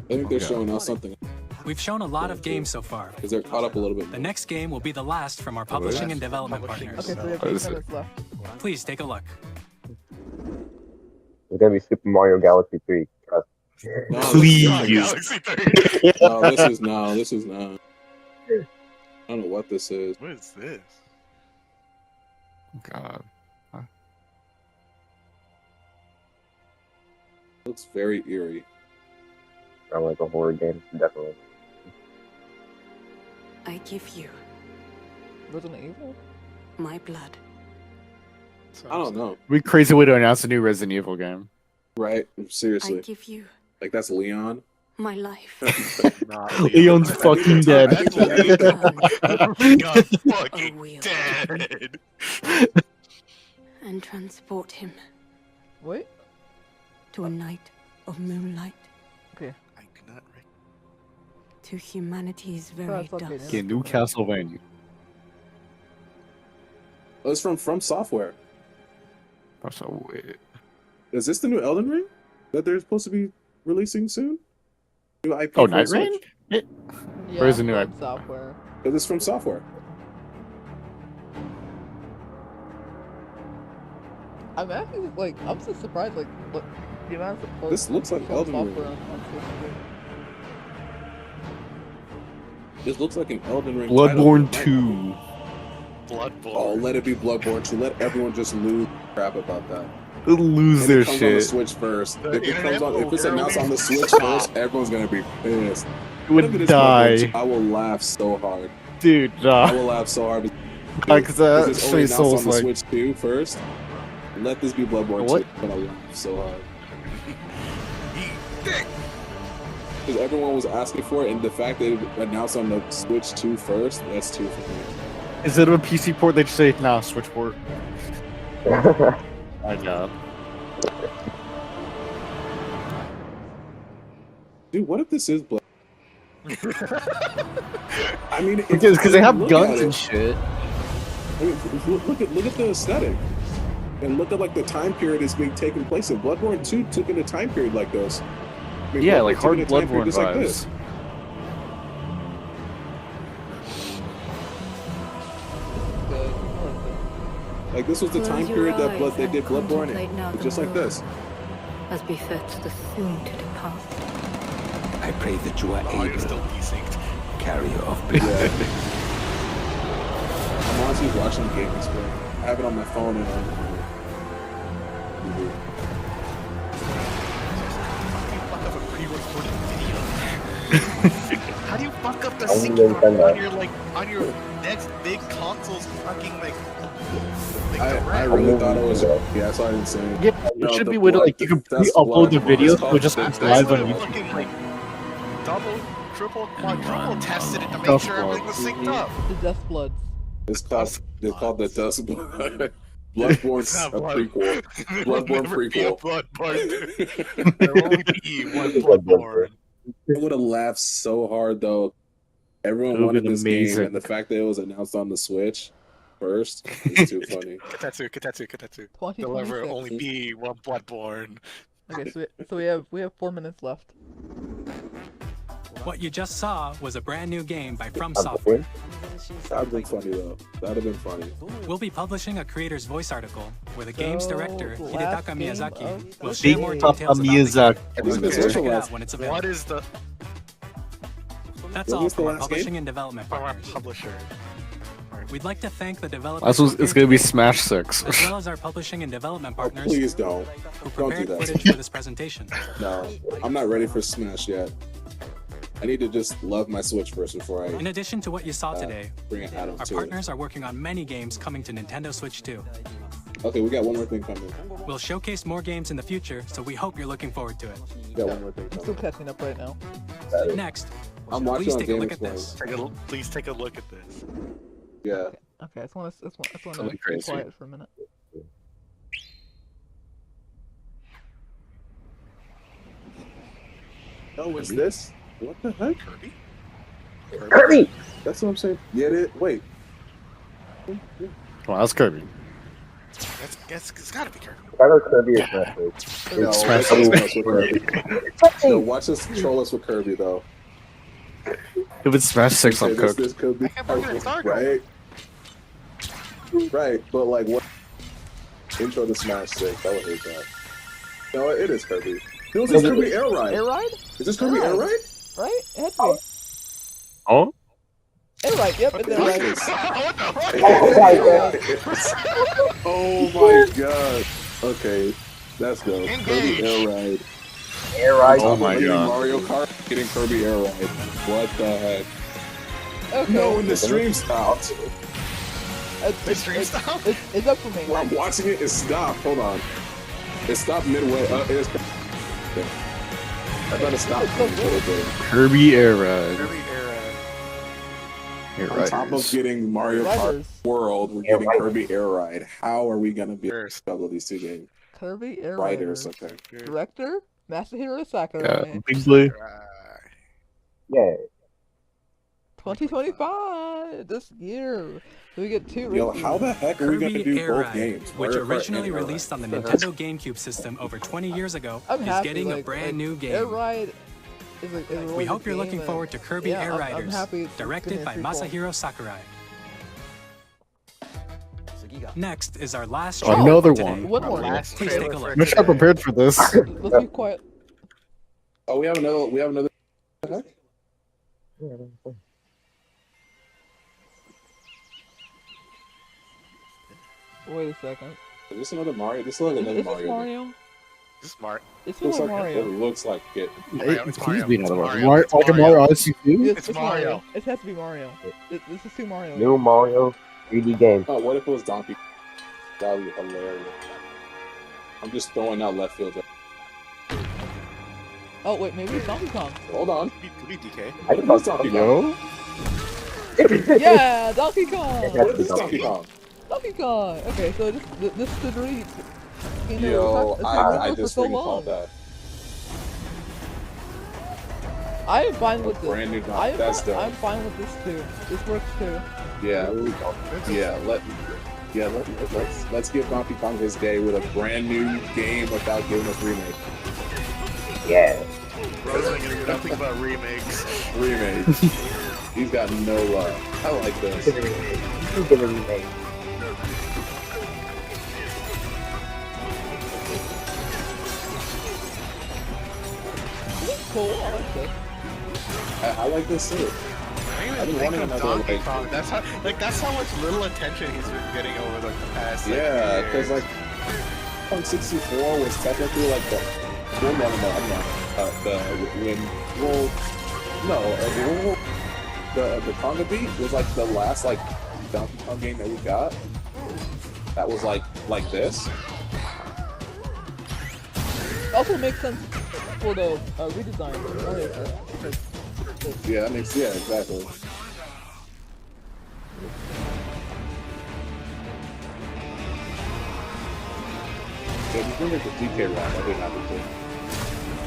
think they're showing us something. We've shown a lot of games so far. Because they're caught up a little bit. The next game will be the last from our publishing and development partners. Okay, so we have 8 minutes left. Please take a look. It's gonna be Super Mario Galaxy 3. Trust. No, Please. No, this is not. I don't know what this is. What is this? God. Looks very eerie. Sound like a horror game, definitely. I give you Resident Evil? my blood. I don't know. It'd be a crazy way to announce a new Resident Evil game. Right? I Seriously. give you Like, that's Leon. my life. Leon's fucking dead. Fucking dead. And transport him Wait? to a night of moonlight, Okay. I cannot. to humanity's very That's okay, dust. Okay, new Castlevania. Oh, it's from Software. So wait. Is this the new Elden Ring that they're supposed to be releasing soon? New IP Oh, for Night Switch? Rain? Yeah, Where's the new from IP? software? Is this from Software? I'm actually, like, I'm so surprised, like, what the amount of support This looks like from Elden Ring. software on Switch. This looks like an Elden Ring Bloodborne title. 2. Bloodborne. Oh, let it be Bloodborne 2. Let everyone just lose crap about that. They'll lose And their it comes on the shit. Switch first. The If it comes internet on, if it's will announced on the barely Switch stop. first, everyone's gonna be pissed. It would Look at this die. Bloodborne 2. I will laugh so hard. Dude, I will laugh so hard. Because Because it's only Stray announced on Souls the like Switch 2 first. Let this be Bloodborne What? 2. I'm gonna laugh so hard. Because everyone was asking for it, and the fact that it announced on the Switch 2 first, that's too for me. instead of a PC port, they just say nah, Switch port. My God. Dude, what if this is Blood? I mean, if Because they you have look guns at and it, shit. I mean, look at the aesthetic, and look at like the time period it's being taken place in. Bloodborne 2 took in a time period like this. I mean, Yeah, Bloodborne like took hard in a time period Bloodborne just like this. vibes. Like this was the Close time your period that eyes they and did Bloodborne contemplate now in, the just like this. as befits the soon to depart. I pray that you are Oh, you're able, still desynced. carrier of Yeah. blood. I'm honestly watching the game display. I have it on my phone and on TV. How do you fuck up the I'm sync Nintendo. on your on your next big console's fucking like I really thought it was. Yeah, that's what I didn't say. Yeah, No, it should the be way to blood- like you can that's upload the blood. video It's so called- it just that's goes live on I YouTube. fucking like double, triple, quadruple tested it to make Dust sure everything was synced The up. Dust Bloods. It's called the Dust Blood. Bloodborne's It's not a blood. prequel. Bloodborne Never be a prequel. Bloodborne. There will only be one Bloodborne. I would have laughed so hard though. Everyone It would've wanted been this game, amazing. and the fact that it was announced on the Switch first is too funny. Katetsu. There'll 2026. ever only be one Bloodborne. Okay, so we have 4 minutes left. What you just saw was a brand new game by From That'd Software. have been funny though. That'd have been funny. We'll be publishing a creator's voice article where the game's So, director, last Hidetaka game Miyazaki, of will the share day. more Big details Papa about the Miyazaki. game. When is Check the it last- out when it's available. What is the That's when all is the for our last publishing game? and development partners. publisher? We'd like to thank the developers That's who what, it's gonna be Smash 6. as well as our publishing and development Oh, partners please don't. who Don't do prepared that. footage for this presentation. No, I'm not ready for Smash yet. I need to just love my Switch first before In I addition to what you saw today, bring an add-on our to it. partners are working on many games coming to Nintendo Switch 2. Okay, we got one more thing coming. We'll showcase more games in the future, so we hope you're looking forward to it. We got one more thing I'm still coming. catching up right now. Next, I'm watching please on take a Game look at Explain. this. Please take a look at this. Yeah. Okay, I just want to Something be crazy. quiet for a minute. Oh, is this? What the heck? Kirby? Kirby! That's what I'm saying. Yeah, wait. Well, that's Kirby. It's gotta be Kirby. I know Kirby is Smash Bros. No, Smash let's Bros. mess with Kirby. No, watch us troll us with Kirby, though. If it's Smash 6, I'm cooked. This could be right? Right, but like what? Intro to Smash 6, I would hate that. No, it is Kirby. No, this is Kirby Air Ride. Air Ride? Is this Kirby Air Ride? Right? It had to be. Oh? Air Ride, yep, it's Air Ride. Oh my god. Okay, that's good. Kirby Air Ride. Air Ride. Oh my god. Mario Kart getting Kirby Air Ride. What the heck? Okay. No, when the stream stopped. It's up for me. While I'm watching it, it stopped. Hold on. It stopped midway. It is. I thought it stopped. Kirby Air Ride. Air On top of getting Mario Kart World, we're getting Kirby Air Ride. How are we gonna be able to juggle these two games? Kirby Air Riders, Riders. okay. Director Masahiro Sakurai. Bigly. Yeah. 2025 this year. We get 2 Yo, races. how the heck are we gonna Kirby do Air both Ride, games? which Mario Kart originally and Air released on the Ride? Nintendo GameCube system over 20 years ago, I'm is happy, getting a like, brand new game. Air Ride is a really We hope good you're game, looking and forward to Kirby yeah, Air I'm Riders, happy it's directed by gonna be a Masahiro Sakurai. Next is our last Another trailer for today. One more. Please take a look. I'm not prepared for this. Let's be quiet. Oh, we have another. We have another. What the heck? Wait a second. Is this another Mario? This looks like another Is this Mario. Mario? This is Mario. It's Looks not like Mario. it looks like it. It's Please Mario. be It's another one. Mario. Mario, It's like a Mario. Mario Odyssey 2? It's Mario. Mario. It has to be Mario. This is two Mario. New Mario 3D game. Oh, what if it was Donkey? That would be hilarious. I'm just throwing out left field. Oh wait, maybe it's Donkey Kong. Hold on. Could be DK. I think it's Donkey Kong. Yo? Yeah, Donkey Kong. What is this Donkey Kong? Donkey Kong. Okay, so this is the dream. You know, Yo, it's I been for just so freaking long. called that. I am fine with this. Brand new Donkey. That's dope. I'm fine with this too. This works too. Yeah, let's give Donkey Kong his day with a brand new game without giving us remake. Yeah. Bro's gonna do nothing but remakes. Remake. He's got no love. I like this. Give it a remake. Cool. I like this. I like this too. I've been wanting another Donkey like. Kong. That's how much little attention he's been getting over like the past. Like, Yeah, years. because like Kong 64 was technically like the when the Conga Beat was like the last like Donkey Kong game that we got. That was like this. Also makes sense for the redesign of Mario Kart, because Yeah, that makes exactly. Yeah, if you bring it to DK round, I'd be happy to.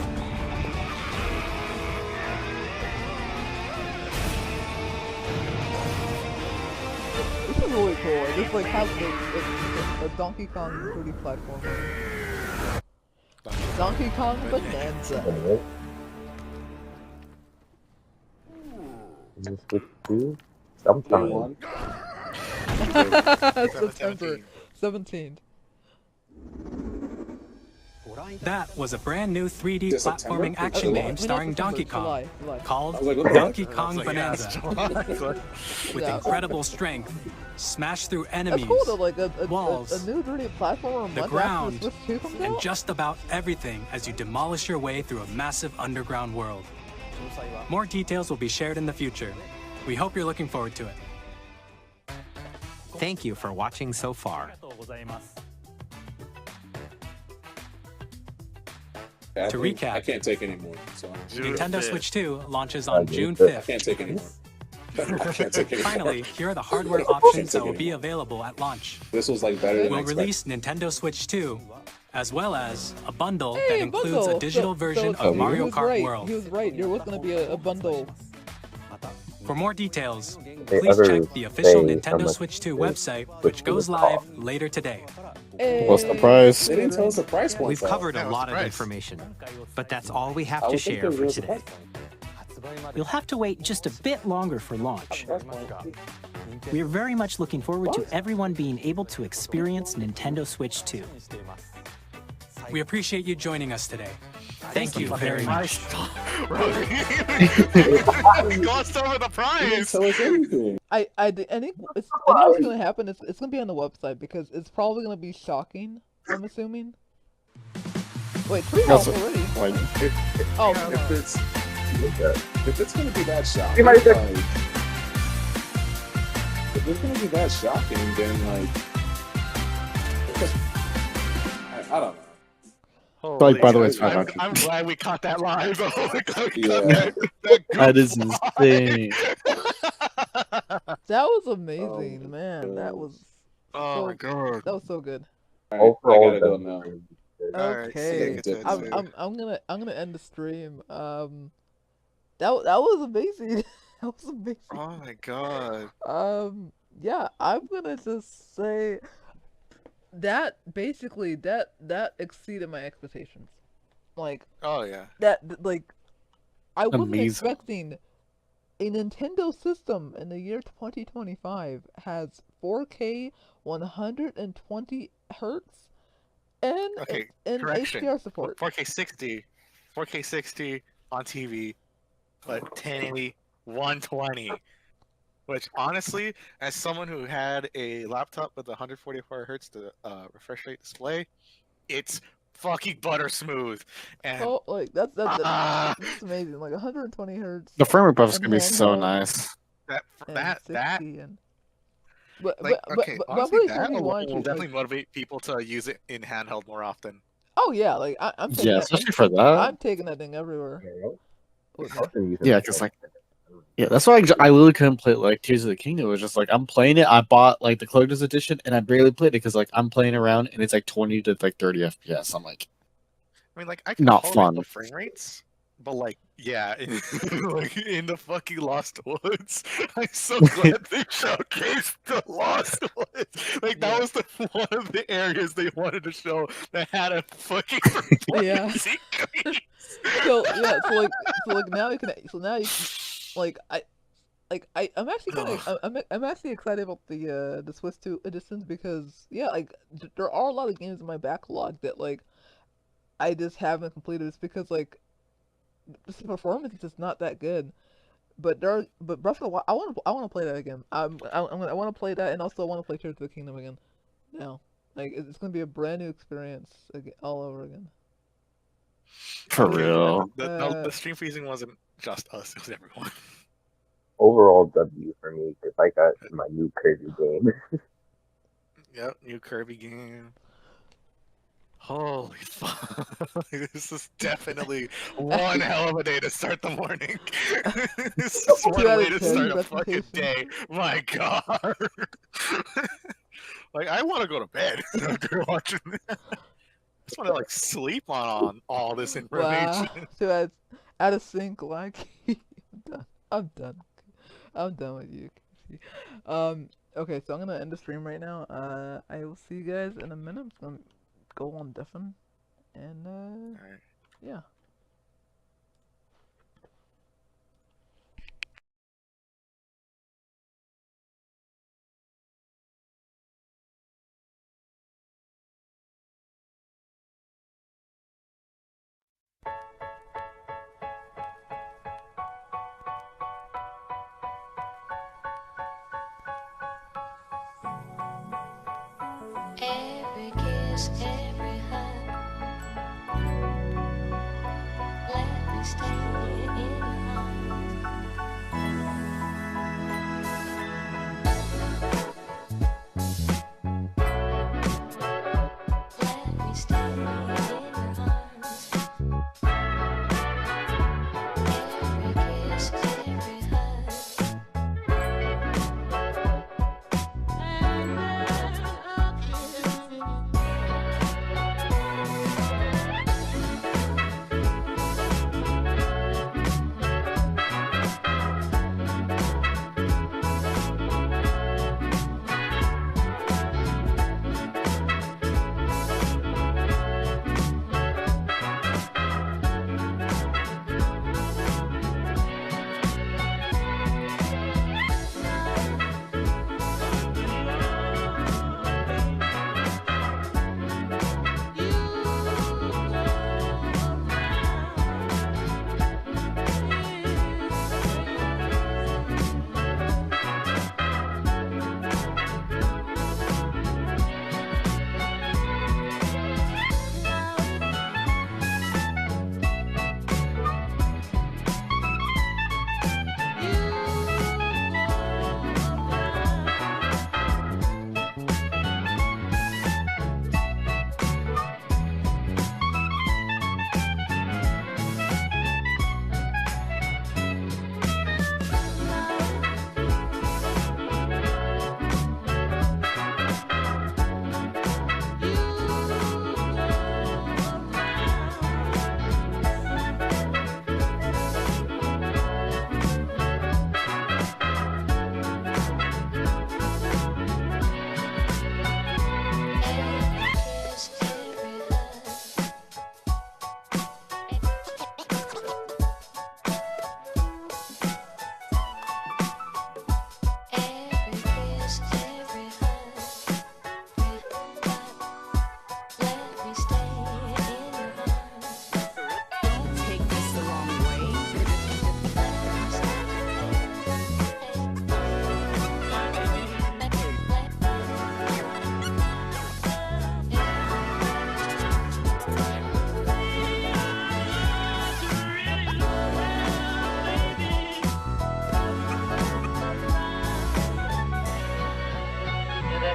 this is really cool. It just like has a Donkey Kong 3D platform. Donkey Kong Bonanza. Sometime. September 17th. That was a brand new 3D This September? platforming action July. game No, starring September, Donkey Kong, July. called I was like, what the Donkey heck? Kong Like, yeah, it's Bonanza. July. With Yeah. incredible strength, smash through That's enemies, cool though, like a walls, new 3D platform a the month ground, after Switch 2 comes and out? just about everything as you demolish your way through a massive underground world. More details will be shared in the future. We hope you're looking forward to it. Thank you for watching so far. I To think recap, I can't take any more. So Nintendo Switch 2 launches I on do. June I 5th. can't take any more. I can't take any more. Finally, here are the hardware options that will be available at launch. This was like better than We'll expected. release Nintendo Switch 2 as well as a bundle Hey, that a includes bundle. a digital version so of Mario he was Kart right. World. He was right. There was going to be a bundle. For more details, They please ever check the official say how Nintendo much Switch 2 the website, Switch which 2 goes would live cost? later today. What's the price? They didn't tell us the price point. We've though. covered a Yeah, lot of price. information, but that's all we have I to would think share there for was a today. price You'll have to wait just a bit longer for launch. point. We are very much looking forward to everyone being able to experience Nintendo Switch 2. We appreciate you joining us today. Thank you very much. Glossed over the prize. Tell us anything. I think what's going to happen is it's going to be on the website because it's probably going to be shocking. I'm assuming. Wait, 3 That's months already. Like, Oh, If it's gonna be that shocking, You might like, think- if it's gonna be that shocking, then like, I don't know. Like, by the way, it's I'm, 500. I'm glad we caught that live. though. We caught Yeah. That is insane. that was amazing, man. That was. Oh my god. That was so good. All right, I Overall, gotta go now. Alright, Okay, see ya. I'm gonna end the stream. That was amazing. That was amazing. Oh my god. Yeah, I'm gonna just say that basically that exceeded my expectations. Like Oh yeah. like I wasn't Amazing. expecting a Nintendo system in the year 2025 has 4K 120 hertz and Okay, and correction. HDR support. 4K 60 on TV, but 1080 120. Which honestly, as someone who had a laptop with 144 hertz to refresh rate display, it's fucking butter smooth. And Oh, like that's Ah. that's amazing. Like 120 hertz. The frame rate buff is and gonna be so handheld nice. and that 60 and but like but okay, but I'm honestly, pretty that sure he alone wanted will to, definitely like, motivate people to use it in handheld more often. oh yeah, like I'm taking Yeah, that, especially for that. I'm taking that thing everywhere. with me. Yeah, because like, yeah, that's why I literally couldn't play like Tears of the Kingdom. It was just like I'm playing it. I bought like the collector's edition, and I barely played it because like I'm playing around, and it's like 20 to like 30 FPS. I'm like, I mean, like I can Not tolerate fun. the frame rates, but like, yeah, like in the fucking Lost Woods, I'm so glad they showcased the Lost Woods. Like that was the one of the areas they wanted to show that had a fucking Yeah. secret. So yeah, so like now you can like I'm actually kind of I'm actually excited about the Swiss 2 editions because yeah, like there are a lot of games in my backlog that like I just haven't completed. It's because like the performance is just not that good. But Breath of the Wild, I want to play that again. I want to play that, and also I want to play Tears of the Kingdom again. Now, like it's gonna be a brand new experience again, all over again. for real. The stream freezing wasn't just us; it was everyone. Overall W for me because I got my new Kirby game. Yep, new Kirby game. Holy fuck! This is definitely one hell of a day to start the morning. This is one way to start a fucking day. My god! Like I want to go to bed after watching this. I just want to like sleep on all this information. Wow. So out of sync, like I'm done. I'm done with you. Okay, so I'm gonna end the stream right now. I will see you guys in a minute. I'm just gonna go on deafen, and yeah. Every kiss, every hug. Let me stay in your arms. Let me stay in your arms. Every kiss, every hug.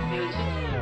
music.